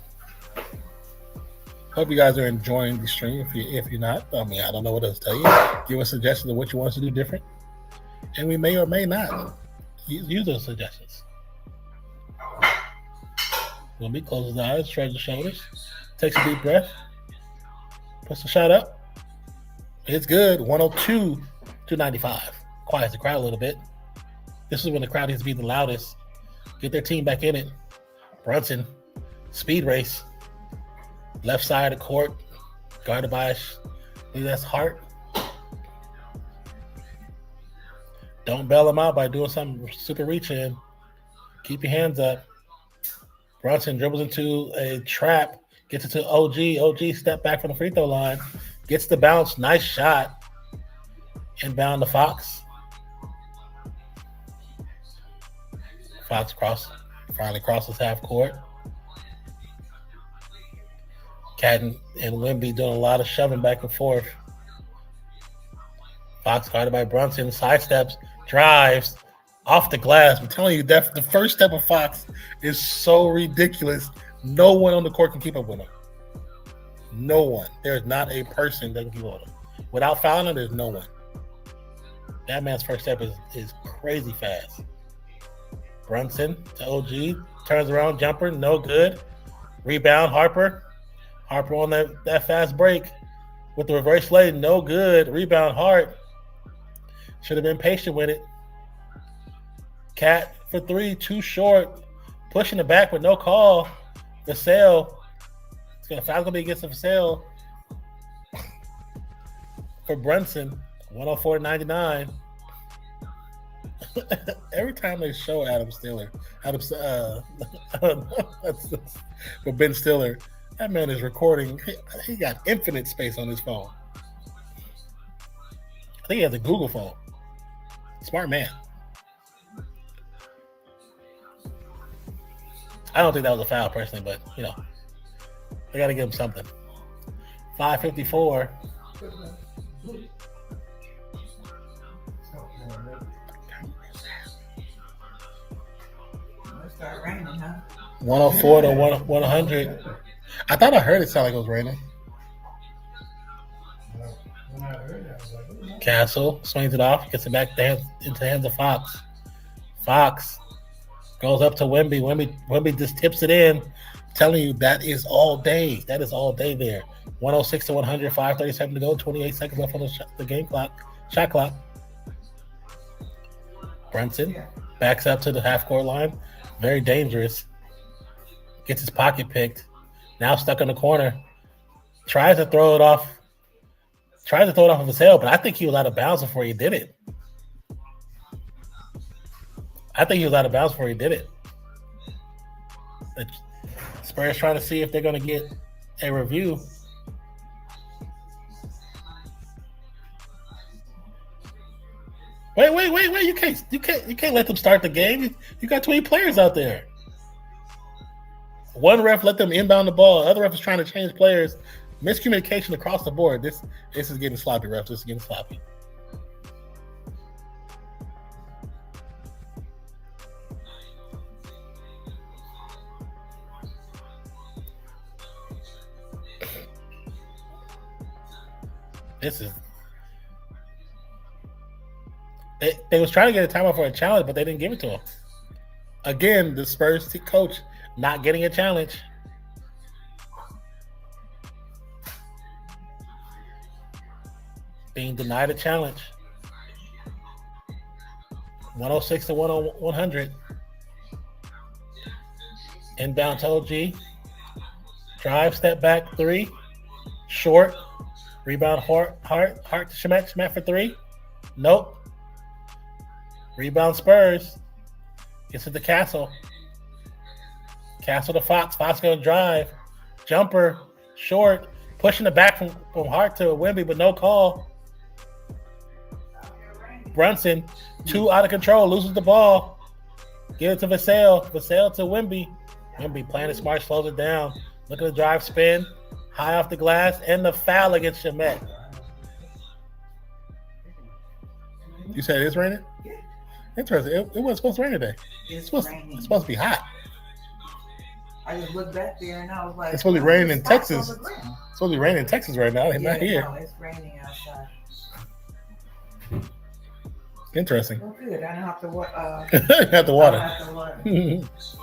Hope you guys are enjoying the stream. If you're not, I mean, I don't know what else to tell you. Give us suggestions of what you want us to do different. And we may or may not use those suggestions. Wemby closes his eyes, shrugs his shoulders, takes a deep breath, puts the shot up. It's good. 102-95. Quiets the crowd a little bit. This is when the crowd needs to be the loudest. Get their team back in it. Brunson, speed race. Left side of the court, guarded by that's Hart. Don't bail him out by doing something super reach in. Keep your hands up. Brunson dribbles into a trap, gets it to OG. OG step back from the free throw line, gets the bounce. Nice shot. Inbound to Fox. Fox finally crosses half court. Cat and Wemby doing a lot of shoving back and forth. Fox guarded by Brunson, sidesteps, drives off the glass. I'm telling you, that the first step of Fox is so ridiculous. No one on the court can keep up with him. No one. There's not a person that can keep up with him. Without fouling him, there's no one. That man's first step is crazy fast. Brunson to OG, turns around, jumper, no good. Rebound, Harper on that fast break with the reverse lay, no good. Rebound, Hart. Should have been patient with it. Cat for 3, too short. Pushing it back with no call. Vassell. Foul's gonna be against Vassell. For Brunson, 104-99. Every time they show Adam Stiller, for Ben Stiller, that man is recording. He got infinite space on his phone. I think he has a Google phone. Smart man. I don't think that was a foul personally, but they got to give him something. 5:54. Start raining, huh? 104 to 100. I thought I heard it sound like it was raining. Castle swings it off, gets it back into the hands of Fox. Fox goes up to Wemby. Wemby just tips it in. I'm telling you, that is all day. That is all day there. 106 to 100, 5:37 to go, 28 seconds left on the game clock, shot clock. Brunson backs up to the half-court line. Very dangerous. Gets his pocket picked. Now stuck in the corner. Tries to throw it off Tried to throw it off of his tail, but I think he was out of bounds before he did it. The Spurs trying to see if they're going to get a review. Wait! You can't let them start the game. You got 20 players out there. One ref let them inbound the ball. The other ref is trying to change players. Miscommunication across the board. This is getting sloppy, ref. This is getting sloppy. They was trying to get a timeout for a challenge, but they didn't give it to him. Again, the Spurs coach not getting a challenge. Being denied a challenge. 106 to 100. Inbound to OG. Drive, step back, 3. Short. Rebound, Hart to Shamet for 3. Nope. Rebound Spurs. Gets to the Castle. Castle to Fox. Fox going to drive. Jumper. Short. Pushing it back from Hart to Wemby, but no call. Brunson. 2 out of control. Loses the ball. Give it to Vassell. Vassell to Wemby. Wemby playing it smart. Slows it down. Look at the drive spin. High off the glass. And the foul against Shamet. You said it's raining? Interesting. It wasn't supposed to rain today. It's supposed to be hot. I just looked back there and I was like, it's supposed to be raining in spots Texas. on the ground. It's supposed to be raining in Texas right now. It's not here. No, it's raining outside. Interesting. Well, good. I don't have to water. Got the water. I don't have to water.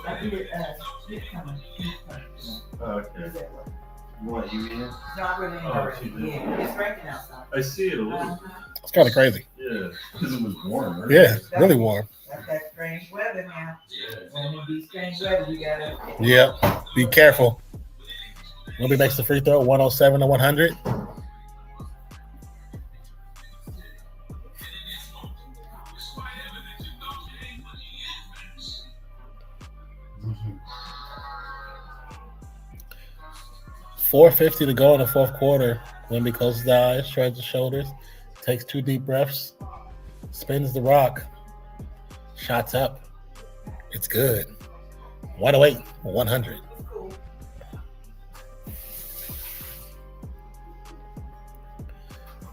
I did. He's coming. Okay. He's at work. What, you in? No, I really ain't already. Yeah, it's raining outside. I see it a little. It's kind of crazy. Yeah, because it was warm, right? Yeah, really warm. That's that strange weather now. When it be strange weather, you gotta. Yeah, be careful. Nobody makes the free throw. 107 to 100. $4:50 to go in the fourth quarter. Wemby closes the eyes, shrugs his shoulders, takes 2 deep breaths, spins the rock, shots up. It's good. 108, 100.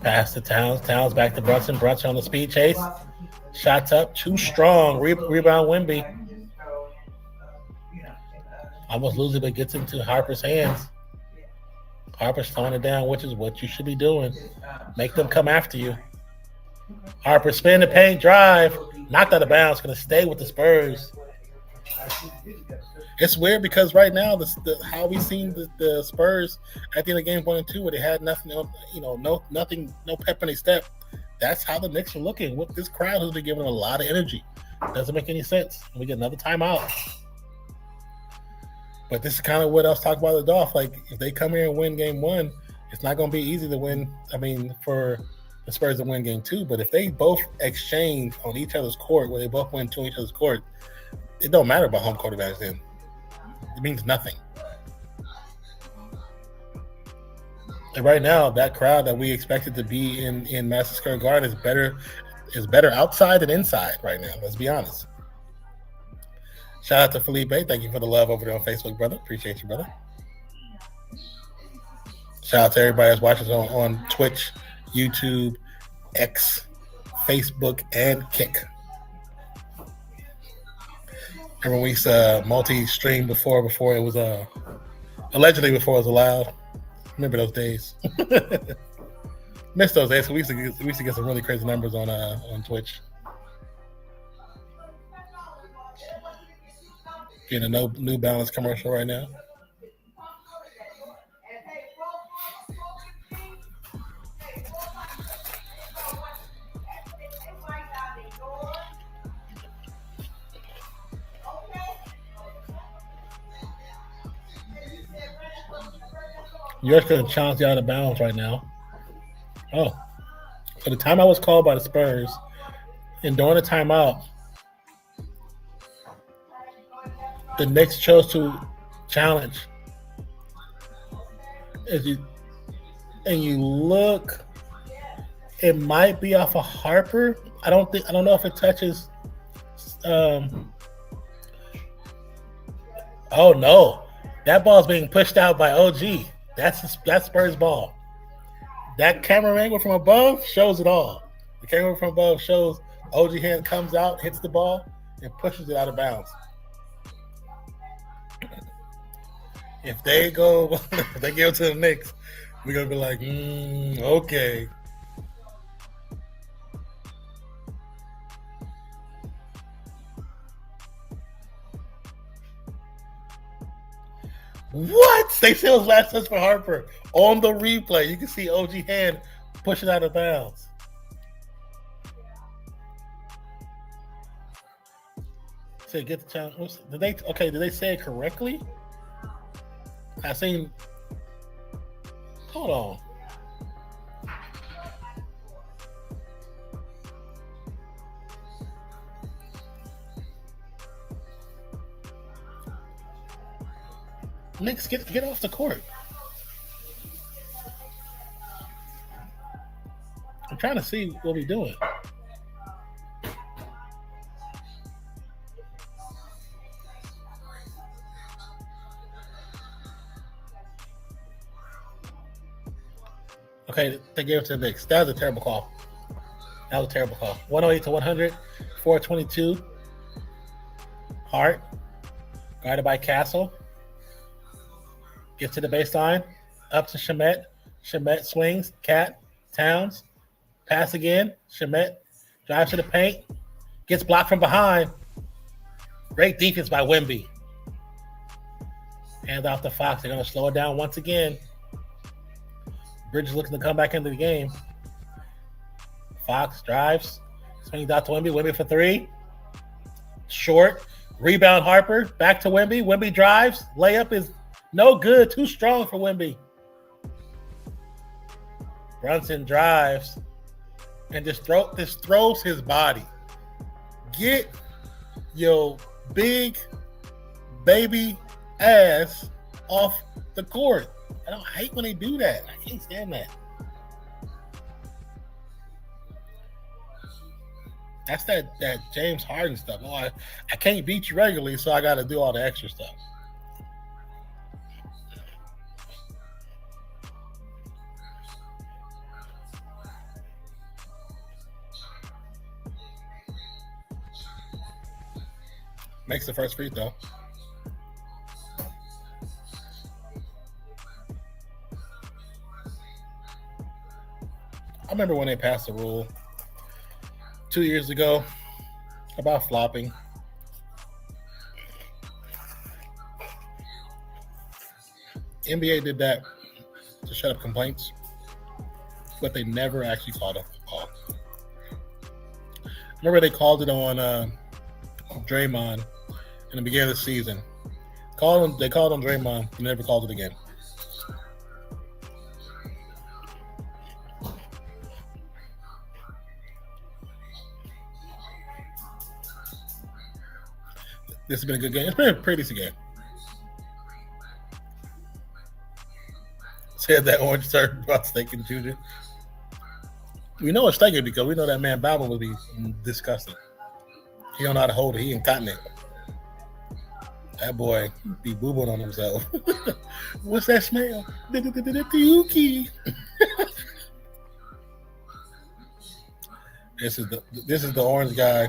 Pass to Towns. Towns back to Brunson. Brunson on the speed chase. Shots up. Too strong. Rebound Wemby. Almost loses it, but gets into Harper's hands. Harper's throwing it down, which is what you should be doing. Make them come after you. Harper spin the paint, drive, knocked out of bounds, going to stay with the Spurs. It's weird because right now, how we seen the Spurs at the end of games 1 and 2, where they had nothing, no pep in their step. That's how the Knicks are looking. With this crowd who's been giving them a lot of energy, doesn't make any sense. We get another timeout. But this is kind of what I was talking about with Dolph. Like, if they come here and win game 1, it's not going to be easy to win. I mean, for the Spurs to win game 2. But if they both exchange on each other's court, where they both win 2 on each other's court, it don't matter about home court advantage then. It means nothing. And right now, that crowd that we expected to be in Madison Square Garden is better outside than inside right now. Let's be honest. Shout out to Felipe. Thank you for the love over there on Facebook, brother. Appreciate you, brother. Shout out to everybody that's watching us on Twitch, YouTube, X, Facebook, and Kick. Remember we used to multi-stream before it was allegedly before it was allowed. Remember those days. Missed those days. So we used to get some really crazy numbers on Twitch. Getting a New Balance commercial right now. New York's going to challenge you out of bounds right now. Oh, so the timeout was called by the Spurs, and during the timeout, the Knicks chose to challenge. And you look, it might be off of Harper. I don't know if it touches. Oh no, that ball's being pushed out by OG. That's Spurs ball. That camera angle from above shows it all. The camera from above shows OG hand comes out, hits the ball, and pushes it out of bounds. If they give it to the Knicks, we're gonna be like, okay. What? They said it was last touch for Harper. On the replay, you can see OG hand pushing out of bounds. Say get the challenge. Did they say it correctly? I seen. Hold on. Knicks, get off the court. I'm trying to see what we're doing. Okay, they gave it to the Knicks. That was a terrible call. 108 to 100, 422. Hart, guarded by Castle. Gets to the baseline, up to Shamet. Shamet swings, Cat, Towns. Pass again. Shamet drives to the paint. Gets blocked from behind. Great defense by Wemby. Hands off to Fox. They're going to slow it down once again. Bridges looking to come back into the game. Fox drives. Swings out to Wemby. Wemby for three. Short. Rebound Harper. Back to Wemby. Wemby drives. Layup is no good. Too strong for Wemby. Brunson drives. And just throws his body. Get your big baby ass off the court. I don't hate when they do that. I can't stand that. That's that James Harden stuff. Oh, I can't beat you regularly, so I got to do all the extra stuff. Makes the first free throw. I remember when they passed the rule 2 years ago about flopping. NBA did that to shut up complaints, but they never actually called a call. Remember they called it on Draymond in the beginning of the season. They called on Draymond and never called it again. This has been a good game. It's been a pretty decent game. Said that orange shirt about steaking Juju. We know it's steaking because we know that man Bauman would be disgusting. He don't know how to hold it. He incontinent. That boy be boo-booing on himself. What's that smell? Yuki. This is the orange guy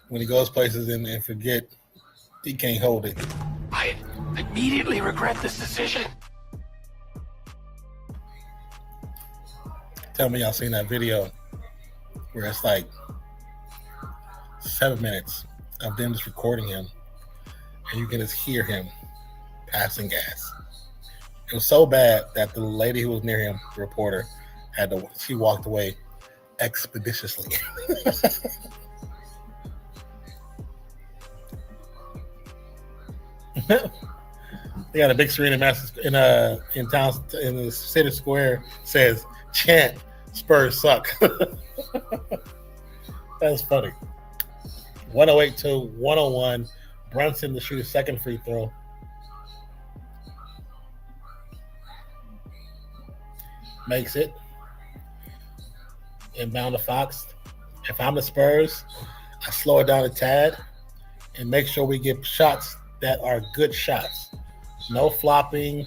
when he goes places and forget he can't hold it. I immediately regret this decision. Tell me y'all seen that video where it's like 7 minutes of them just recording him and you can just hear him passing gas. It was so bad that the lady who was near him, the reporter, she walked away expeditiously. They got a big screen in town in the city square says chant Spurs suck. That's funny. 108 to 101. Brunson to shoot his second free throw. Makes it. Inbound to Fox. If I'm the Spurs, I slow it down a tad and make sure we get shots that are good shots. No flopping.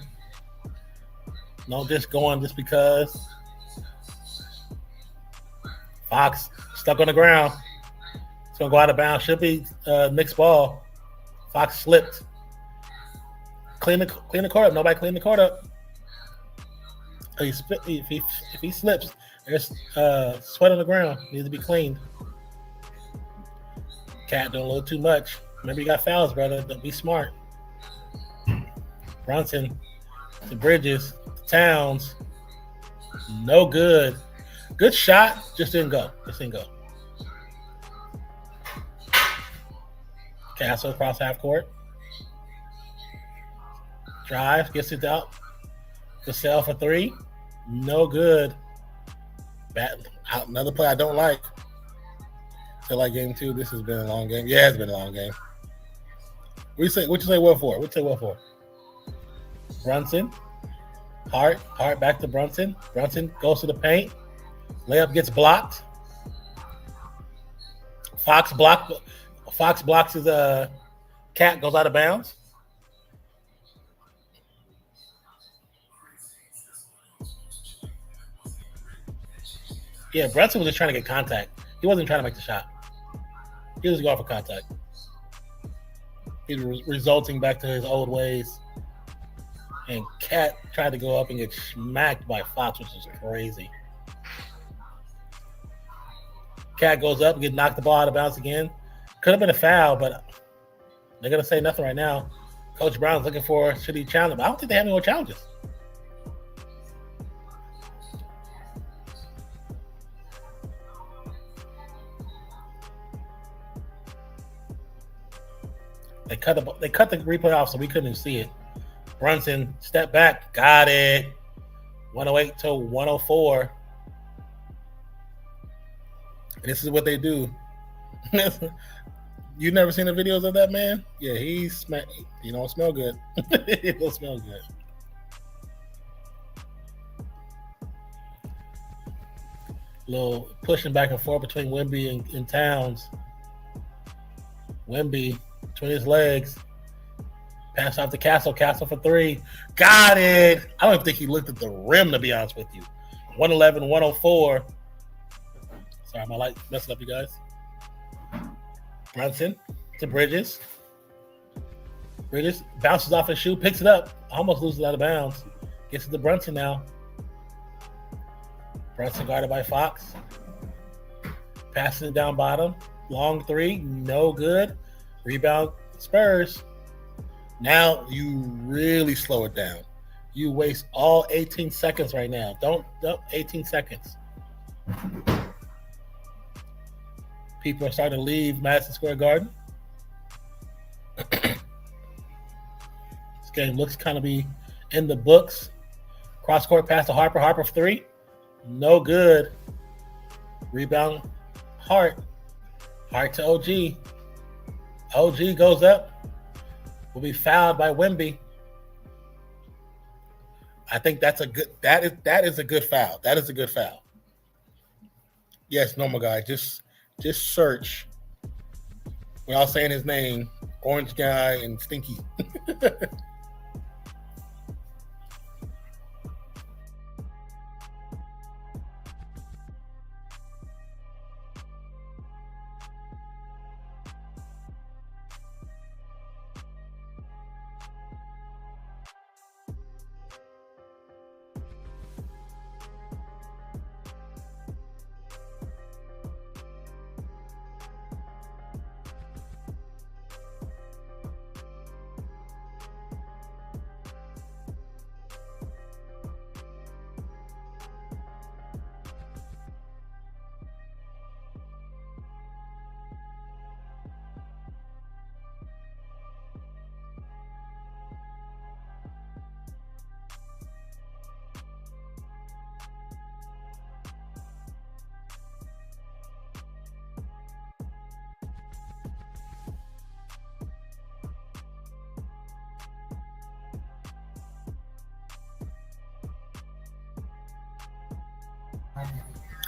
No just going just because. Fox stuck on the ground. It's going to go out of bounds. Should be Knicks ball. Fox slipped. Clean the court up. Nobody cleaned the court up. If he slips, there's sweat on the ground. Needs to be cleaned. Cat doing a little too much. Remember, you got fouls, brother. Don't be smart. Brunson to Bridges to Towns. No good. Good shot. Just didn't go. Castle across half court. Drives. Gets it out. Cassell for three. No good. Another play I don't like. Feel like game two. This has been a long game. Yeah, it's been a long game. What you say what for? Brunson. Hart back to Brunson. Brunson goes to the paint. Layup gets blocked. Fox blocks his Cat goes out of bounds. Yeah, Brunson was just trying to get contact. He wasn't trying to make the shot. He was going for contact. He's resulting back to his old ways. And Cat tried to go up and get smacked by Fox, which is crazy. Cat goes up and get knocked the ball out of bounds again. Could have been a foul, but they're going to say nothing right now. Coach Brown's looking for, should he challenge him? I don't think they have any more challenges. They cut the replay off, so we couldn't even see it. Brunson, step back, got it. 108 to 104. This is what they do. You never seen the videos of that man? Yeah, he don't smell good. It don't smell good. Little pushing back and forth between Wemby and Towns. Wemby between his legs. Pass off to Castle. Castle for three. Got it. I don't even think he looked at the rim, to be honest with you. 111, 104. Sorry, my light messing up, you guys. Brunson to Bridges. Bridges bounces off his shoe, picks it up. Almost loses it out of bounds. Gets it to Brunson now. Brunson guarded by Fox. Passing it down bottom. Long three. No good. Rebound Spurs. Now you really slow it down. You waste all 18 seconds right now. Don't 18 seconds. People are starting to leave Madison Square Garden. This game looks kind of be in the books. Cross court pass to Harper. Harper for three. No good. Rebound Hart. Hart to OG. OG goes up. Will be fouled by Wemby. I think that is a good foul. That is a good foul. Yes, normal guy. Just search without saying his name, Orange Guy and Stinky.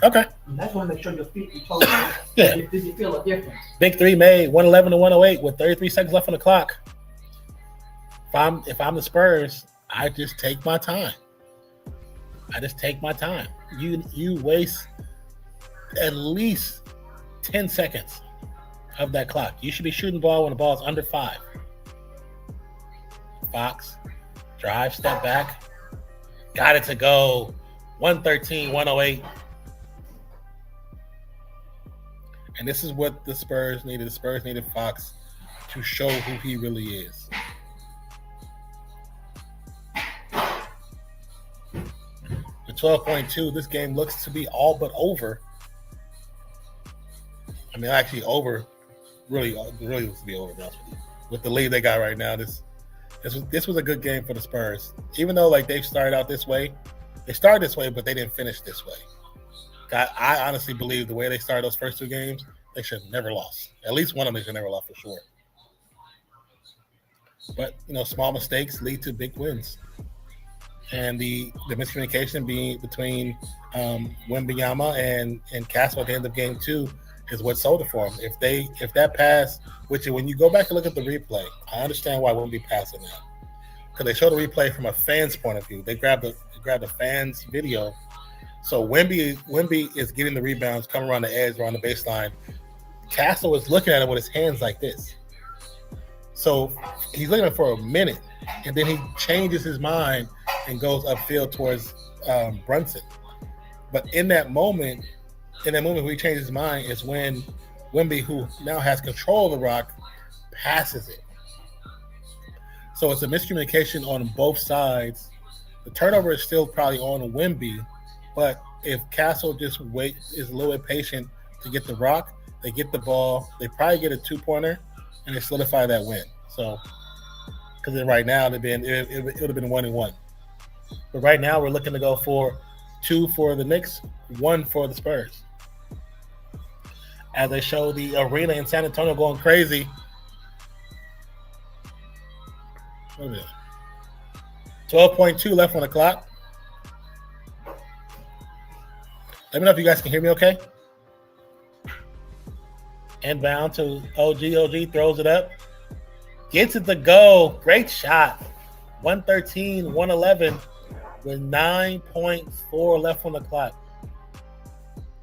Okay. And that's when make sure your feet you told you. Yeah. Did you feel a difference? Big three made 111 to 108 with 33 seconds left on the clock. If I'm the Spurs, I just take my time. You waste at least 10 seconds of that clock. You should be shooting ball when the ball is under 5. Fox, drive, step back. Got it to go. 113, 108. And this is what the Spurs needed. The Spurs needed Fox to show who he really is. With 12.2, this game looks to be all but over. I mean, actually over. Really looks to be over, to be honest with you. With the lead they got right now, this was a good game for the Spurs. Even though like they've started out this way, they started this way, but they didn't finish this way. I honestly believe the way they started those first 2 games, they should have never lost. At least one of them should have never lost for sure. But small mistakes lead to big wins. And the miscommunication being between Wembanyama and Castle at the end of game 2 is what sold it for them. If that pass, which when you go back and look at the replay, I understand why Wemby passed it now. Because they showed the replay from a fan's point of view. They grabbed the fans' video. So Wemby is getting the rebounds, coming around the edge, around the baseline. Castle is looking at him with his hands like this. So he's looking at it for a minute, and then he changes his mind and goes upfield towards Brunson. But in that moment when he changes his mind is when Wemby, who now has control of the rock, passes it. So it's a miscommunication on both sides. The turnover is still probably on Wemby, but if Castle just is a little bit patient to get the rock, they get the ball, they probably get a 2-pointer, and they solidify that win. So, because then right now it would have been 1-1. But right now we're looking to go for 2 for the Knicks, 1 for the Spurs. As they show the arena in San Antonio going crazy. What is it? 12.2 left on the clock. Let me know if you guys can hear me okay. Inbound to OG. OG throws it up. Gets it to go. Great shot. 113, 111 with 9.4 left on the clock.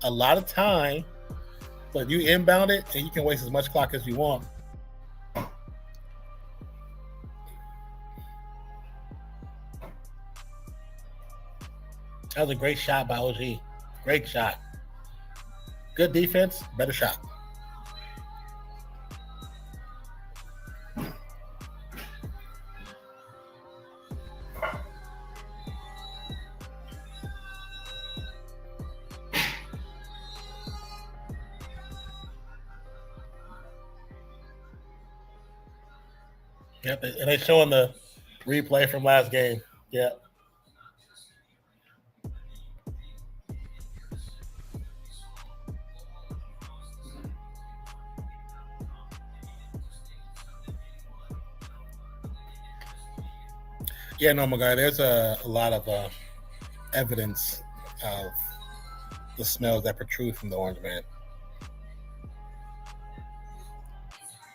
A lot of time, but you inbound it and you can waste as much clock as you want. That was a great shot by OG. Great shot. Good defense, better shot. Yep, and they're showing the replay from last game. Yep. Yeah, no, my guy, there's a lot of evidence of the smells that protrude from the orange man.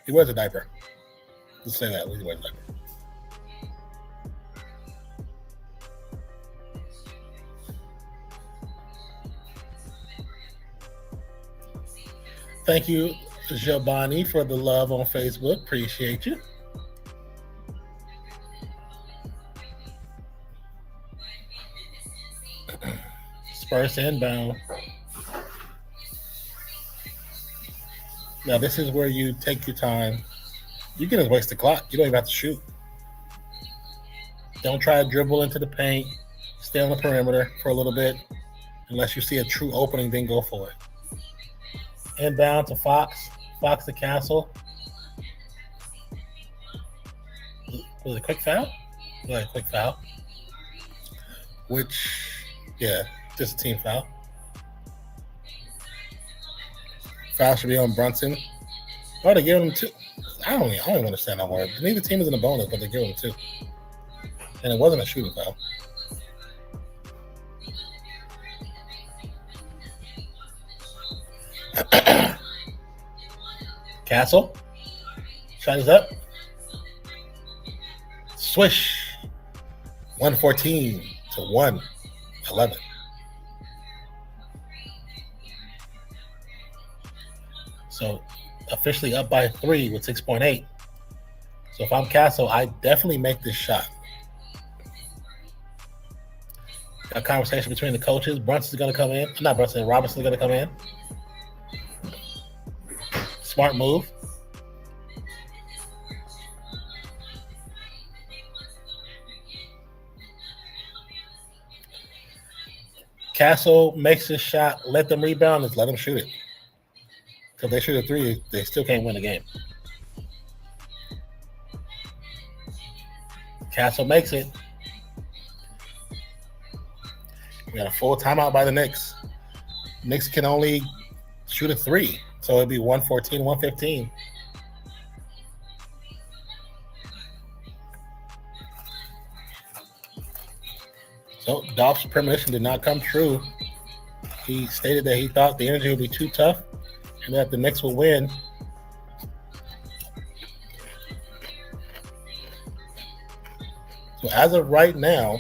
He wears a diaper. Let's say that. He wears a diaper. Thank you, Jabani, for the love on Facebook. Appreciate you. Spurs inbound. Now, this is where you take your time. You can just waste the clock. You don't even have to shoot. Don't try to dribble into the paint. Stay on the perimeter for a little bit. Unless you see a true opening, then go for it. Inbound to Fox. Fox to Castle. Was it a quick foul? Yeah, a quick foul. Just a team foul. Foul should be on Brunson. Oh, they give him 2. I don't even understand that word. Neither team is in a bonus, but they give him 2. And it wasn't a shooting foul. Castle. Shot is up. Swish. 114 to 111. So officially up by 3 with 6.8. So if I'm Castle, I definitely make this shot. A conversation between the coaches. Brunson's going to come in. Not Brunson. Robinson's going to come in. Smart move. Castle makes his shot. Let them rebound. Just let them shoot it. Because they shoot a 3, they still can't win the game. Castle makes it. We got a full timeout by the Knicks. Knicks can only shoot a 3, so it'd be 114, 115. So Dolph's premonition did not come true. He stated that he thought the energy would be too tough and that the Knicks will win. So as of right now,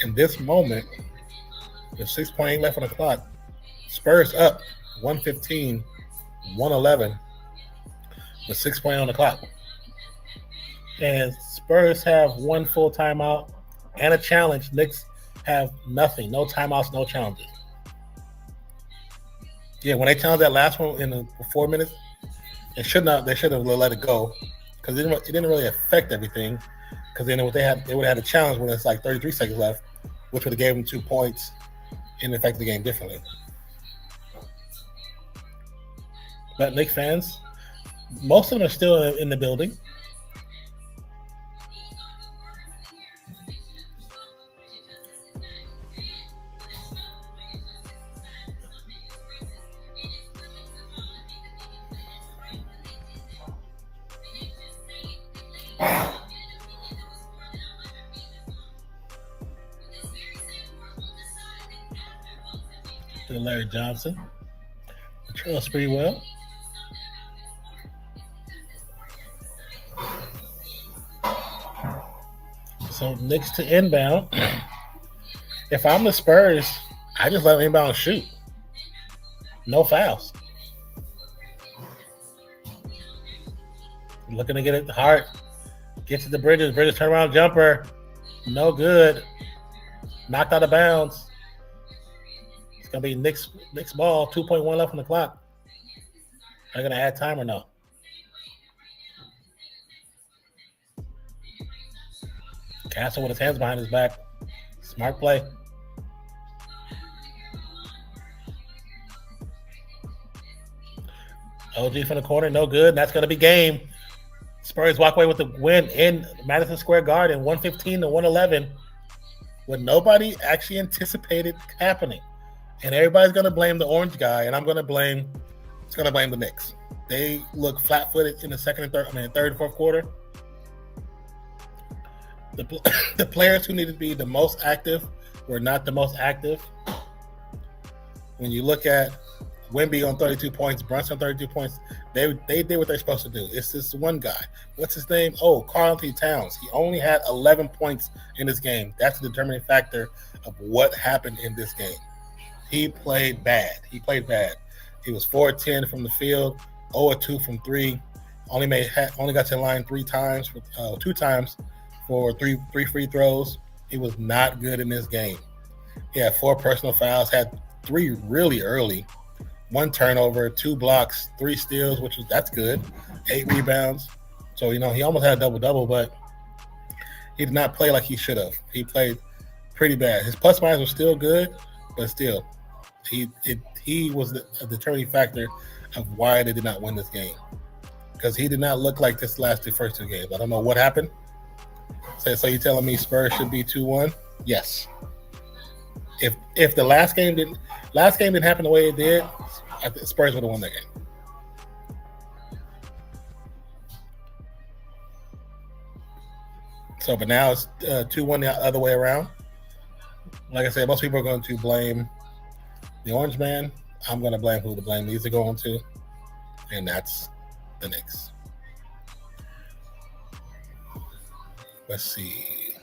in this moment, with 6.8 left on the clock, Spurs up 115, 111 with 6.8 on the clock. And Spurs have one full timeout and a challenge. Knicks have nothing. No timeouts, no challenges. Yeah, when they challenged that last one in the 4 minutes, they should have let it go because it didn't really affect everything. Because then they would have had a challenge when it's like 33 seconds left, which would have gave them 2 points and affected the game differently. But Knicks fans, most of them are still in the building. To Larry Johnson. Trails pretty well. So Knicks to inbound. If I'm the Spurs, I just let them inbound shoot. No fouls. Looking to get it hard. Get to the Bridges. Bridges turnaround jumper. No good. Knocked out of bounds. It's going to be Knicks ball. 2.1 left on the clock. Are they going to add time or no? Castle with his hands behind his back. Smart play. OG from the corner. No good. And that's going to be game. Spurs walk away with the win in Madison Square Garden. 115 to 111. What nobody actually anticipated happening. And everybody's going to blame the orange guy, and I'm going to blame the Knicks. They look flat-footed in the third and fourth quarter. The players who needed to be the most active were not the most active. When you look at Wemby on 32 points, Brunson on 32 points, they did what they're supposed to do. It's this one guy. What's his name? Oh, Karl-Anthony Towns. He only had 11 points in this game. That's the determining factor of what happened in this game. He played bad. He was 4-10 from the field, 0-2 from 3. Only got to the line 2 times for three free throws. He was not good in this game. He had 4 personal fouls, had 3 really early, 1 turnover, 2 blocks, 3 steals, that's good, 8 rebounds. So, he almost had a double-double, but he did not play like he should have. He played pretty bad. His plus minus was still good, but still, he was a determining factor of why they did not win this game. Because he did not look like this the first 2 games. I don't know what happened. So you're telling me Spurs should be 2-1? Yes. If the last game didn't happen the way it did, I think Spurs would have won that game. So, but now it's 2-1 the other way around. Like I said, most people are going to blame the Orange Man. I'm going to blame who the blame needs to go on to, and that's the Knicks. Let's see.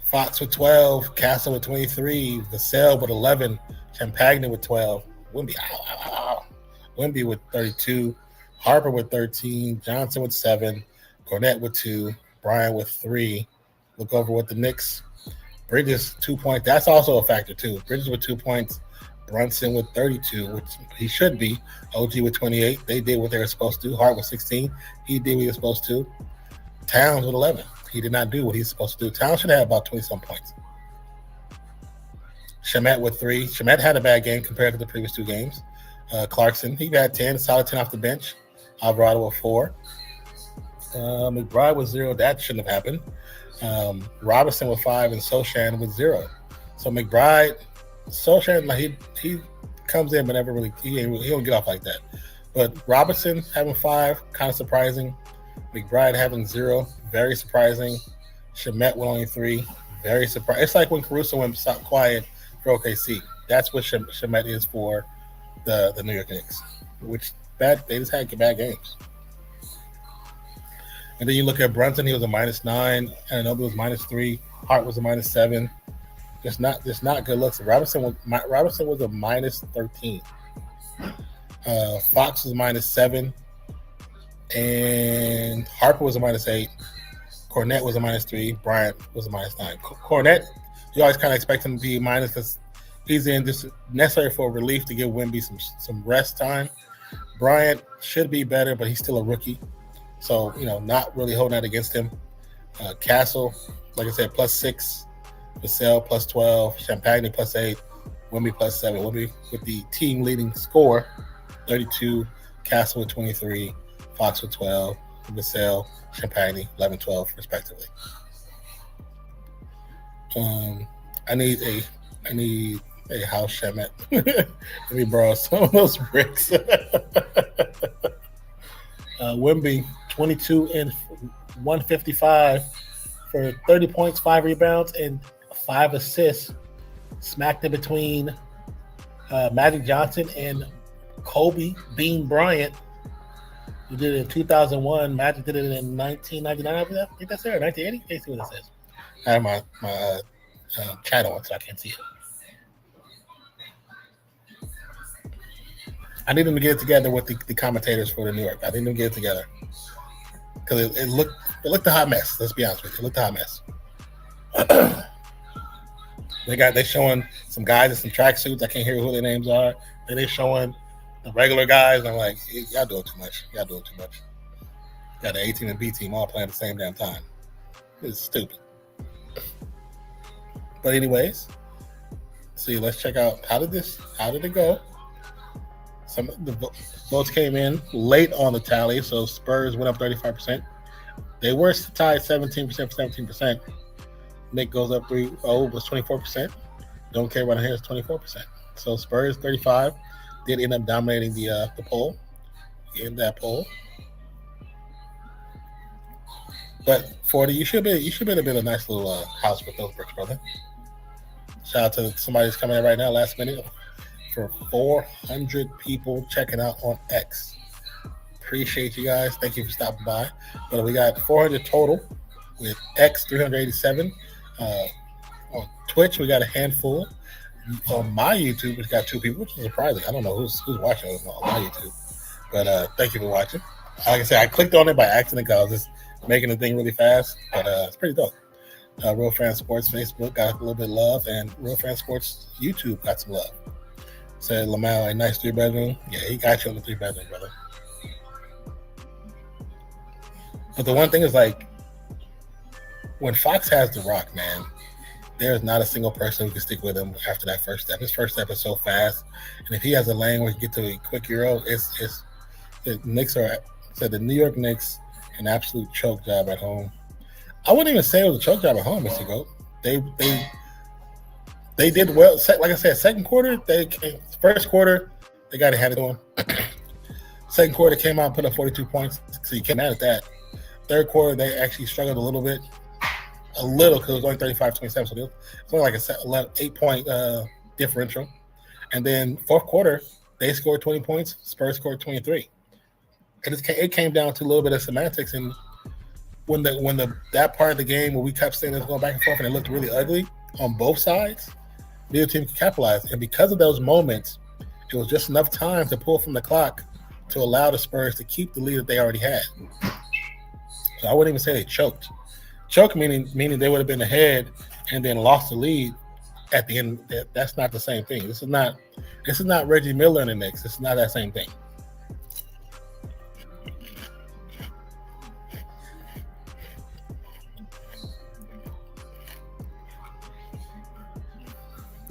Fox with 12, Castle with 23, Vassell with 11, Champagne with 12, Wemby with 32, Harper with 13, Johnson with 7, Cornette with 2, Bryant with 3. Look over with the Knicks. Bridges 2 points. That's also a factor too. Bridges with 2 points. Brunson with 32, which he should be. OG with 28. They did what they were supposed to do. Hart with 16. He did what he was supposed to. Towns with 11. He did not do what he's supposed to do. Towns should have about 20-some points. Shamet with 3. Shamet had a bad game compared to the previous 2 games. Clarkson, he had 10, solid 10 off the bench. Alvarado with 4. McBride with 0. That shouldn't have happened. Robinson with 5 and Sochan with 0. So McBride, Sochan, like he comes in but never really he don't get off like that. But Robinson having 5, kind of surprising. McBride having 0, very surprising. Shamet with only 3, very surprising. It's like when Caruso went quiet for OKC. That's what Shamet is for the New York Knicks. Which they just had bad games. And then you look at Brunson, he was a -9. Ananobi was -3. Hart was a -7. Just not good looks. Robinson was a -13. Fox was -7. And Harper was a -8. Cornette was a -3. Bryant was a -9. Cornette, you always kind of expect him to be minus because he's in just necessary for relief to give Wemby some rest time. Bryant should be better, but he's still a rookie. So, not really holding that against him. Castle, like I said, +6. Vassell +12. Champagne +8. Wemby +7. Wemby with the team leading score, 32. Castle with 23. Fox with 12. Vassell, Champagne, 11, 12, respectively. I need a house Shamet. Let me borrow some of those bricks. Wemby, 22 and 155 for 30 points, 5 rebounds, and 5 assists. Smacked in between Magic Johnson and Kobe Bean Bryant. He did it in 2001. Magic did it in 1999. I think that's there. 1980. Can't see what it says. I have my chat on, so I can't see it. I need them to get it together with the commentators for the New York. I need them to get it together because it looked a hot mess. Let's be honest with you, it looked a hot mess. They showing some guys in some tracksuits. I can't hear who their names are. Then they showing the regular guys. I'm like, y'all doing too much. Got the A team and B team all playing at the same damn time. It's stupid. But anyways, see, let's check out how did it go? Some of the votes came in late on the tally, so Spurs went up 35%. They were tied 17% for 17%. Nick goes up 3-0, was 24%. Don't care about it here, it's 24%. So Spurs 35 did end up dominating the poll in that poll. But 40, you should have been a nice little house with those bricks, brother. Shout out to somebody who's coming in right now, last minute. For 400 people checking out on X. Appreciate you guys. Thank you for stopping by. But we got 400 total with X 387. On Twitch, we got a handful. On my YouTube, we got 2 people, which is surprising. I don't know who's watching on my YouTube. But thank you for watching. Like I said, I clicked on it by accident because I was just making the thing really fast. But it's pretty dope. Real Fan Sports Facebook got a little bit of love, and Real Fan Sports YouTube got some love. Said Lamau, a nice 3-bedroom. Yeah, he got you on the 3-bedroom, brother. But the one thing is, like, when Fox has the rock, man, there's not a single person who can stick with him after that first step. His first step is so fast, and if he has a lane where he can get to a quick Euro, the Knicks said the New York Knicks an absolute choke job at home. I wouldn't even say it was a choke job at home, Mr. Goat. They did well. Like I said, second quarter, first quarter, they got it handed to them. Second quarter came out and put up 42 points, so you can't mad at that. Third quarter, they actually struggled a little bit, because it was only 35-27, so it's only like a 8-point differential. And then fourth quarter, they scored 20 points. Spurs scored 23. And it came down to a little bit of semantics. And when that part of the game where we kept saying it was going back and forth and it looked really ugly on both sides, neither team could capitalize. And because of those moments, it was just enough time to pull from the clock to allow the Spurs to keep the lead that they already had. So I wouldn't even say they choked. Choke meaning they would have been ahead and then lost the lead at the end. That's not the same thing. This is not Reggie Miller in the Knicks. This is not that same thing.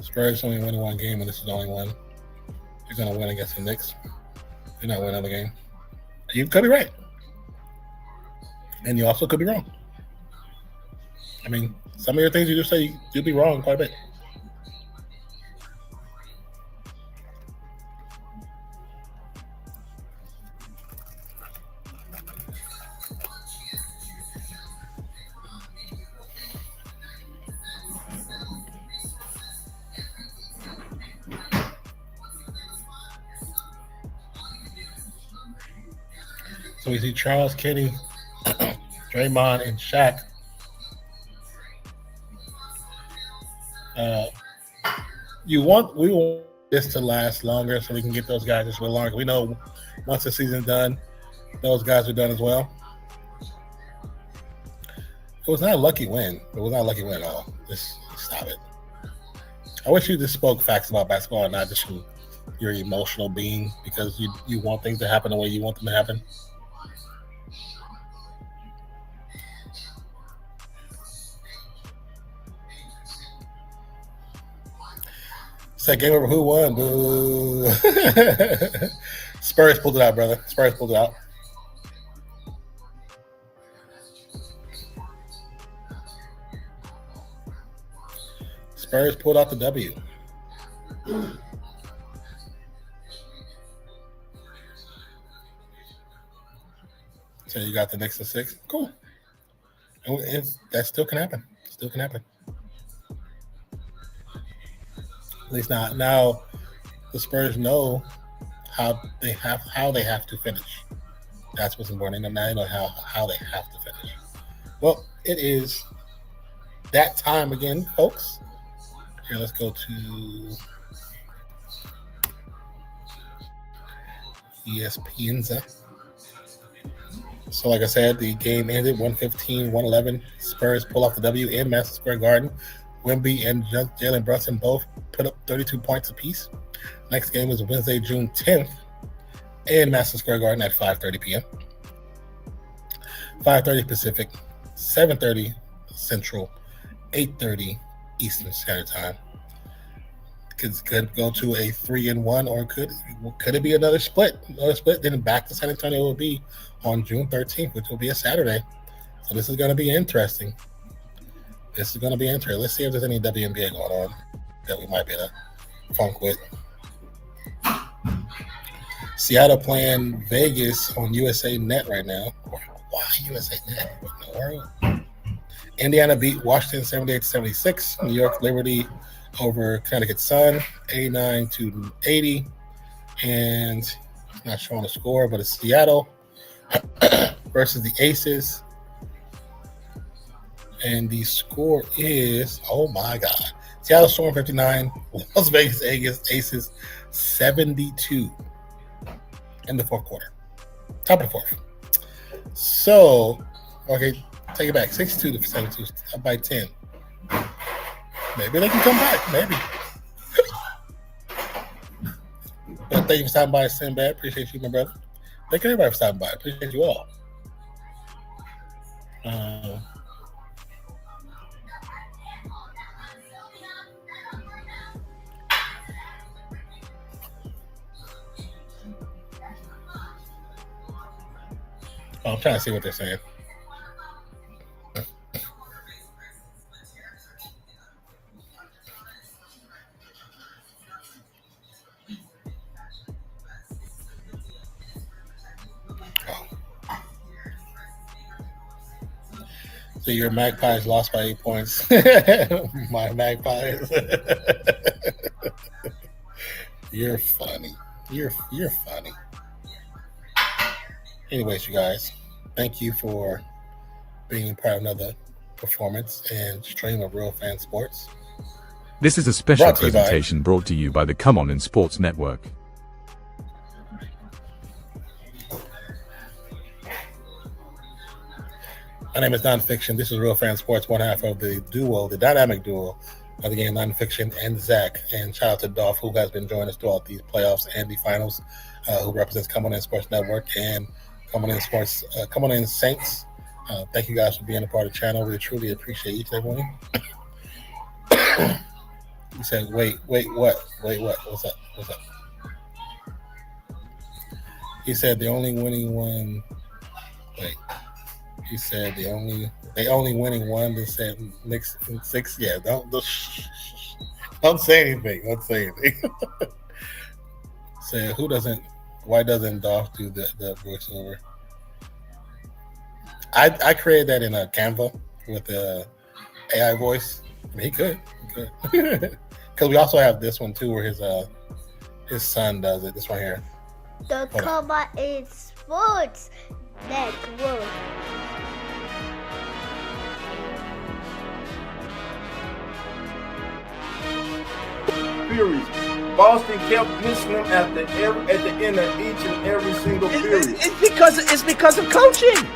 Spurs only win one game, and this is the only one you're going to win against the Knicks. You're not winning another game. You could be right. And you also could be wrong. I mean, some of your things you just say, you'll be wrong quite a bit. So we see Charles, Kenny, Draymond, and Shaq. We want this to last longer so we can get those guys just a little longer. We know once the season's done, those guys are done as well. It was not a lucky win. It was not a lucky win at all. Just stop it. I wish you just spoke facts about basketball and not just from your emotional being because you want things to happen the way you want them to happen. It's that game over who won. Boo. Spurs pulled it out, brother. Spurs pulled it out. Spurs pulled out the W. So you got the Knicks at 6. Cool. And that still can happen. Still can happen. At least now the Spurs know how they have to finish. That's what's important. And now they know how they have to finish. Well, it is that time again, folks. Here, let's go to ESPN. So, like I said, the game ended 115-111. Spurs pull off the W in Madison Square Garden. Wemby and Jalen Brunson both put up 32 points apiece. Next game is Wednesday, June 10th in Madison Square Garden at 5:30 p.m. 5:30 Pacific, 7:30 Central, 8:30 Eastern Standard Time. Could go to a 3-1, or could it be another split? Another split, then back to San Antonio will be on June 13th, which will be a Saturday. So this is going to be interesting. Let's see if there's any WNBA going on that we might be able to funk with. Seattle playing Vegas on USA Net right now. Why USA Net? What in the world? Indiana beat Washington 78-76. New York Liberty over Connecticut Sun 89-80. And not showing the score, but it's Seattle versus the Aces. And the score is, oh my God, Seattle Storm 59, Las Vegas Aces 72 in the fourth quarter. Top of the fourth. So, okay, take it back. 62 to 72, up by 10. Maybe they can come back, maybe. But thank you for stopping by, Sinbad. Appreciate you, my brother. Thank you everybody for stopping by. Appreciate you all. I'm trying to see what they're saying. So your Magpies lost by 8 points. My Magpies. You're funny. You're funny. Anyways, you guys, thank you for being part of another performance and stream of Real Fan Sports. This is a special Brought to you by- presentation brought to you by the Come On in Sports Network. My name is Nonpfixion. This is Real Fan Sports, one half of the duo, the dynamic duo of the game, Nonpfixion and Zach. And shout out to Dolph, who has been joining us throughout these playoffs and the finals, who represents Come On In Sports Network and Come On In Sports, Come On In Saints. Thank you guys for being a part of the channel. We truly appreciate each and every one of you. He said, wait, what? What's up? He said the only winning one. Wait. He said they only winning one. They said Knicks in 6. Yeah, don't say anything. Don't say anything. Say why doesn't Dolph do the voiceover? I created that in a Canva with the AI voice. I mean, he could. Because we also have this one too, where his son does it. This one here. The Come On in Sports Network. Periods. Boston kept missing them at the end of each and every single period. It's because of coaching.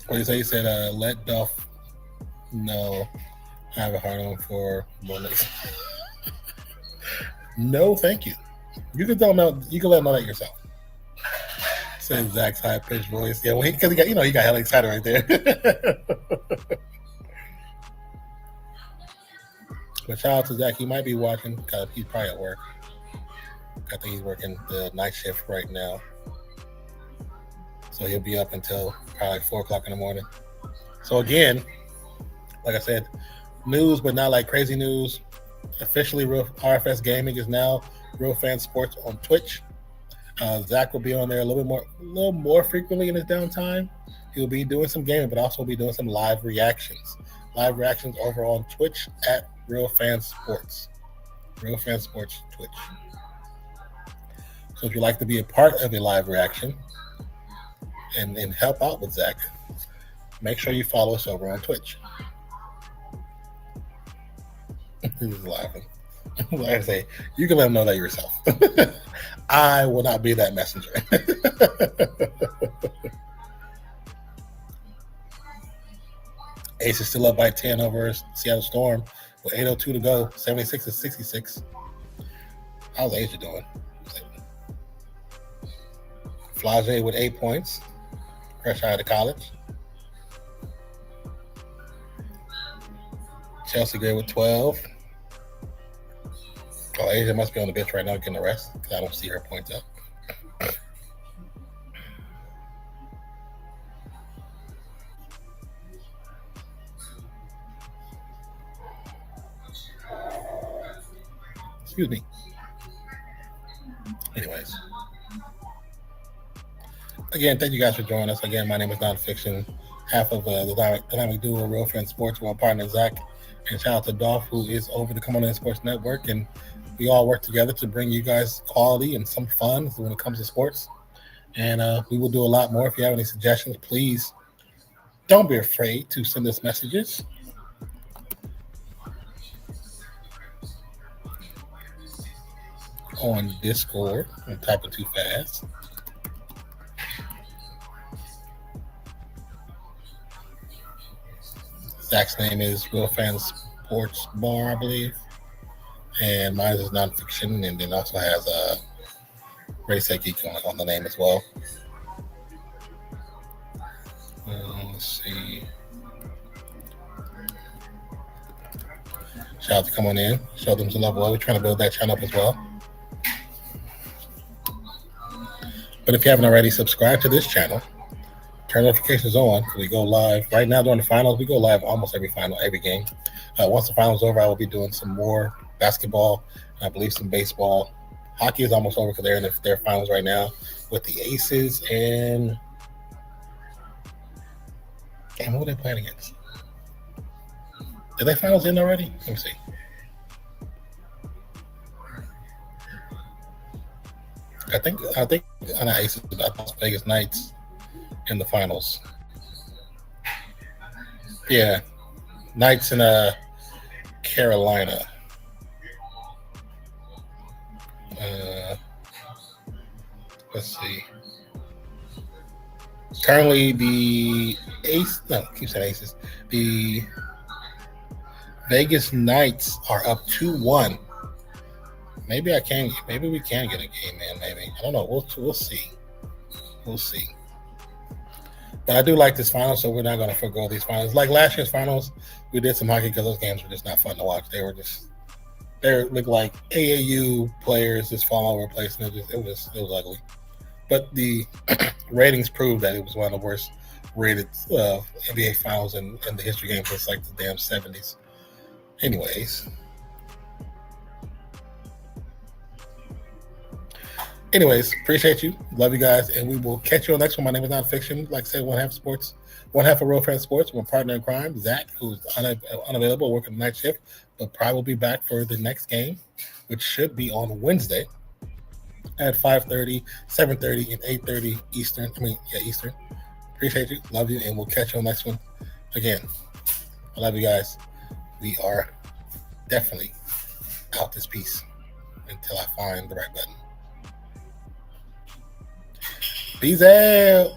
What did he say? He said, let Dolph know I have a hard on for bullets. No, thank you. You can tell him that, you can let him know that yourself. Says Zach's high pitched voice. Yeah, well, because he got hella excited right there. But shout out to Zach. He might be watching because he's probably at work. I think he's working the night shift right now. So he'll be up until probably 4 o'clock in the morning. So again, like I said, news, but not like crazy news. Officially, RFS Gaming is now Real Fan Sports on Twitch. Zach will be on there a little more frequently in his downtime. He'll be doing some gaming, but also be doing some live reactions. Live reactions over on Twitch at Real Fan Sports. Real Fan Sports Twitch. So if you'd like to be a part of a live reaction and help out with Zach, make sure you follow us over on Twitch. He's laughing. Like I say, you can let him know that yourself. I will not be that messenger. Ace is still up by 10 over Seattle Storm with 8:02 to go, 76-66. How's Asia doing? Flage with 8 points, fresh out of college. Chelsea Gray with 12. Oh, Asia must be on the bench right now getting the rest because I don't see her points up. Excuse me. Anyways. Again, thank you guys for joining us. Again, my name is Nonpfixion, half of the dynamic duo Real Fan Sports with my partner Zach. And shout out to Dolph, who is over the Come On In Sports Network. And we all work together to bring you guys quality and some fun when it comes to sports. And we will do a lot more. If you have any suggestions, please don't be afraid to send us messages. On Discord. I'm typing too fast. Zach's name is Real Fan Sports Bar, I believe. And mine is Nonpfixion, and then also has Ray Geek on the name as well. Let's see. Shout out to come on in, show them some love. Well, we're trying to build that channel up as well. But if you haven't already, subscribe to this channel. Turn notifications on. We go live right now during the finals. We go live almost every final, every game. Once the finals over, I will be doing some more basketball, and I believe some baseball. Hockey is almost over because they're in their finals right now with the Aces and who are they playing against? Did they finals in already? Let me see. I think on the Aces about Las Vegas Knights in the finals. Yeah, Knights in Carolina. Let's see. Currently, the Aces. The Vegas Knights are up 2-1. Maybe we can get a game, man. Maybe, I don't know. We'll see. We'll see. But I do like this final, so we're not going to forgo these finals. Like last year's finals, we did some hockey because those games were just not fun to watch. They looked like AAU players just falling over the place, and it was ugly. But the ratings proved that it was one of the worst rated NBA finals in the history game since like the damn 70s. Anyways, appreciate you. Love you guys, and we will catch you on the next one. My name is Nonpfixion. Like I said, one half sports, one half of Real Fans Sports. My partner in crime, Zach, who's unavailable, working the night shift, but probably will be back for the next game, which should be on Wednesday at 5:30, 7:30, and 8:30 Eastern. Eastern. Appreciate you. Love you, and we'll catch you on the next one. Again, I love you guys. We are definitely out this piece until I find the right button. Peace out.